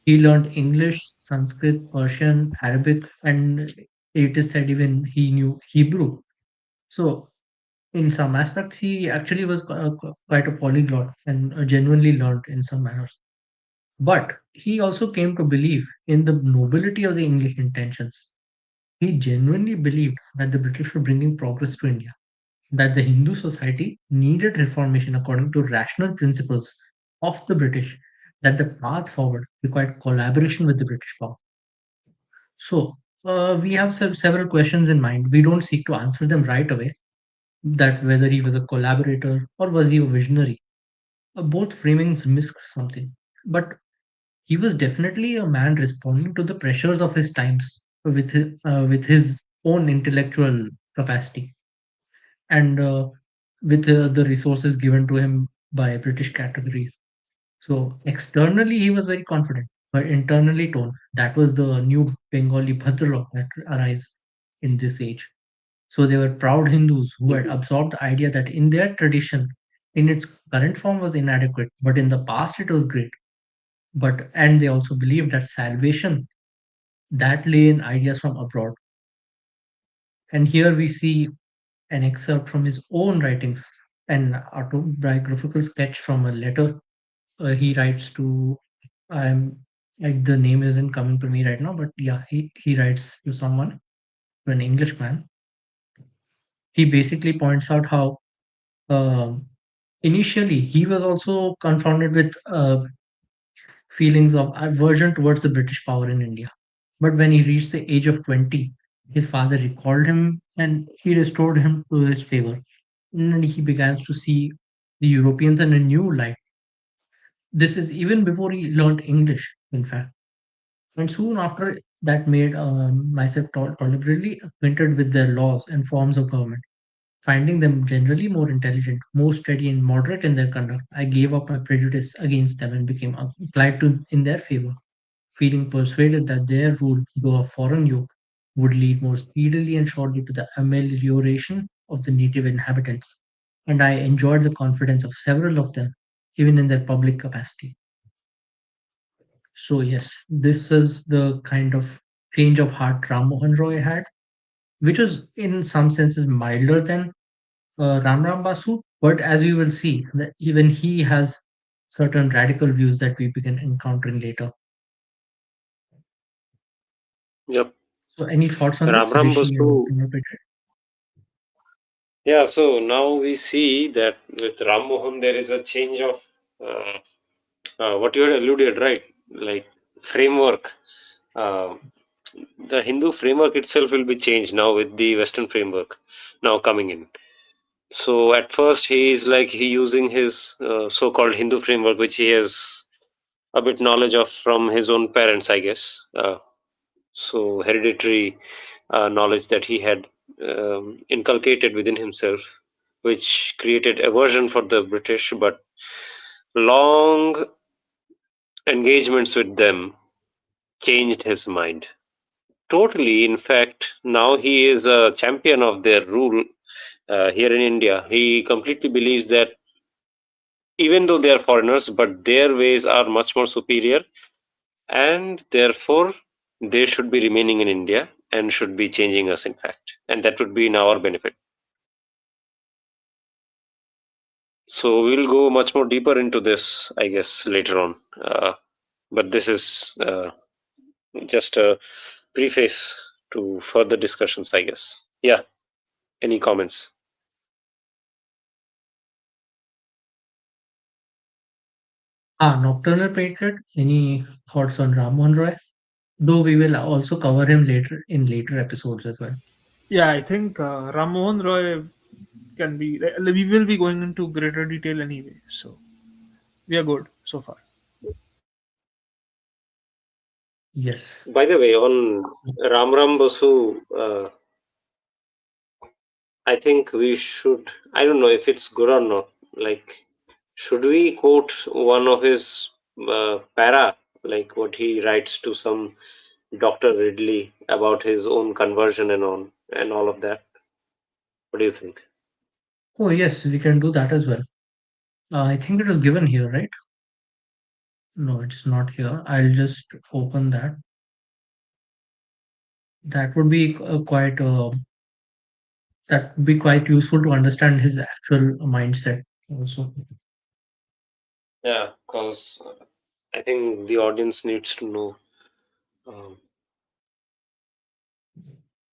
He learned English, Sanskrit, Persian, Arabic, and it is said even he knew Hebrew. So in some aspects, he actually was quite a polyglot and genuinely learned in some manners. But he also came to believe in the nobility of the English intentions. He genuinely believed that the British were bringing progress to India, that the Hindu society needed reformation according to rational principles of the British, that the path forward required collaboration with the British power. So, we have several questions in mind. We don't seek to answer them right away, that whether he was a collaborator or was he a visionary. Both framings miss something. But he was definitely a man responding to the pressures of his times with his own intellectual capacity and with the resources given to him by British categories. So externally, he was very confident, but internally torn. That was the new Bengali Bhadralok that arise in this age. So they were proud Hindus who had Mhm. absorbed the idea that in their tradition, in its current form was inadequate, but in the past it was great. But and they also believed that salvation that lay in ideas from abroad. And here we see an excerpt from his own writings, an autobiographical sketch from a letter he writes to. I'm like the name isn't coming to me right now, but yeah, he writes to someone, to an Englishman. He basically points out how um, initially he was also confronted with feelings of aversion towards the British power in India. But when he reached the age of 20, his father recalled him and he restored him to his favor. And he began to see the Europeans in a new light. This is even before he learned English, in fact. And soon after that made myself tolerably acquainted with their laws and forms of government. Finding them generally more intelligent, more steady and moderate in their conduct, I gave up my prejudice against them and became applied to in their favor, feeling persuaded that their rule, though a foreign yoke, would lead more speedily and surely to the amelioration of the native inhabitants. And I enjoyed the confidence of several of them, even in their public capacity. So yes, this is the kind of change of heart Ram Mohan Roy had, which was in some senses milder than Ram Basu, but as we will see, that even he has certain radical views that we begin encountering later. Yep. So, any thoughts on this, Ramram Rishi or Basu. Peter? Yeah, so now we see that with Ram Mohan there is a change of uh, what you had alluded, right? Like framework. Uh, the Hindu framework itself will be changed now with the Western framework now coming in. So at first he is like he using his so-called Hindu framework, which he has a bit knowledge of from his own parents, I guess. So hereditary knowledge that he had inculcated within himself, which created aversion for the British, but long engagements with them changed his mind. Totally, in fact, now he is a champion of their rule here in India. He completely believes that even though they are foreigners, but their ways are much more superior, and therefore they should be remaining in India and should be changing us, in fact, and that would be in our benefit. So we'll go much more deeper into this, I guess, later on. But this is just a preface to further discussions, I guess. Yeah. Any comments? Nocturnal Patriot, any thoughts on Ram Mohan Roy? Though we will also cover him later in later episodes as well. Yeah, I think Ram Mohan Roy can be. We will be going into greater detail anyway, so we are good so far. Yes. By the way, on Ram Basu, I think we should. I don't know if it's good or not. Like, should we quote one of his para, like what he writes to some Dr. Ridley about his own conversion and all of that? What do you think? Oh, yes, we can do that as well. I think it is given here, right? No, it's not here. I'll just open that. That would be quite that would be quite useful to understand his actual mindset also. Yeah, because I think the audience needs to know um,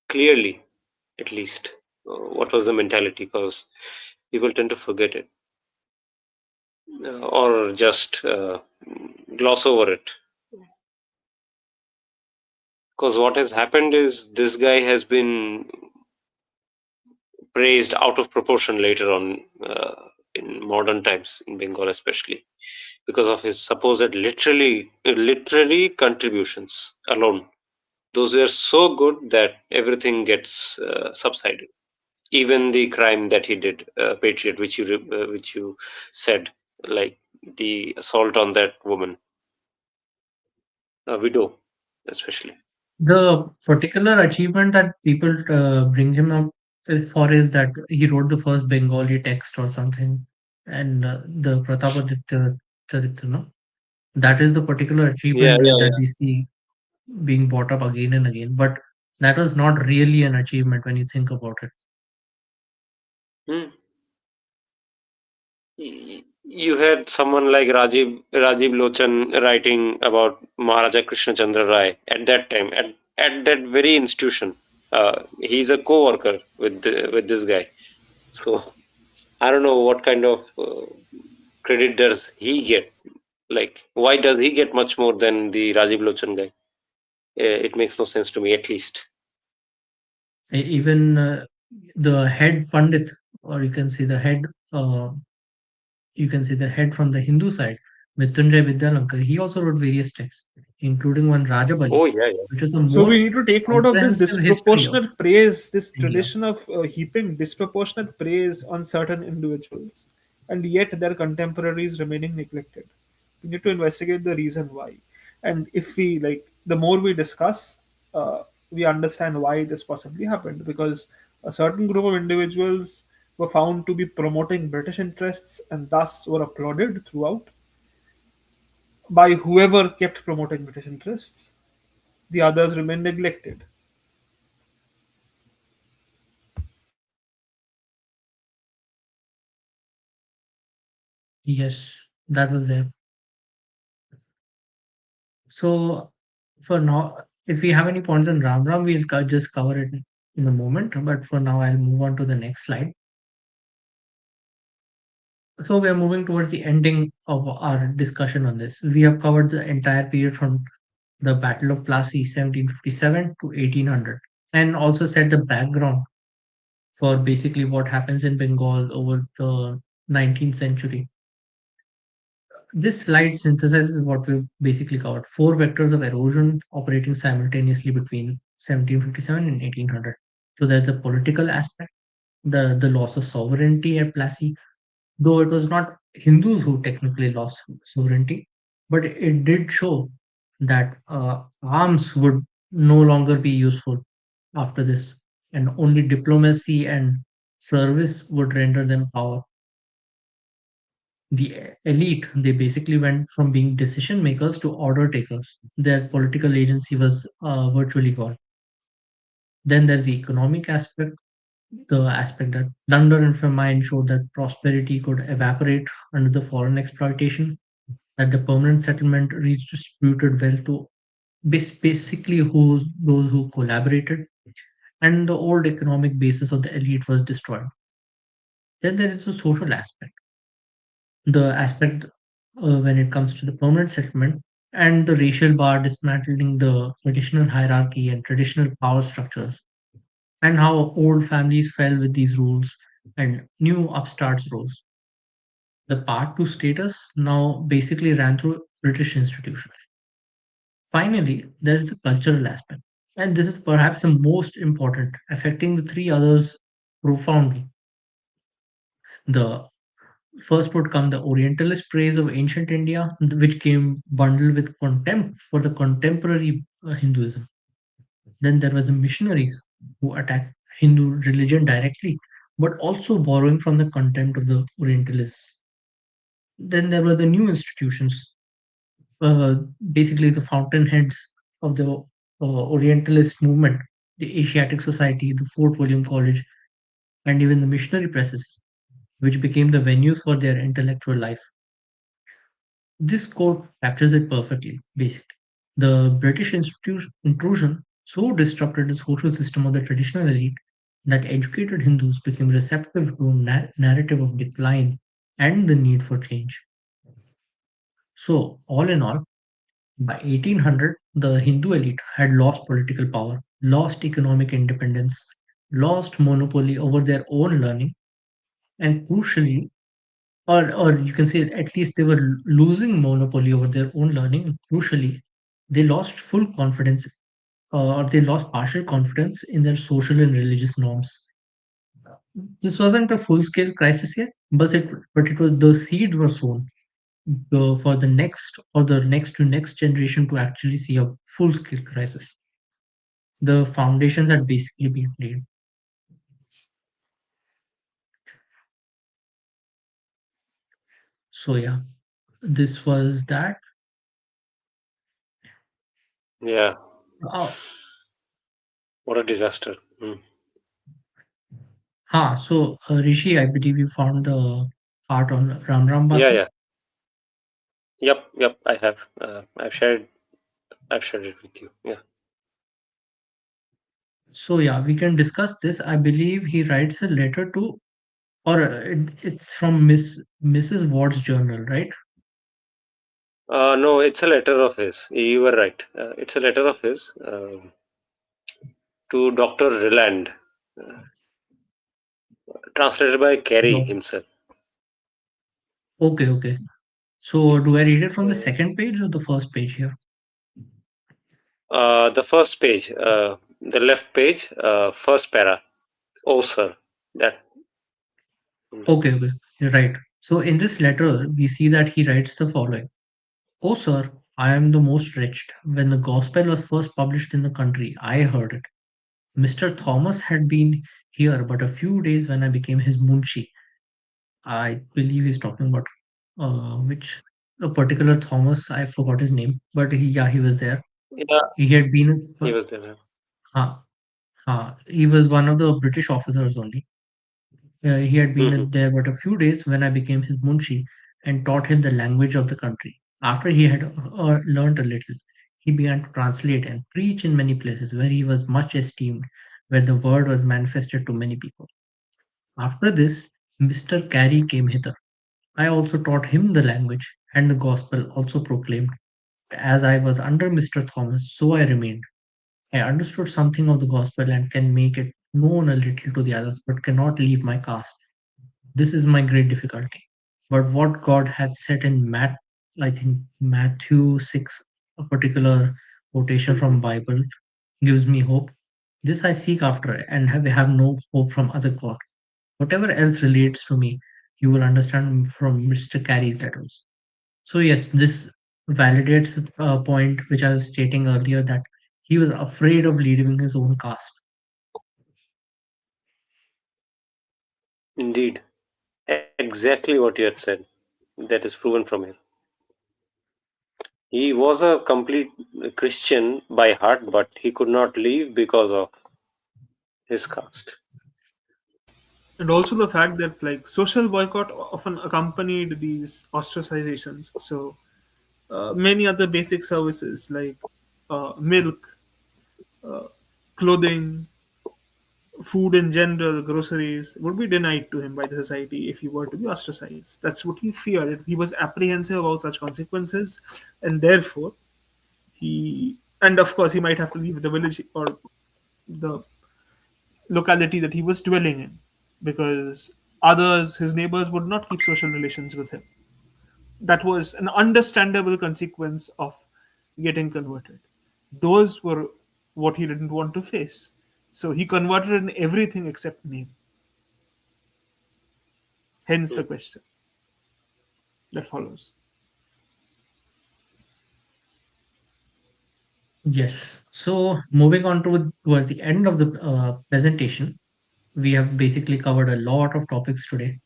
clearly, at least, what was the mentality, because people tend to forget it or just gloss over it. Because what has happened is this guy has been praised out of proportion later on in modern times in Bengal, especially because of his supposed literary contributions alone. Those were so good that everything gets subsided. Even the crime that he did, Patriot, which you said, like the assault on that woman, a widow, especially. The particular achievement that people bring him up for is that he wrote the first Bengali text or something, and the Pratapaditya Charitra, no? That is the particular Yeah, achievement yeah, that yeah. we see being brought up again and again. But that was not really an achievement when you think about it. Hmm. You had someone like Rajiv Lochan writing about Maharaja Krishna Chandra Rai at that time, at that very institution. He's a co-worker with this guy. So I don't know what kind of credit does he get. Like, why does he get much more than the Rajiv Lochan guy? It makes no sense to me, at least. Even the head Pandit, or uh, you can say the head from the Hindu side, Mrityunjay Vidyalankar, he also wrote various texts, including one Rajabali, Oh yeah, yeah. which was the So we most need to take note of this comprehensive history of disproportionate praise, this India. tradition of heaping disproportionate praise on certain individuals, and yet their contemporaries remaining neglected. We need to investigate the reason why. And if we like, the more we discuss, we understand why this possibly happened. Because a certain group of individuals were found to be promoting British interests and thus were applauded throughout by whoever kept promoting British interests. The others remained neglected. Yes, that was there. So for now, if we have any points on Ram Ram, we'll just cover it in a moment. But for now, I'll move on to the next slide. So we are moving towards the ending of our discussion on this. We have covered the entire period from the Battle of Plassey, 1757 to 1800, and also set the background for basically what happens in Bengal over the 19th century. This slide synthesizes what we've basically covered: four vectors of erosion operating simultaneously between 1757 and 1800. So there's a political aspect, the loss of sovereignty at Plassey, though it was not Hindus who technically lost sovereignty, but it did show that arms would no longer be useful after this, and only diplomacy and service would render them power. The elite, they basically went from being decision makers to order takers. Their political agency was virtually gone. Then there's the economic aspect, the aspect that plunder and famine showed that prosperity could evaporate under the foreign exploitation, that the permanent settlement redistributed wealth to basically those who collaborated, and the old economic basis of the elite was destroyed. Then there is a social aspect, the aspect when it comes to the permanent settlement and the racial bar dismantling the traditional hierarchy and traditional power structures, and how old families fell with these rules and new upstarts rose. The part two status now basically ran through British institutions. Finally, there is the cultural aspect, and this is perhaps the most important, affecting the three others profoundly. The first would come the Orientalist praise of ancient India, which came bundled with contempt for the contemporary Hinduism. Then there was the missionaries who attacked Hindu religion directly, but also borrowing from the contempt of the Orientalists. Then there were the new institutions, uh, basically the fountainheads of the Orientalist movement, the Asiatic Society, the Fort William College, and even the missionary presses, which became the venues for their intellectual life. This quote captures it perfectly, basically. The British intrusion so disrupted the social system of the traditional elite that educated Hindus became receptive to a narrative of decline and the need for change. So, all in all, by 1800, the Hindu elite had lost political power, lost economic independence, lost monopoly over their own learning, and crucially, or you can say at least they were losing monopoly over their own learning, and crucially, they lost full confidence or they lost partial confidence in their social and religious norms. This wasn't a full scale crisis yet, but it was the seeds were sown. for the next to next generation to actually see a full scale crisis. The foundations had basically been laid. So yeah, this was that. Yeah. Oh, What a disaster. so Rishi, I believe you found the part on Ram Ram Yeah, Basu. yeah. Yep, yep. I have. I've shared it with you. Yeah. So yeah, we can discuss this. I believe he writes a letter to, or it's from Mrs. Watt's journal, right? No, it's a letter of his. You were right. It's a letter of his to Doctor Reland, uh, translated by Carey No. himself. Okay, okay. So do I read it from the Uh, second page or the first page here? the first page, the left page, first para. Oh, sir. That. Okay, okay. You're right. So in this letter, we see that he writes the following. Oh, sir, I am the most wretched. When the gospel was first published in the country, I heard it. Mr. Thomas had been here but a few days when I became his munshi. I believe he's talking about which a particular Thomas. I forgot his name, but yeah, he was there. Yeah, He had been, he was there. uh, he was one of the British officers only. He had Hmm. been there but a few days when I became his munshi and taught him the language of the country. After he had learnt a little, he began to translate and preach in many places where he was much esteemed, where the word was manifested to many people. After this, Mr. Carey came hither. I also taught him the language, and the gospel also proclaimed. As I was under Mr. Thomas, so I remained. I understood something of the gospel and can make it known a little to the others, but cannot leave my caste. This is my great difficulty. But what God had said in I think Matthew 6, a particular quotation Hmm. from Bible, gives me hope. This I seek after and have no hope from other God. Whatever else relates to me, you will understand from Mr. Carey's letters. So yes, this validates a point which I was stating earlier that he was afraid of leaving his own caste. Indeed. Exactly what you had said. That is proven from here. He was a complete Christian by heart, but he could not leave because of his caste. And also the fact that like social boycott often accompanied these ostracizations. So many other basic services like milk, clothing, food in general, groceries would be denied to him by the society if he were to be ostracized. That's what he feared. He was apprehensive about such consequences, and therefore and of course, he might have to leave the village or the locality that he was dwelling in because others, his neighbors, would not keep social relations with him. That was an understandable consequence of getting converted. Those were what he didn't want to face. So he converted in everything except name. Hence the question that follows. Yes. So moving on towards the end of the presentation, we have basically covered a lot of topics today.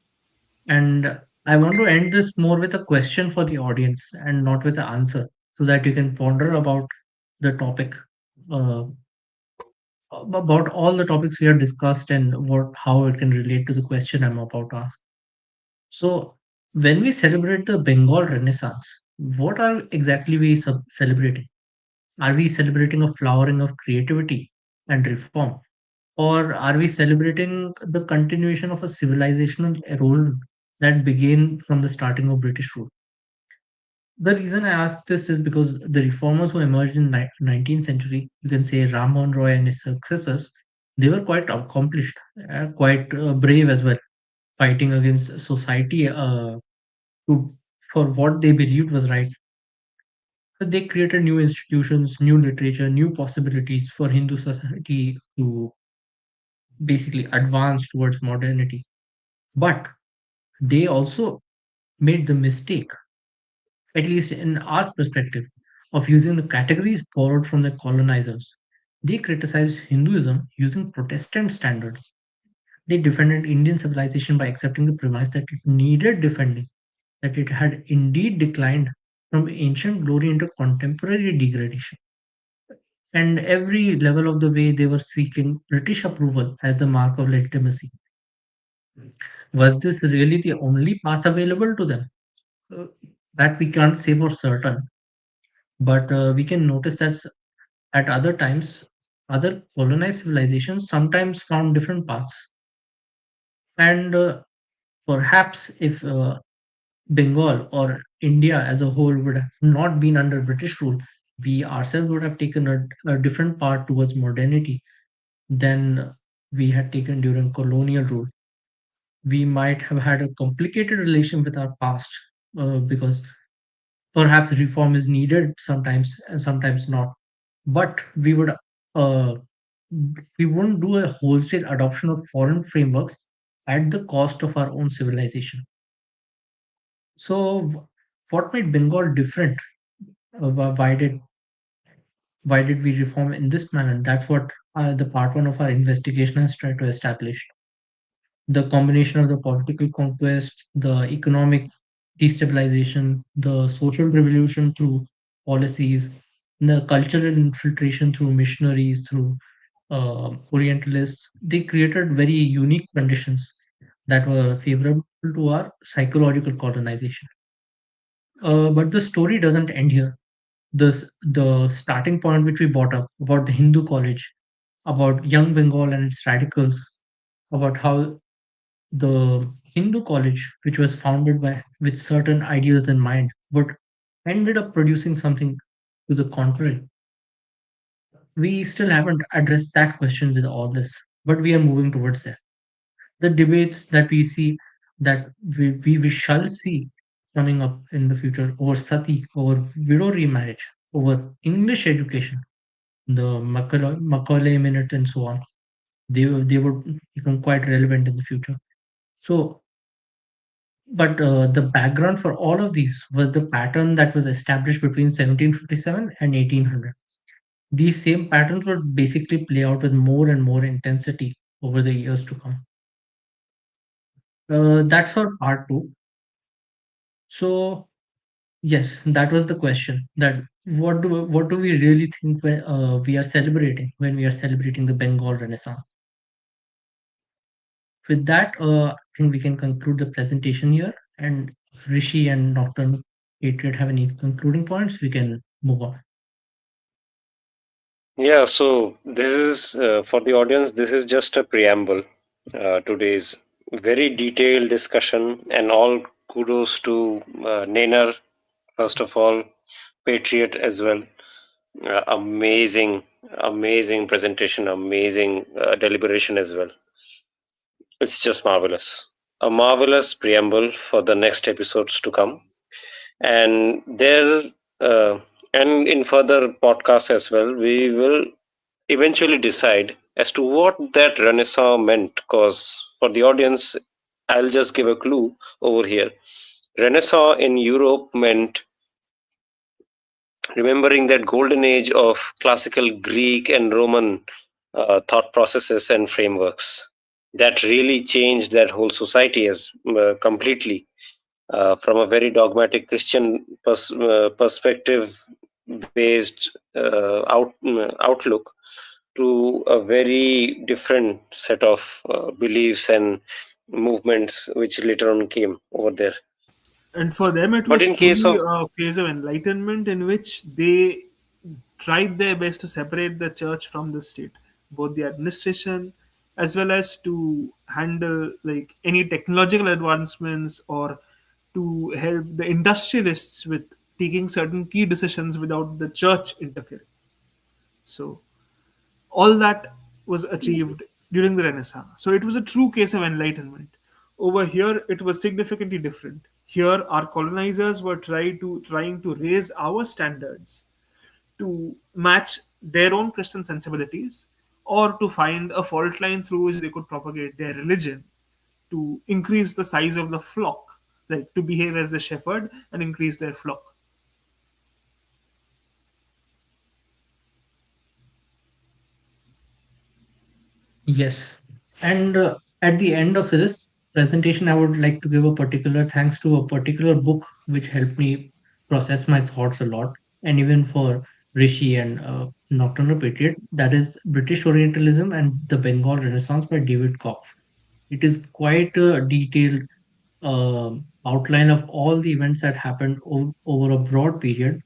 And I want to end this more with a question for the audience and not with an answer, so that you can ponder about the topic, uh, about all the topics we have discussed and how it can relate to the question I'm about to ask. So, when we celebrate the Bengal Renaissance, what are exactly we celebrating? Are we celebrating a flowering of creativity and reform? Or are we celebrating the continuation of a civilizational erosion that began from the starting of British rule? The reason I ask this is because the reformers who emerged in 19th century, you can say Ram Mohan Roy and his successors, they were quite accomplished, quite brave as well, fighting against society to, for what they believed was right. So they created new institutions, new literature, new possibilities for Hindu society to basically advance towards modernity. But they also made the mistake. at least in our perspective, of using the categories borrowed from the colonizers. They criticized Hinduism using Protestant standards. They defended Indian civilization by accepting the premise that it needed defending, that it had indeed declined from ancient glory into contemporary degradation. And every level of the way they were seeking British approval as the mark of legitimacy. Was this really the only path available to them? Uh, that we can't say for certain, but we can notice that at other times, other colonized civilizations sometimes found different paths. And perhaps if Bengal or India as a whole would have not been under British rule, we ourselves would have taken a different path towards modernity than we had taken during colonial rule. We might have had a complicated relation with our past because perhaps reform is needed sometimes and sometimes not. But uh, we wouldn't do a wholesale adoption of foreign frameworks at the cost of our own civilization. So, what made Bengal different? Why did we reform in this manner? That's what the part one of our investigation has tried to establish. The combination of the political conquest, the economic destabilization, the social revolution through policies, the cultural infiltration through missionaries, through Orientalists, they created very unique conditions that were favorable to our psychological colonization. But the story doesn't end here. The starting point which we brought up about the Hindu college, about young Bengal and its radicals, about how the Hindu college, which was founded by with certain ideas in mind, but ended up producing something to the contrary. We still haven't addressed that question with all this, but we are moving towards there. The debates that we see, that we shall see coming up in the future over sati, over widow remarriage, over English education, the Macaulay Minute, and so on. They would become quite relevant in the future. So, but the background for all of these was the pattern that was established between 1757 and 1800. These same patterns would basically play out with more and more intensity over the years to come. That's for part two. So, yes, that was the question. That what do we really think when we are celebrating when we are celebrating the Bengal Renaissance? With that, I think we can conclude the presentation here. And if Rishi and Dr. Patriot have any concluding points, we can move on. Yeah, so this is for the audience, this is just a preamble. Today's very detailed discussion, and all kudos to Nainer, first of all, Patriot as well. Amazing, amazing presentation, amazing deliberation as well. It's just marvelous. A marvelous preamble for the next episodes to come. And there, uh, and in further podcasts as well, we will eventually decide as to what that renaissance meant. Because for the audience, I'll just give a clue over here. Renaissance in Europe meant remembering that golden age of classical Greek and Roman thought processes and frameworks that really changed that whole society as completely from a very dogmatic Christian perspective based outlook to a very different set of beliefs and movements which later on came over there. And for them, it But was in case truly of a phase of enlightenment in which they tried their best to separate the church from the state, both the administration as well as to handle like any technological advancements or to help the industrialists with taking certain key decisions without the church interfering. So all that was achieved during the Renaissance. So it was a true case of enlightenment. Over here, it was significantly different. Here, our colonizers were trying to raise our standards to match their own Christian sensibilities, or to find a fault line through which they could propagate their religion to increase the size of the flock, like to behave as the shepherd and increase their flock. Yes. And at the end of this presentation, I would like to give a particular thanks to a particular book which helped me process my thoughts a lot, and even for Rishi and Nocturnal Patriot. That is British Orientalism and the Bengal Renaissance by David Kopf. It is quite a detailed outline of all the events that happened over a broad period,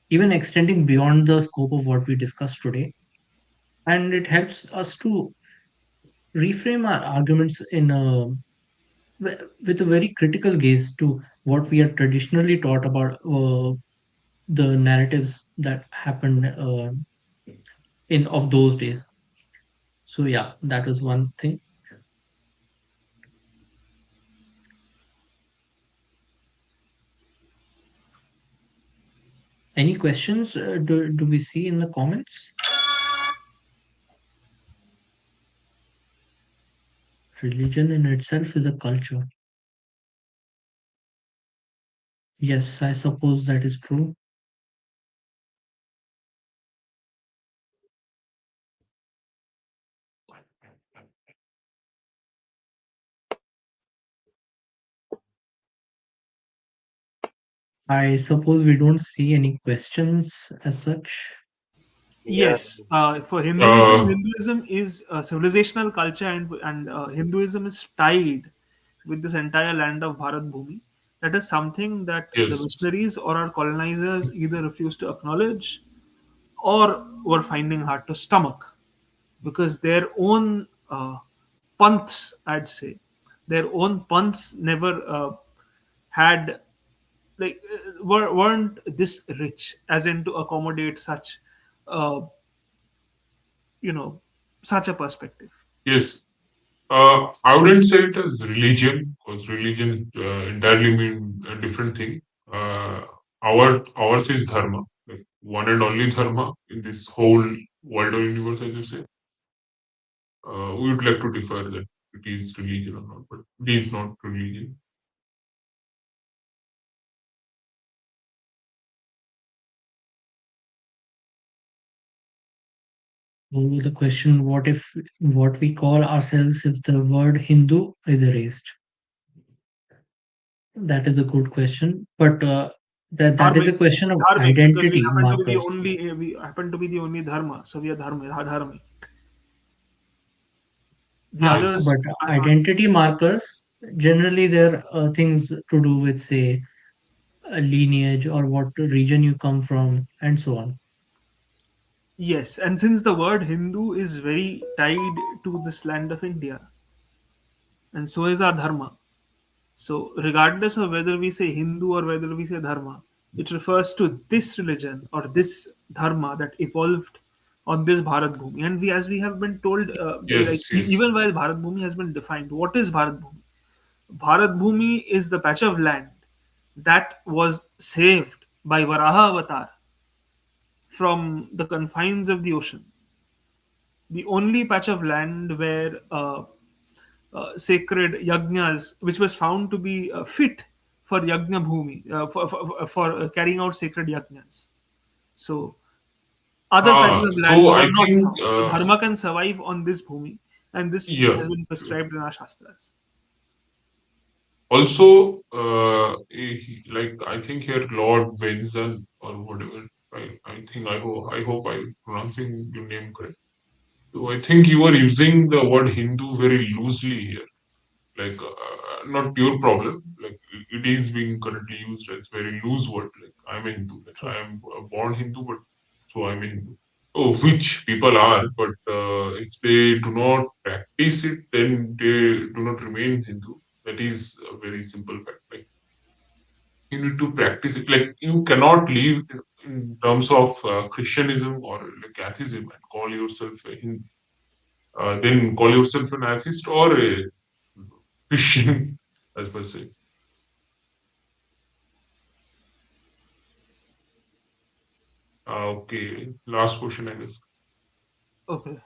even extending beyond the scope of what we discussed today. And it helps us to reframe our arguments with a very critical gaze to what we are traditionally taught about the narratives that happened in of those days. So yeah, that was one thing. Any questions do we see in the comments? Religion in itself is a culture. Yes, I suppose that is true. I suppose we don't see any questions as such. Yeah. Yes, for Uh, Hinduism is a civilizational culture, and Hinduism is tied with this entire land of Bharat Bhumi. That is something that the yes, missionaries or our colonizers either refused to acknowledge or were finding hard to stomach, because their own panths, I'd say, their own panths never had, like, weren't this rich as in to accommodate such, uh, you know such a perspective. yes. I wouldn't say it as religion because religion entirely mean a different thing. Uh, ours is dharma, like one and only dharma in this whole world or universe, as you say. We would like to differ that it is religion or not, but it is not religion. So the question, what if what we call ourselves if the word Hindu is erased? That is a good question, but that is Dharmic, a question of dharmic, because identity markers. we happen to be the only dharma, so we are dharmic. The Ah, others Yes, but aren't. identity markers generally they're things to do with, say, a lineage or what region you come from, and so on. Yes, and since the word Hindu is very tied to this land of India, and so is our dharma. So, regardless of whether we say Hindu or whether we say dharma, it refers to this religion or this dharma that evolved on this Bharat Bhumi. And as we have been told, like, yes, yes. even while Bharat Bhumi has been defined, what is Bharat Bhumi? Bharat Bhumi is the patch of land that was saved by Varaha Avatar from the confines of the ocean. The only patch of land where sacred yajnas, which was found to be fit for yajna bhumi, for carrying out sacred yajnas. So other patches of land So were I not think found. So dharma can survive on this bhumi, and this yeah. has been prescribed in our shastras. Also, like I think here Lord Wenzon or whatever. I hope I'm pronouncing your name correct. So I think you are using the word Hindu very loosely here. Like not your problem. Like it is being currently used as very loose word. Like I'm a Hindu. Like True. I am born Hindu, but so I'm a Hindu. Oh, which people are, but if they do not practice it, then they do not remain Hindu. That is a very simple fact. Like you need to practice it. Like you cannot live in terms of Christianism or like atheism and call yourself a Hindu. Then call yourself an atheist or a Christian, as per se. Okay, last question, I guess. Okay.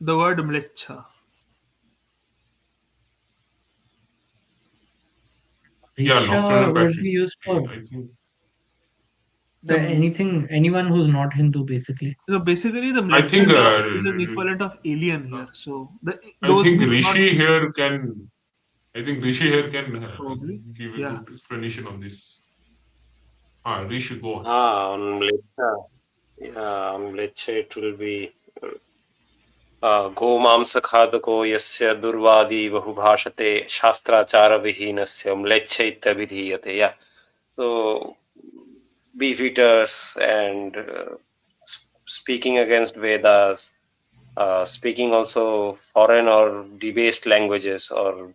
The word mlecha. Yeah, Richa Nocturnal would Patrick. be used for I think The Anyone who's not Hindu, basically. So basically, the I think Mleccheta is an equivalent of alien uh, here. So I those think who do not Rishi here can. I think Rishi here can probably, give a yeah. good explanation on this. Rishi, go on. On Mlecha, yeah, on Mlecha it will be गोमांसखादको यस्य दुर्वादी बहुभाषते शास्त्राचारविहीनस्य म्लेच्छ इत्यभिधीयते. Yeah. So beef eaters and speaking against Vedas, speaking also foreign or debased languages or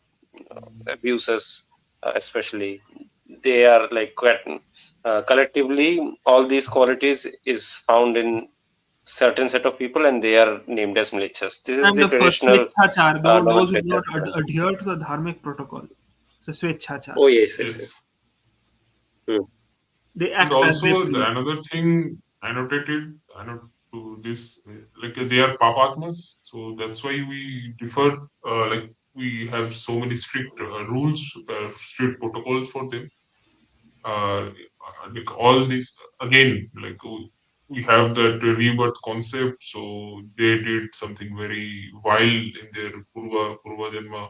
abuses, especially they are like collectively all these qualities is found in certain set of people and they are named as militias. This is And the the first traditional Swechhachar, those who do nomenclature. not adhere to the Dharmic protocol. So Swechhachar. Oh yes, yes, Yes. yes. Hmm. They And act as they also the please. another thing I note to this like they are papatmas, so that's why we differ. Like we have so many strict rules, strict protocols for them. Uh, like all these again, like we have that rebirth concept. So they did something very vile in their purva janma.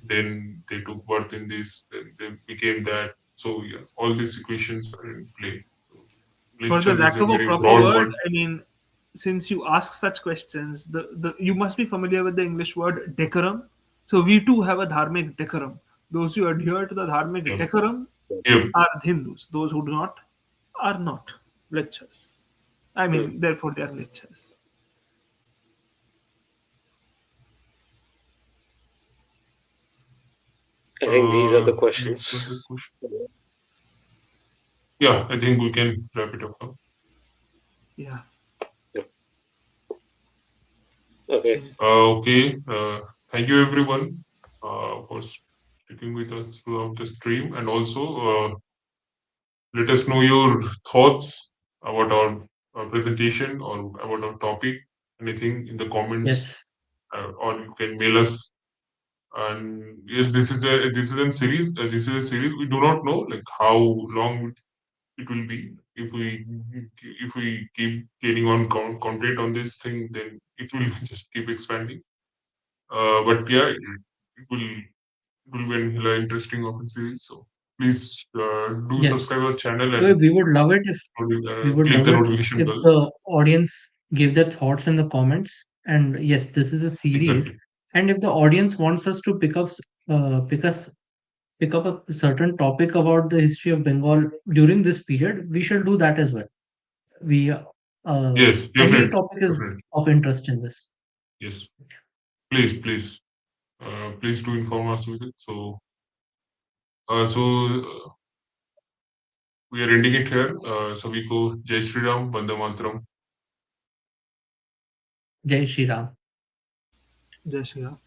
Then they took birth in this. Then they became that. So yeah, all these equations are in play. So For the lecture is lack a of a very proper broad word, word. I mean, since you ask such questions, you must be familiar with the English word decorum. So we too have a dharmic decorum. Those who adhere to the dharmic Yep. decorum Yep. are Hindus. Those who do not are not lectures. I Hmm. mean, therefore they are lectures. I think these are the Any questions. further question? Yeah, I think we can wrap it up now. Yeah. Okay. Okay. Thank you everyone for sticking with us throughout the stream, and also let us know your thoughts about our presentation or about our topic. Anything in the comments, Yes. or you can mail us. And yes, this is a series. This is a series. We do not know like how long it will be. If we keep gaining on content on this thing, then it will just keep expanding. But yeah, it will be an interesting open series. So please do Yes. subscribe our channel and We would love it if we would click love the it notification if bell. the audience gave their thoughts in the comments. And yes, this is a series. Exactly. And if the audience wants us to pick us pick up a certain topic about the history of Bengal during this period, we shall do that as well. We Yes, Any definitely, topic is definitely. of interest in this. Yes, please, please do inform us with it. So we are ending it here. सभी को जय Shri Ram, Vande Mataram. Jai Shri Ram. Jai Shri Ram.